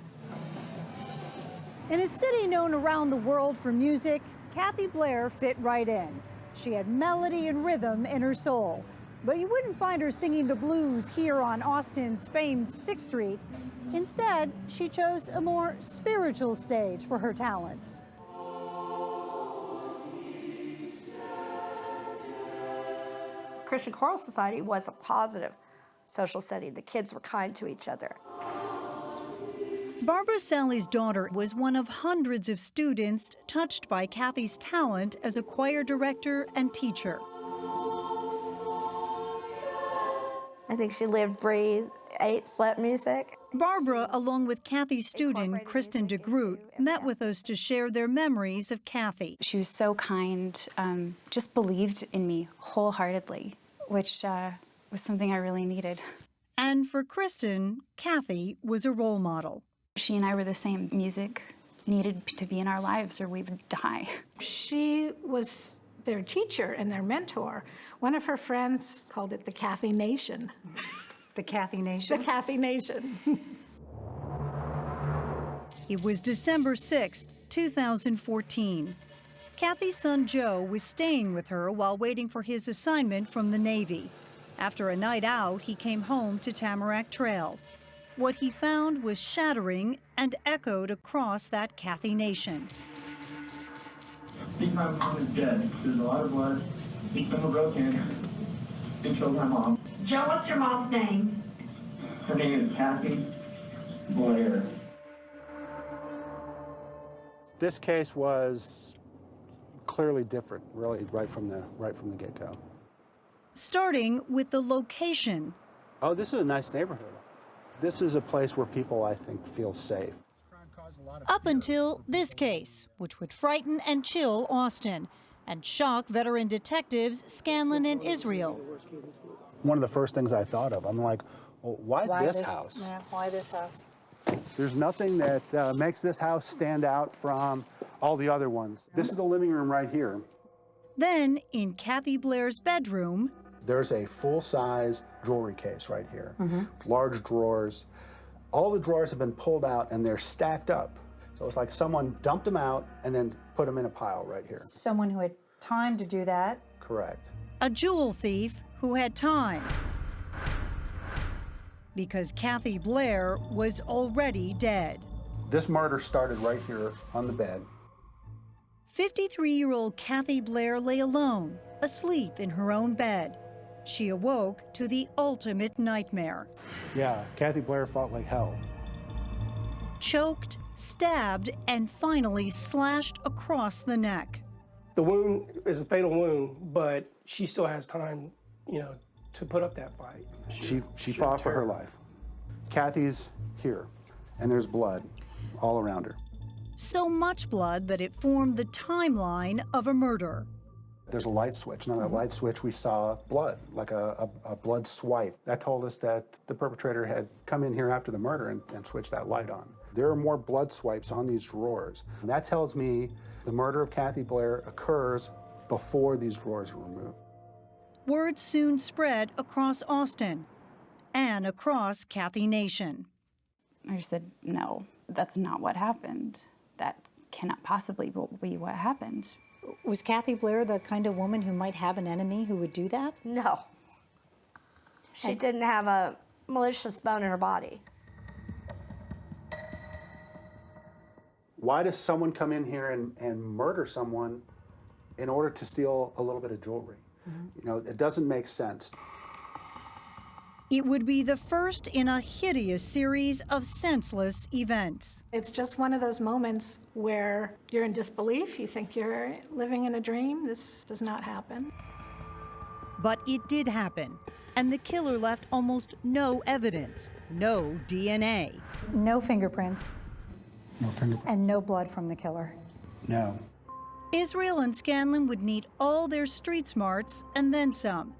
In a city known around the world for music, Kathy Blair fit right in. She had melody and rhythm in her soul. But you wouldn't find her singing the blues here on Austin's famed 6th Street. Instead, she chose a more spiritual stage for her talents. Christian Choral Society was a positive social setting. The kids were kind to each other. Barbara Sally's daughter was one of hundreds of students touched by Kathy's talent as a choir director and teacher. I think she lived, breathed, ate, slept music. Barbara, along with Kathy's student, Kristen DeGroot, met with us to share their memories of Kathy. She was so kind, just believed in me wholeheartedly, which was something I really needed. And for Kristen, Kathy was a role model. She and I were the same. Music needed to be in our lives or we would die. She was their teacher and their mentor. One of her friends called it the Kathy Nation. The Kathy Nation? The Kathy Nation. It was December 6th, 2014. Kathy's son Joe was staying with her while waiting for his assignment from the Navy. After a night out, he came home to Tamarack Trail. What he found was shattering and echoed across that Kathy Nation. I think my mom is dead. There's a lot of blood. I think someone broke in and killed my mom. Joe, what's your mom's name? Her name is Kathy Blair. This case was clearly different, really, right from the get-go. Starting with the location. Oh, this is a nice neighborhood. This is a place where people, I think, feel safe. Up until this case, which would frighten and chill Austin and shock veteran detectives Scanlon and Israel. One of the first things I thought of, I'm like, well, why this house? Yeah, why this house? There's nothing that makes this house stand out from all the other ones. This is the living room right here. Then, in Kathy Blair's bedroom, there's a full-size jewelry case right here, large drawers. All the drawers have been pulled out and they're stacked up. So it's like someone dumped them out and then put them in a pile right here. someone who had time to do that. Correct. A jewel thief who had time. Because Kathy Blair was already dead. This murder started right here on the bed. 53-year-old Kathy Blair lay alone, asleep in her own bed. She awoke to the ultimate nightmare. Yeah, Kathy Blair fought like hell. Choked, stabbed, and finally slashed across the neck. The wound is a fatal wound, but she still has time, to put up that fight. She fought for her life. Kathy's here, and there's blood all around her. So much blood that it formed the timeline of a murder. There's a light switch. Now, that light switch, we saw blood, like a blood swipe. That told us that the perpetrator had come in here after the murder and switched that light on. There are more blood swipes on these drawers. And that tells me the murder of Kathy Blair occurs before these drawers were removed. Word soon spread across Austin and across Kathy Nation. I just said, no, that's not what happened. That cannot possibly be what happened. Was Kathy Blair the kind of woman who might have an enemy who would do that? No. She didn't have a malicious bone in her body. Why does someone come in here and murder someone in order to steal a little bit of jewelry? You know, it doesn't make sense. It would be the first in a hideous series of senseless events. It's just one of those moments where you're in disbelief. You think you're living in a dream. This does not happen. But it did happen, and the killer left almost no evidence, no DNA. No fingerprints. No fingerprints. And no blood from the killer. No. Israel and Scanlon would need all their street smarts and then some,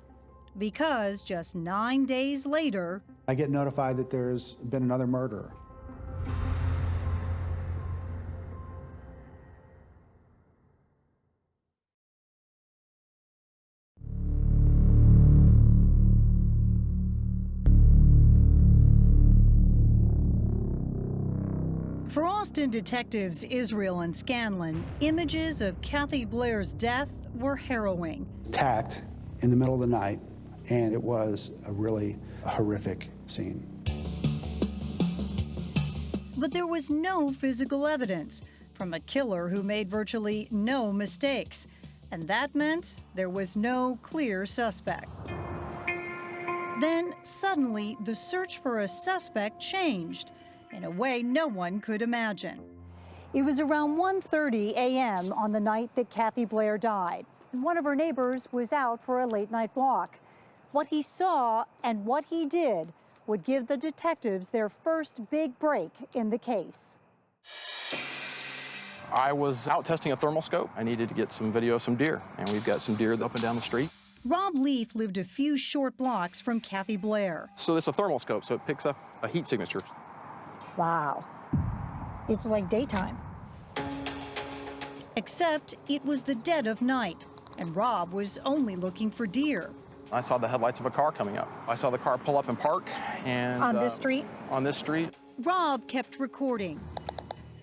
because just 9 days later, I get notified that there's been another murder. For Austin detectives Israel and Scanlon, images of Kathy Blair's death were harrowing. Attacked in the middle of the night, and it was a really horrific scene. But there was no physical evidence from a killer who made virtually no mistakes, and that meant there was no clear suspect. Then suddenly the search for a suspect changed in a way no one could imagine. It was around 1:30 a.m. on the night that Kathy Blair died. One of her neighbors was out for a late-night walk. What he saw and what he did would give the detectives their first big break in the case. I was out testing a thermal scope. I needed to get some video of some deer, and we've got some deer up and down the street. Rob Leaf lived a few short blocks from Kathy Blair. So it's a thermal scope, so it picks up a heat signature. Wow. It's like daytime. Except it was the dead of night, and Rob was only looking for deer. I saw the headlights of a car coming up. I saw the car pull up and park, and on this street? On this street. Rob kept recording.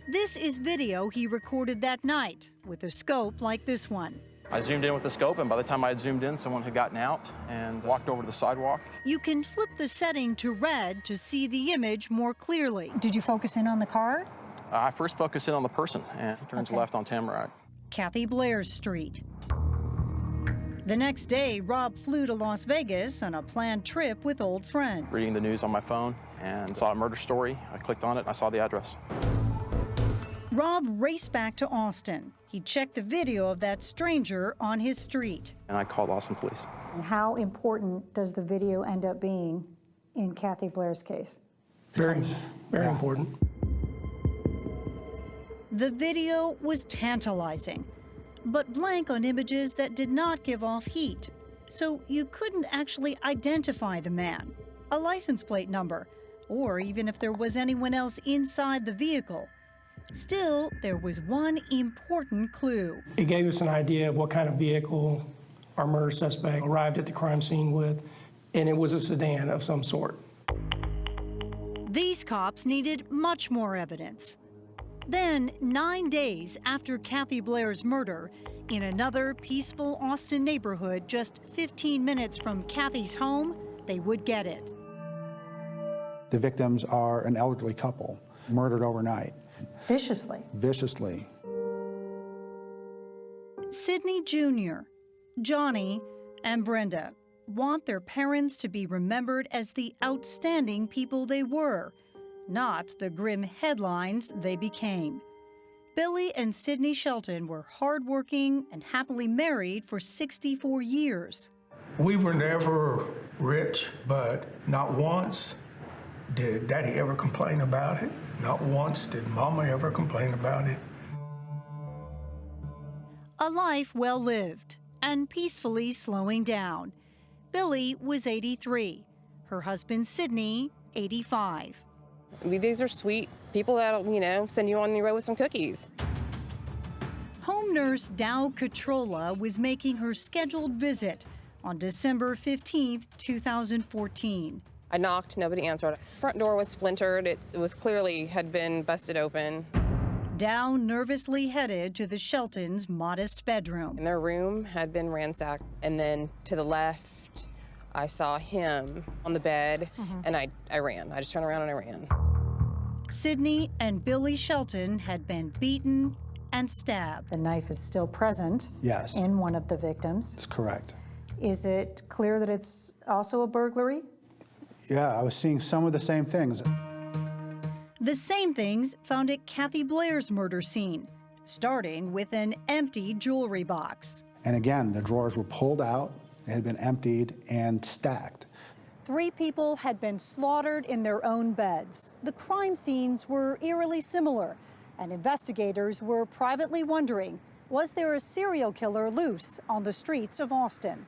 This is video he recorded that night with a scope like this one. I zoomed in with the scope, and by the time I had zoomed in, someone had gotten out and walked over to the sidewalk. You can flip the setting to red to see the image more clearly. Did you focus in on the car? I first focused in on the person, and he turns left on Tamarack. Kathy Blair's street. The next day, Rob flew to Las Vegas on a planned trip with old friends. Reading the news on my phone and saw a murder story. I clicked on it, and I saw the address. Rob raced back to Austin. He checked the video of that stranger on his street. And I called Austin police. And how important does the video end up being in Kathy Blair's case? Very, very important. The video was tantalizing, but blank on images that did not give off heat. So you couldn't actually identify the man, a license plate number, or even if there was anyone else inside the vehicle. Still, there was one important clue. It gave us an idea of what kind of vehicle our murder suspect arrived at the crime scene with, and it was a sedan of some sort. These cops needed much more evidence. Then, 9 days after Kathy Blair's murder, in another peaceful Austin neighborhood just 15 minutes from Kathy's home, they would get it. The victims are an elderly couple, murdered overnight. Viciously. Viciously. Sidney Jr., Johnny, and Brenda want their parents to be remembered as the outstanding people they were, not the grim headlines they became. Billy and Sidney Shelton were hardworking and happily married for 64 years. We were never rich, but not once did Daddy ever complain about it. Not once did Mama ever complain about it. A life well lived, and peacefully slowing down. Billy was 83. Her husband, Sydney, 85. These are sweet people that'll, send you on your way with some cookies. Home nurse Dow Catrola was making her scheduled visit on December 15, 2014. I knocked, nobody answered. Front door was splintered. It was clearly had been busted open. Dow nervously headed to the Sheltons' modest bedroom. And their room had been ransacked. And then to the left, I saw him on the bed, and I ran. I just turned around and I ran. Sydney and Billy Shelton had been beaten and stabbed. The knife is still present Yes. in one of the victims. That's correct. Is it clear that it's also a burglary? Yeah, I was seeing some of the same things. The same things found at Kathy Blair's murder scene, starting with an empty jewelry box. And again, the drawers were pulled out, they had been emptied and stacked. 3 people had been slaughtered in their own beds. The crime scenes were eerily similar, and investigators were privately wondering, was there a serial killer loose on the streets of Austin?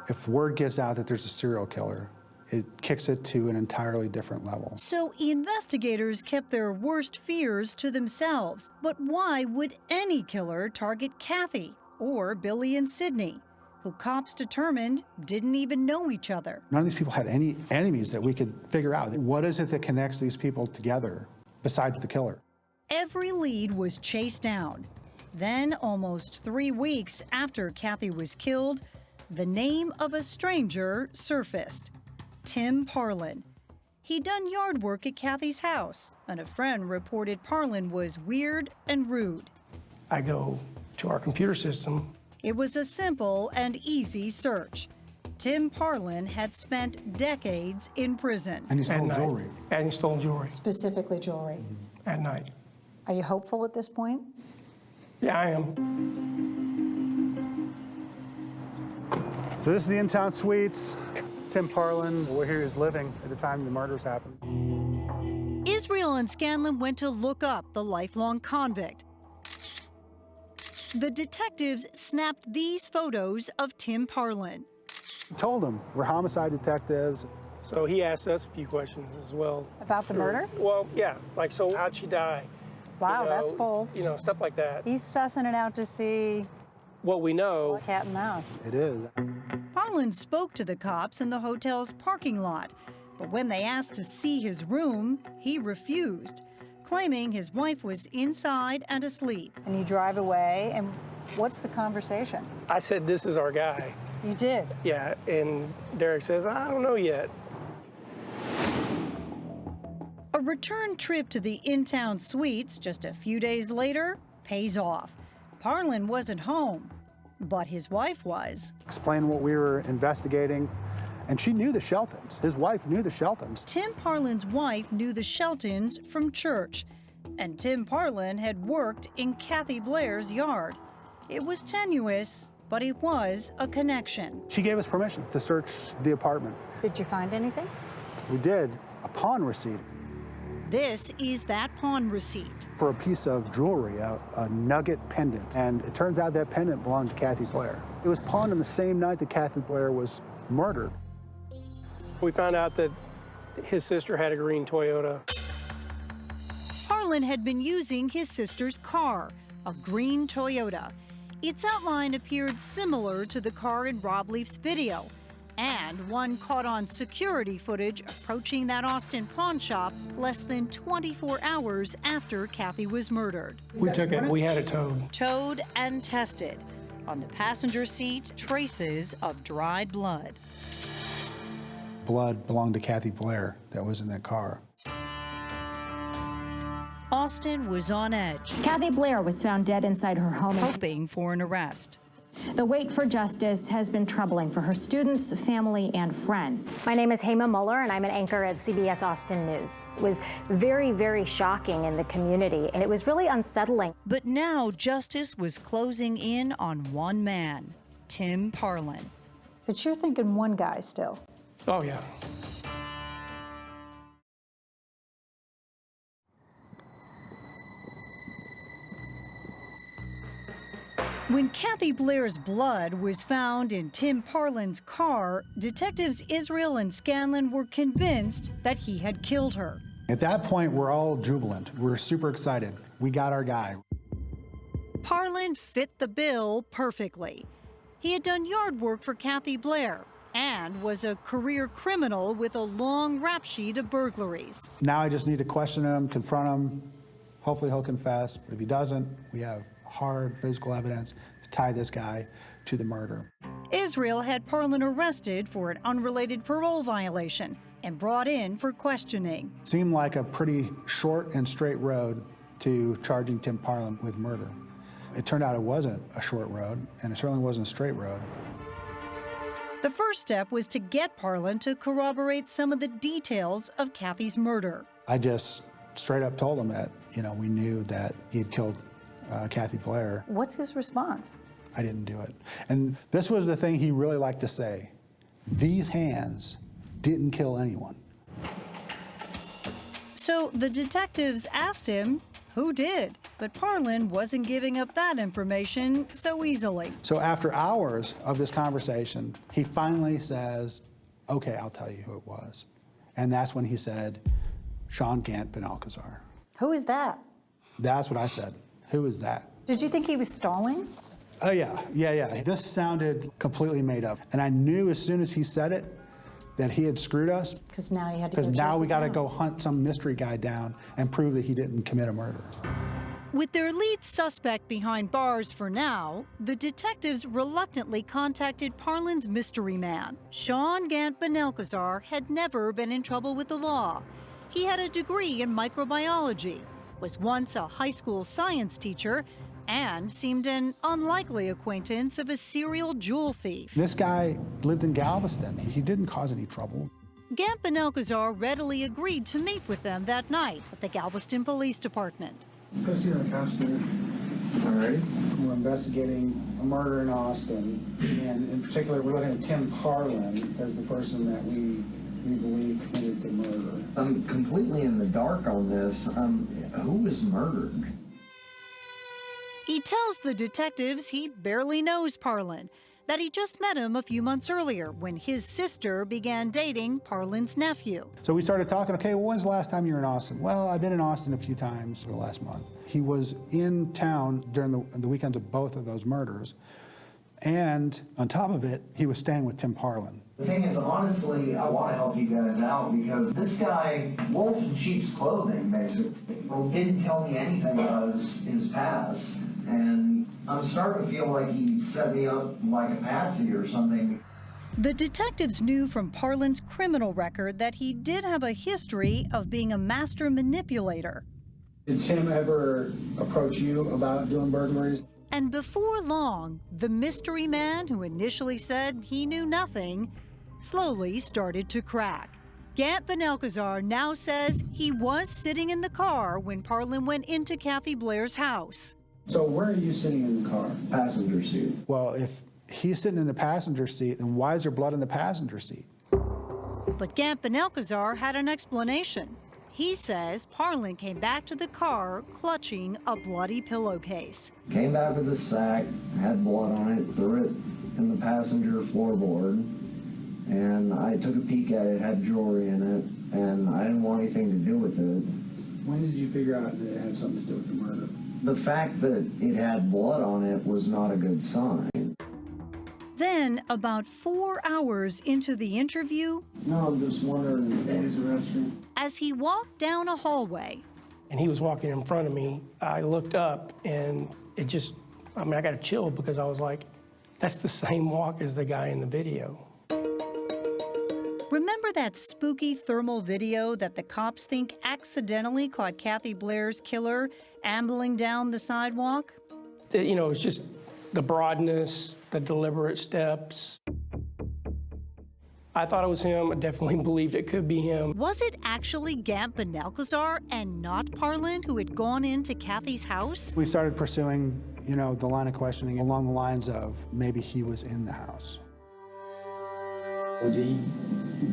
If word gets out that there's a serial killer, it kicks it to an entirely different level. So investigators kept their worst fears to themselves. But why would any killer target Kathy or Billy and Sydney, who cops determined didn't even know each other? None of these people had any enemies that we could figure out. What is it that connects these people together besides the killer? Every lead was chased down. Then, almost 3 weeks after Kathy was killed, the name of a stranger surfaced. Tim Parlin. He'd done yard work at Kathy's house, and a friend reported Parlin was weird and rude. I go to our computer system. It was a simple and easy search. Tim Parlin had spent decades in prison. And he stole jewelry. And he stole jewelry. Specifically jewelry. At night. Are you hopeful at this point? Yeah, I am. So this is the in-town suites. Tim Parlin, where he was living at the time the murders happened. Israel and Scanlon went to look up the lifelong convict. The detectives snapped these photos of Tim Parlin. I told him, we're homicide detectives. So he asked us a few questions as well. About the murder? Well, yeah, like, so how'd she die? Wow, that's bold. Stuff like that. He's sussing it out to see what we know. Cat and mouse. It is. Parlin spoke to the cops in the hotel's parking lot, but when they asked to see his room, he refused, claiming his wife was inside and asleep. And you drive away, and what's the conversation? I said, this is our guy. You did? Yeah, and Derek says, I don't know yet. A return trip to the in-town suites just a few days later pays off. Parlin wasn't home, but his wife was. Explained what we were investigating, and she knew the Sheltons. His wife knew the Sheltons. Tim Parlin's wife knew the Sheltons from church, and Tim Parlin had worked in Kathy Blair's yard. It was tenuous, but it was a connection. She gave us permission to search the apartment. Did you find anything? We did. A pawn receipt. This is that pawn receipt. For a piece of jewelry, a nugget pendant. And it turns out that pendant belonged to Kathy Blair. It was pawned on the same night that Kathy Blair was murdered. We found out that his sister had a green Toyota. Parlin had been using his sister's car, a green Toyota. Its outline appeared similar to the car in Rob Leaf's video, and one caught on security footage approaching that Austin pawn shop less than 24 hours after Kathy was murdered. We took it, we had it towed. Towed and tested. On the passenger seat, traces of dried blood. Blood belonged to Kathy Blair that was in that car. Austin was on edge. Kathy Blair was found dead inside her home, hoping for an arrest. The wait for justice has been troubling for her students, family, and friends. My name is Hema Muller, and I'm an anchor at CBS Austin News. It was very, very shocking in the community, and it was really unsettling. But now justice was closing in on one man, Tim Parlin. But you're thinking one guy still. Oh, yeah. When Kathy Blair's blood was found in Tim Parlin's car, detectives Israel and Scanlon were convinced that he had killed her. At that point, we're all jubilant. We're super excited. We got our guy. Parlin fit the bill perfectly. He had done yard work for Kathy Blair and was a career criminal with a long rap sheet of burglaries. Now I just need to question him, confront him. Hopefully he'll confess. But if he doesn't, we have hard physical evidence to tie this guy to the murder. Israel had Parlin arrested for an unrelated parole violation and brought in for questioning. Seemed like a pretty short and straight road to charging Tim Parlin with murder. It turned out it wasn't a short road, and it certainly wasn't a straight road. The first step was to get Parlin to corroborate some of the details of Kathy's murder. I just straight up told him that, we knew that he had killed Kathy Blair. What's his response? I didn't do it. And this was the thing he really liked to say. These hands didn't kill anyone. So the detectives asked him who did, but Parlin wasn't giving up that information so easily. So after hours of this conversation, he finally says, okay, I'll tell you who it was. And that's when he said, Sean Gant Benalcazar. Who is that? That's what I said. Who is that? Did you think he was stalling? Oh, yeah. This sounded completely made up. And I knew as soon as he said it that he had screwed us. Because now you had to Because now we got to go hunt some mystery guy down and prove that he didn't commit a murder. With their lead suspect behind bars for now, the detectives reluctantly contacted Parlin's mystery man. Sean Gant Benalcazar had never been in trouble with the law. He had a degree in microbiology, was once a high school science teacher, and seemed an unlikely acquaintance of a serial jewel thief. This guy lived in Galveston. He didn't cause any trouble. Gant Benalcazar readily agreed to meet with them that night at the Galveston Police Department. Go see the cops there. All right. We're investigating a murder in Austin, and in particular, we're looking at Tim Parlin as the person that we believe committed the murder. I'm completely in the dark on this. Who was murdered? He tells the detectives he barely knows Parlin, that he just met him a few months earlier when his sister began dating Parlin's nephew. So we started talking, okay, well, when's the last time you were in Austin? Well, I've been in Austin a few times for the last month. He was in town during the weekends of both of those murders. And on top of it, he was staying with Tim Parlin. The thing is, honestly, I want to help you guys out because this guy, wolf in sheep's clothing, basically, didn't tell me anything about his past. And I'm starting to feel like he set me up like a patsy or something. The detectives knew from Parlin's criminal record that he did have a history of being a master manipulator. Did Tim ever approach you about doing burglaries? And before long, the mystery man who initially said he knew nothing slowly started to crack. Gant Benalcazar now says he was sitting in the car when Parlin went into Kathy Blair's house. So where are you sitting in the car? Passenger seat. Well, if he's sitting in the passenger seat, then why is there blood in the passenger seat? But Gant Benalcazar had an explanation. He says Parlin came back to the car clutching a bloody pillowcase. Came back with a sack, had blood on it, threw it in the passenger floorboard, and I took a peek at it, had jewelry in it, and I didn't want anything to do with it. When did you figure out that it had something to do with the murder? The fact that it had blood on it was not a good sign. Then, about 4 hours into the interview, No, I'm just wondering, use the restroom. as he walked down a hallway, And he was walking in front of me. I looked up and it just, I got a chill because I was like, that's the same walk as the guy in the video. remember that spooky thermal video that the cops think accidentally caught Kathy Blair's killer ambling down the sidewalk? It's just the broadness, the deliberate steps. I thought it was him. I definitely believed it could be him. Was it actually Gant Benalcazar and not Parlin who had gone into Kathy's house? We started pursuing, the line of questioning along the lines of maybe he was in the house. Did he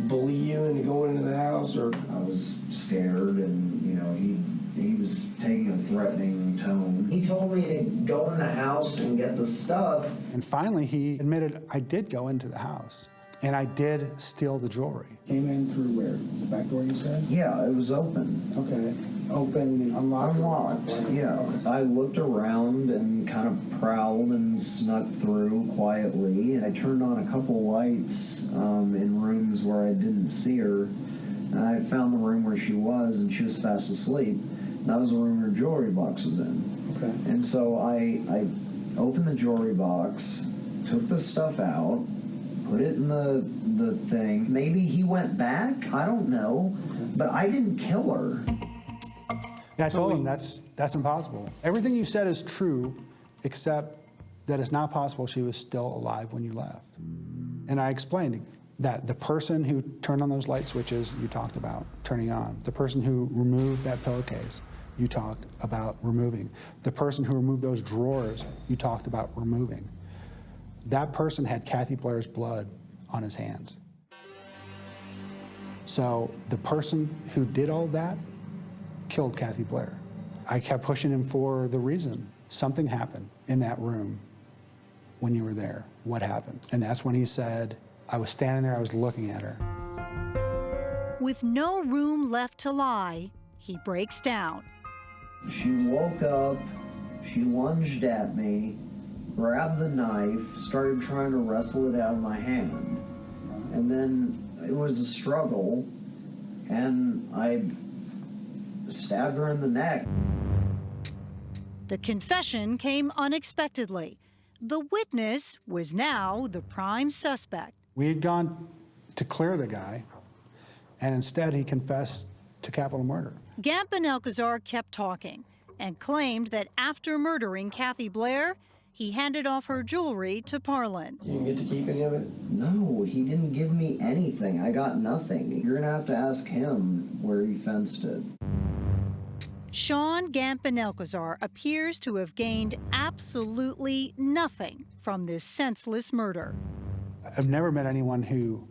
bully you into going into the house, or? I was scared, and he was taking a threatening tone. He told me to go in the house and get the stuff. And finally, he admitted, I did go into the house, and I did steal the jewelry. Came in through where? The back door, you said? Yeah, it was open. Okay. Open, unlocked? Unlocked, yeah. I looked around and kind of prowled and snuck through quietly. I turned on a couple lights in rooms where I didn't see her. I found the room where she was, and she was fast asleep. That was the room her jewelry box was in. Okay. And so I opened the jewelry box, took the stuff out, put it in the thing. Maybe he went back, I don't know, but I didn't kill her. Yeah, I told him that's impossible. Everything you said is true, except that it's not possible she was still alive when you left. And I explained that the person who turned on those light switches you talked about turning on, the person who removed that pillowcase you talked about removing, the person who removed those drawers you talked about removing, that person had Kathy Blair's blood on his hands. So the person who did all that killed Kathy Blair. I kept pushing him for the reason. Something happened in that room when you were there. What happened? And that's when he said, I was standing there, I was looking at her. With no room left to lie, he breaks down. She woke up, she lunged at me, grabbed the knife, started trying to wrestle it out of my hand. And then it was a struggle, and I stabbed her in the neck. The confession came unexpectedly. The witness was now the prime suspect. We had gone to clear the guy, and instead he confessed to capital murder. Gamp and Alcazar kept talking and claimed that after murdering Kathy Blair, he handed off her jewelry to Parlin. You didn't get to keep any of it? No, he didn't give me anything. I got nothing. You're gonna have to ask him where he fenced it. Sean Gamp and Alcazar appears to have gained absolutely nothing from this senseless murder. I've never met anyone who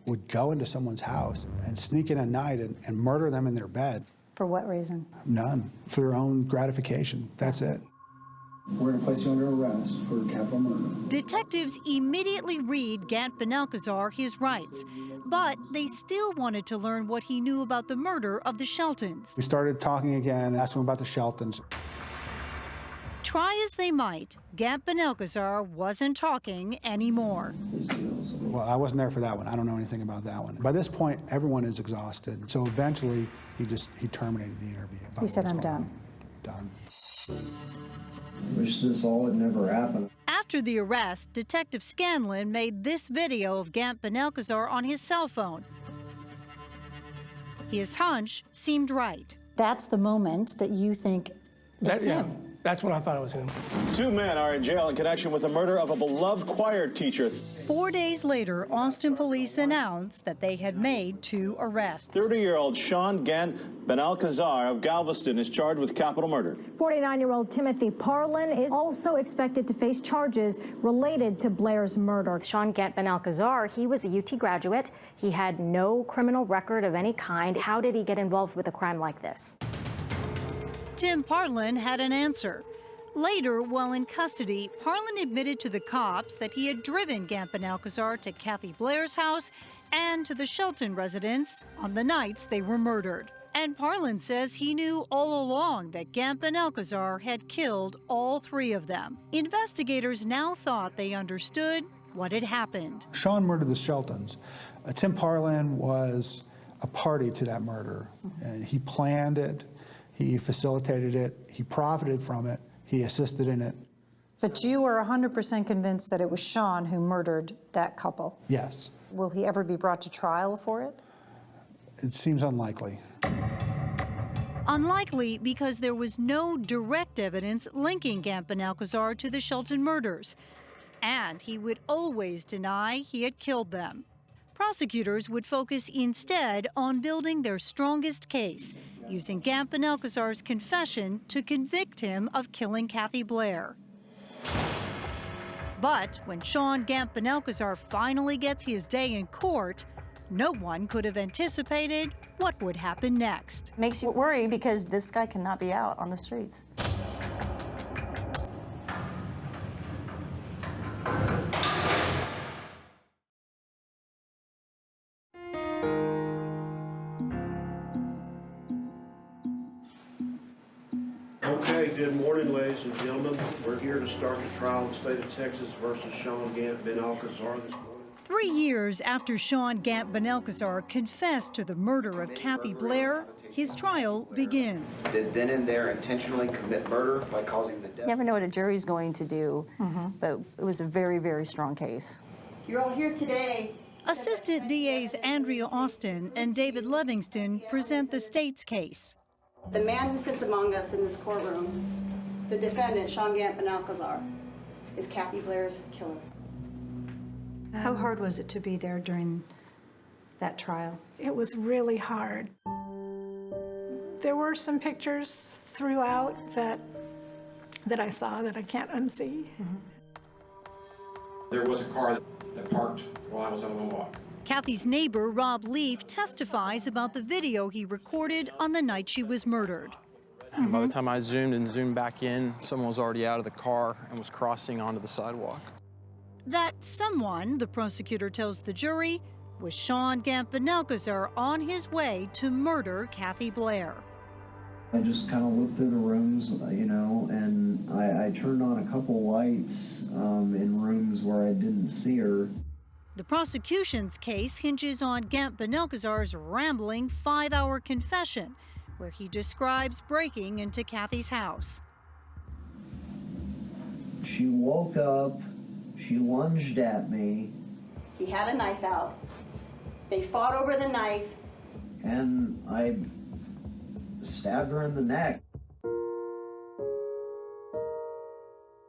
would go into someone's house and sneak in at night and murder them in their bed. For what reason? None. For their own gratification. That's it. We're going to place you under arrest for capital murder. Detectives immediately read Gamp and Alcazar his rights, but they still wanted to learn what he knew about the murder of the Sheltons. We started talking again, asked him about the Sheltons. Try as they might, Gamp and Alcazar wasn't talking anymore. Well, I wasn't there for that one. I don't know anything about that one. By this point, everyone is exhausted. So eventually, he terminated the interview. He said, I'm done. Done. Wish this all had never happened. After the arrest, Detective Scanlon made this video of Gamp and Alcazar on his cell phone. His hunch seemed right. That's the moment that you think it's him. That's when I thought it was him. 2 men are in jail in connection with the murder of a beloved choir teacher. 4 days later, Austin police announced that they had made 2 arrests. 30-year-old Sean Gann Ben-Alcazar of Galveston is charged with capital murder. 49-year-old Timothy Parlin is also expected to face charges related to Blair's murder. Sean Gantt Ben-Alcazar, he was a UT graduate. He had no criminal record of any kind. How did he get involved with a crime like this? Tim Parlin had an answer. Later, while in custody, Parlin admitted to the cops that he had driven Gamp and Alcazar to Kathy Blair's house and to the Shelton residence on the nights they were murdered. And Parlin says he knew all along that Gamp and Alcazar had killed all 3 of them. Investigators now thought they understood what had happened. Sean murdered the Sheltons. Tim Parlin was a party to that murder. And he planned it. He facilitated it, he profited from it, he assisted in it. But you are 100% convinced that it was Sean who murdered that couple? Yes. Will he ever be brought to trial for it? It seems unlikely. Unlikely because there was no direct evidence linking Gamp and Alcazar to the Shelton murders. And he would always deny he had killed them. Prosecutors would focus instead on building their strongest case, using Gamp and Alcazar's confession to convict him of killing Kathy Blair. But when Sean Gamp and Alcazar finally gets his day in court, no one could have anticipated what would happen next. Makes you worry because this guy cannot be out on the streets. Okay, good morning, ladies and gentlemen. We're here to start the trial in the state of Texas versus Sean Gant Ben Alcazar this morning. 3 years after Sean Gant Ben Alcazar confessed to the murder of Kathy Blair, his trial begins. Did then and there intentionally commit murder by causing the death? You never know what a jury's going to do, but it was a very, very strong case. You're all here today. Assistant DAs Andrea Austin and David Livingston present the state's case. The man who sits among us in this courtroom, the defendant, Sean Gant Ben Alcazar, is Kathy Blair's killer. How hard was it to be there during that trial? It was really hard. There were some pictures throughout that I saw that I can't unsee. There was a car that parked while I was on my walk. Kathy's neighbor, Rob Leaf, testifies about the video he recorded on the night she was murdered. And by the time I zoomed and zoomed back in, someone was already out of the car and was crossing onto the sidewalk. That someone, the prosecutor tells the jury, was Sean Gant Ben Alcazar on his way to murder Kathy Blair. I just kind of looked through the rooms, you know, and I turned on a couple lights in rooms where I didn't see her. The prosecution's case hinges on Gant Ben Alcazar's rambling 5-hour confession, where he describes breaking into Kathy's house. She woke up, she lunged at me. He had a knife out. They fought over the knife. And I stabbed her in the neck.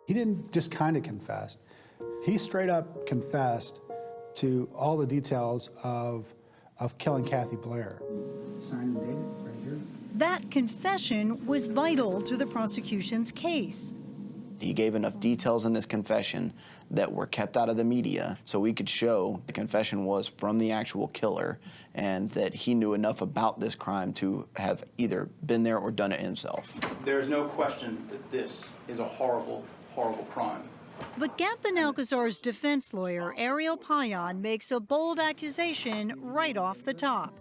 He didn't just kind of confess. He straight up confessed to all the details of killing Kathy Blair. Sign and date it right here. That confession was vital to the prosecution's case. He gave enough details in this confession that were kept out of the media so we could show the confession was from the actual killer and that he knew enough about this crime to have either been there or done it himself. There's no question that this is a horrible, horrible crime. But Gant Ben Alcazar's defense lawyer, Ariel Payan, makes a bold accusation right off the top.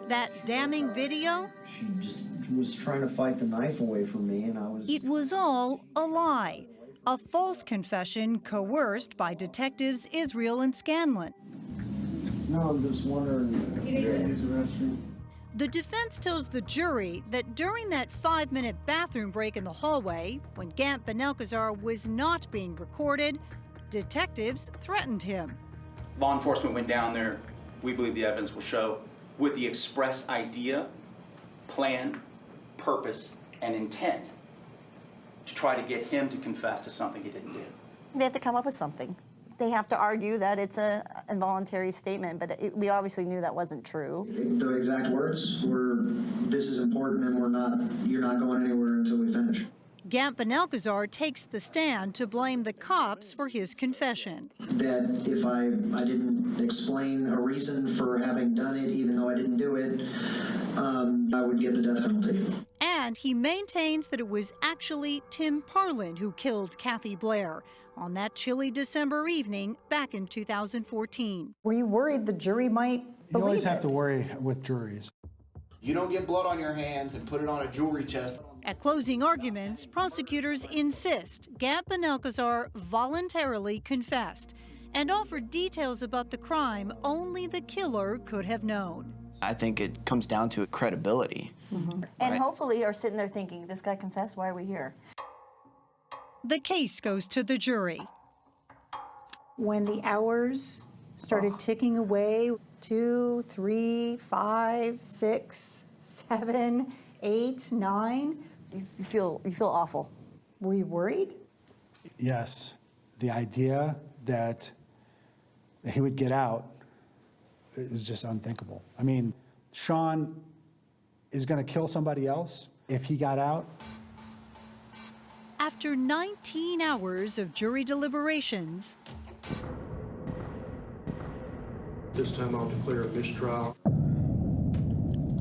That damning video? She just was trying to fight the knife away from me, and I was... It was all a lie. A false confession coerced by detectives Israel and Scanlon. No, I'm just wondering, can I use the restroom? The defense tells the jury that during that 5-minute bathroom break in the hallway, when Gant Ben Alcazar was not being recorded, detectives threatened him. Law enforcement went down there, we believe the evidence will show, with the express idea, plan, purpose, and intent to try to get him to confess to something he didn't do. They have to come up with something. They have to argue that it's an involuntary statement, but we obviously knew that wasn't true. The exact words were, "This is important and you're not going anywhere until we finish." Gant Ben Alcazar takes the stand to blame the cops for his confession. That if I didn't explain a reason for having done it, even though I didn't do it, I would get the death penalty. And he maintains that it was actually Tim Parlin who killed Kathy Blair on that chilly December evening back in 2014. Were you worried the jury might You always have to worry with juries. You don't get blood on your hands and put it on a jewelry chest. At closing arguments, prosecutors insist Gant Ben Alcazar voluntarily confessed and offered details about the crime only the killer could have known. I think it comes down to credibility. And hopefully are sitting there thinking, this guy confessed, why are we here? The case goes to the jury. When the hours started ticking away, 2, 3, 5, 6, 7, 8, 9. You feel awful. Were you worried? Yes. The idea that he would get out is just unthinkable. I mean, Sean is going to kill somebody else if he got out. After 19 hours of jury deliberations, This time I'll declare a mistrial.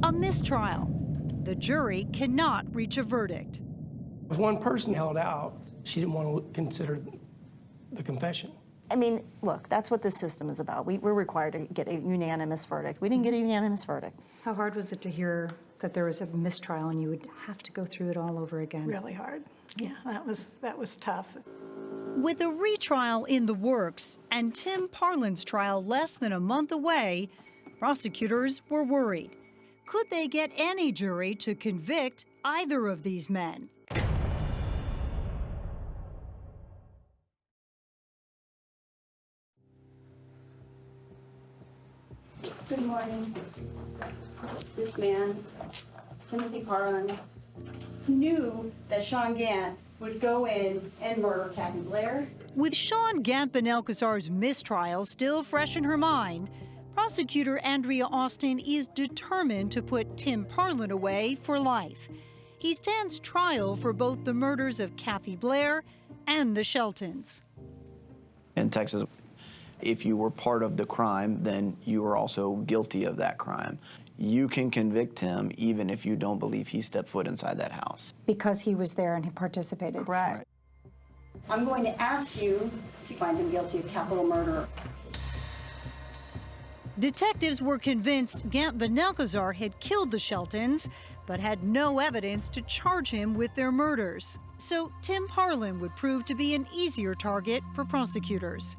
a mistrial. The jury cannot reach a verdict. If one person held out, she didn't want to consider the confession. I mean, look, that's what this system is about. We're required to get a unanimous verdict. We didn't get a unanimous verdict. How hard was it to hear that there was a mistrial and you would have to go through it all over again. Really hard. Yeah, that was tough. With a retrial in the works and Tim Parlin's trial less than a month away, prosecutors were worried. Could they get any jury to convict either of these men? Good morning. This man, Timothy Parlin, knew that Sean Gant would go in and murder Kathy Blair. With Sean Gant Benelkazar's mistrial still fresh in her mind, prosecutor Andrea Austin is determined to put Tim Parlin away for life. He stands trial for both the murders of Kathy Blair and the Sheltons. In Texas, if you were part of the crime, then you are also guilty of that crime. You can convict him even if you don't believe he stepped foot inside that house. Because he was there and he participated. Correct. Right. I'm going to ask you to find him guilty of capital murder. Detectives were convinced Gant Benelkazar had killed the Sheltons, but had no evidence to charge him with their murders. So Tim Parlin would prove to be an easier target for prosecutors.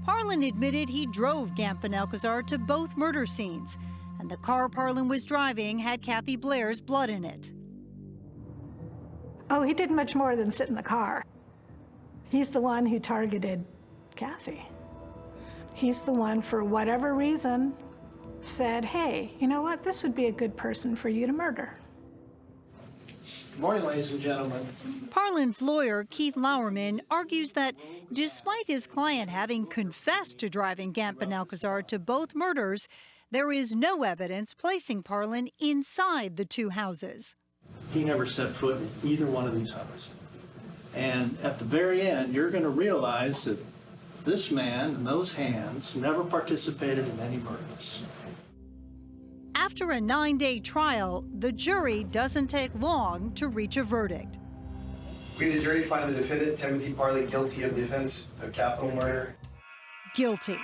Parlin admitted he drove Gant Benelkazar to both murder scenes, and the car Parlin was driving had Kathy Blair's blood in it. Oh, he did much more than sit in the car. He's the one who targeted Kathy. He's the one, for whatever reason, said, hey, you know what, this would be a good person for you to murder. Good morning, ladies and gentlemen. Parlin's lawyer, Keith Lauerman, argues that despite his client having confessed to driving Gant Benelkazar to both murders, there is no evidence placing Parlin inside the two houses. He never set foot in either one of these houses. And at the very end, you're going to realize that this man and those hands never participated in any murders. After a 9-day trial, the jury doesn't take long to reach a verdict. We, the jury, find the defendant, Timothy Parlin, guilty of the offense of capital murder. Guilty.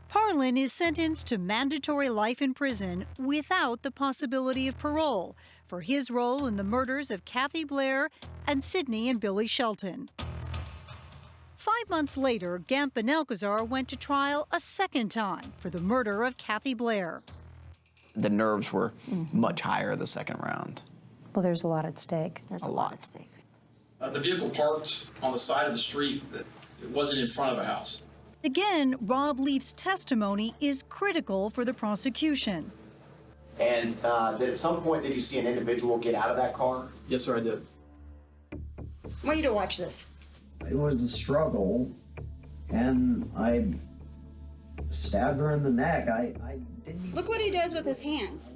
Parlin is sentenced to mandatory life in prison without the possibility of parole for his role in the murders of Kathy Blair and Sidney and Billy Shelton. 5 months later, Gant Benelkazar went to trial a second time for the murder of Kathy Blair. The nerves were much higher the second round. Well, there's a lot at stake. There's a lot at stake. The vehicle parked on the side of the street. It wasn't in front of a house. Again, Rob Leaf's testimony is critical for the prosecution. And that at some point, did you see an individual get out of that car? Yes, sir, I did. I want you to watch this. It was a struggle, and I stabbed her in the neck. I didn't. Look what he does with his hands.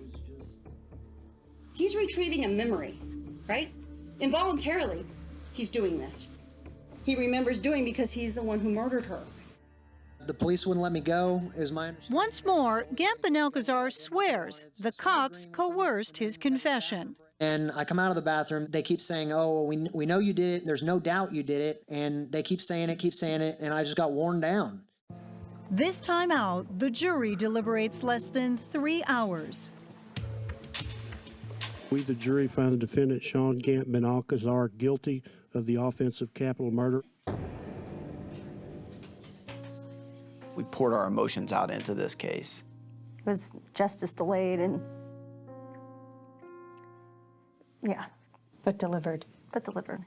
He's retrieving a memory, right? Involuntarily, he's doing this. He remembers doing because he's the one who murdered her. The police wouldn't let me go, is my understanding. Once more, Gant Benelkazar swears the cops coerced his confession. And I come out of the bathroom, they keep saying, oh, we know you did it, there's no doubt you did it, and they keep saying it, and I just got worn down. This time out, the jury deliberates less than 3 hours. We, the jury, find the defendant, Sean Gant Benelkazar, guilty of the offense of capital murder. We poured our emotions out into this case. It was justice delayed and, yeah. But delivered. But delivered.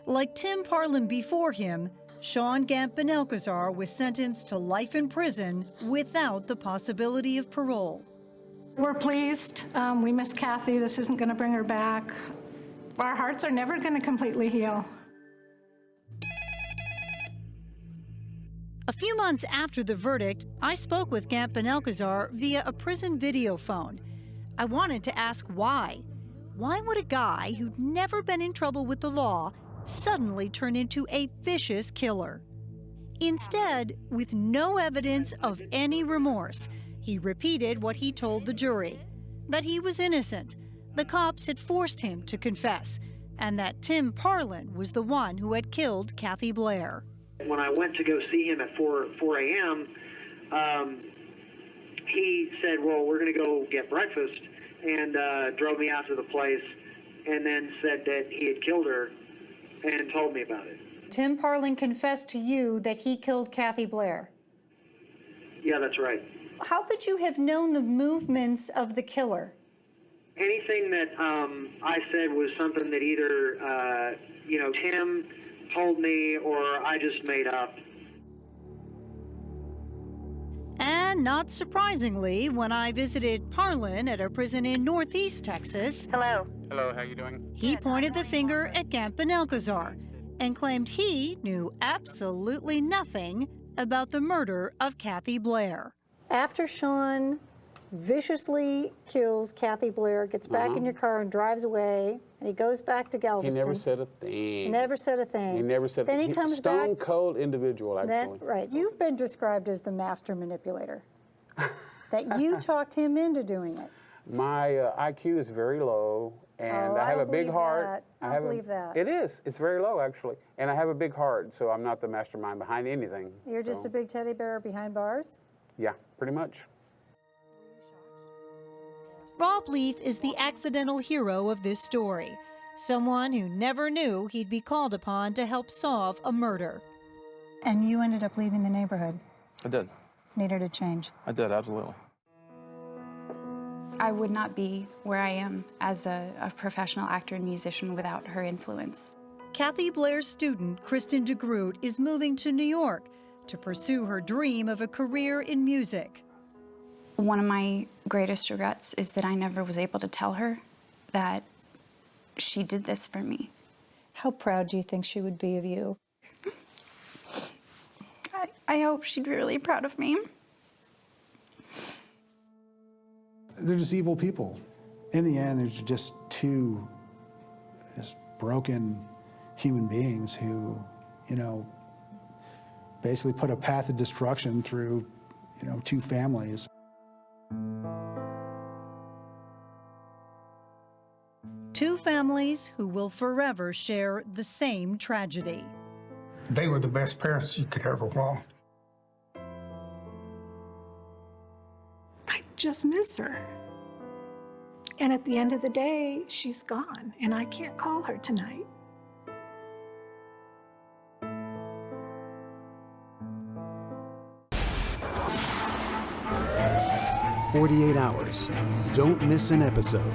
Like Tim Parlin before him, Sean Gant Benelkazar was sentenced to life in prison without the possibility of parole. We're pleased. We miss Kathy. This isn't going to bring her back. Our hearts are never going to completely heal. A few months after the verdict, I spoke with Gant Benelkazar via a prison video phone. I wanted to ask why. Why would a guy who'd never been in trouble with the law suddenly turn into a vicious killer? Instead, with no evidence of any remorse, he repeated what he told the jury, that he was innocent, the cops had forced him to confess, and that Tim Parlin was the one who had killed Kathy Blair. When I went to go see him at 4 a.m., he said, well, we're going to go get breakfast, and drove me out to the place, and then said that he had killed her and told me about it. Tim Parlin confessed to you that he killed Kathy Blair. Yeah, that's right. How could you have known the movements of the killer? Anything that I said was something that either, Tim told me or I just made up. And not surprisingly, when I visited Parlin at a prison in Northeast Texas, Hello, how are you doing? he pointed the finger at Gant Ben-Alcazar and claimed he knew absolutely nothing about the murder of Kathy Blair. After Sean viciously kills Kathy Blair, gets back in your car and drives away, and he goes back to Galveston. He never said a thing. He never said a thing. He never said. Then he comes back. Stone cold individual, actually. Right. You've been described as the master manipulator. That you talked him into doing it. My IQ is very low, and I have a big heart. I don't believe that. It is. It's very low, actually, and I have a big heart, so I'm not the mastermind behind anything. You're just a big teddy bear behind bars? Yeah, pretty much. Rob Leaf is the accidental hero of this story, someone who never knew he'd be called upon to help solve a murder. And you ended up leaving the neighborhood. I did. Needed a change. I did, absolutely. I would not be where I am as a professional actor and musician without her influence. Kathy Blair's student, Kristen DeGroot, is moving to New York to pursue her dream of a career in music. One of my greatest regrets is that I never was able to tell her that she did this for me. How proud do you think she would be of you? I hope she'd be really proud of me. They're just evil people. In the end, they're just two broken human beings who, basically put a path of destruction through, two families. Two families who will forever share the same tragedy. They were the best parents you could ever want. I just miss her. And at the end of the day, she's gone, and I can't call her tonight. "48 Hours. Don't miss an episode."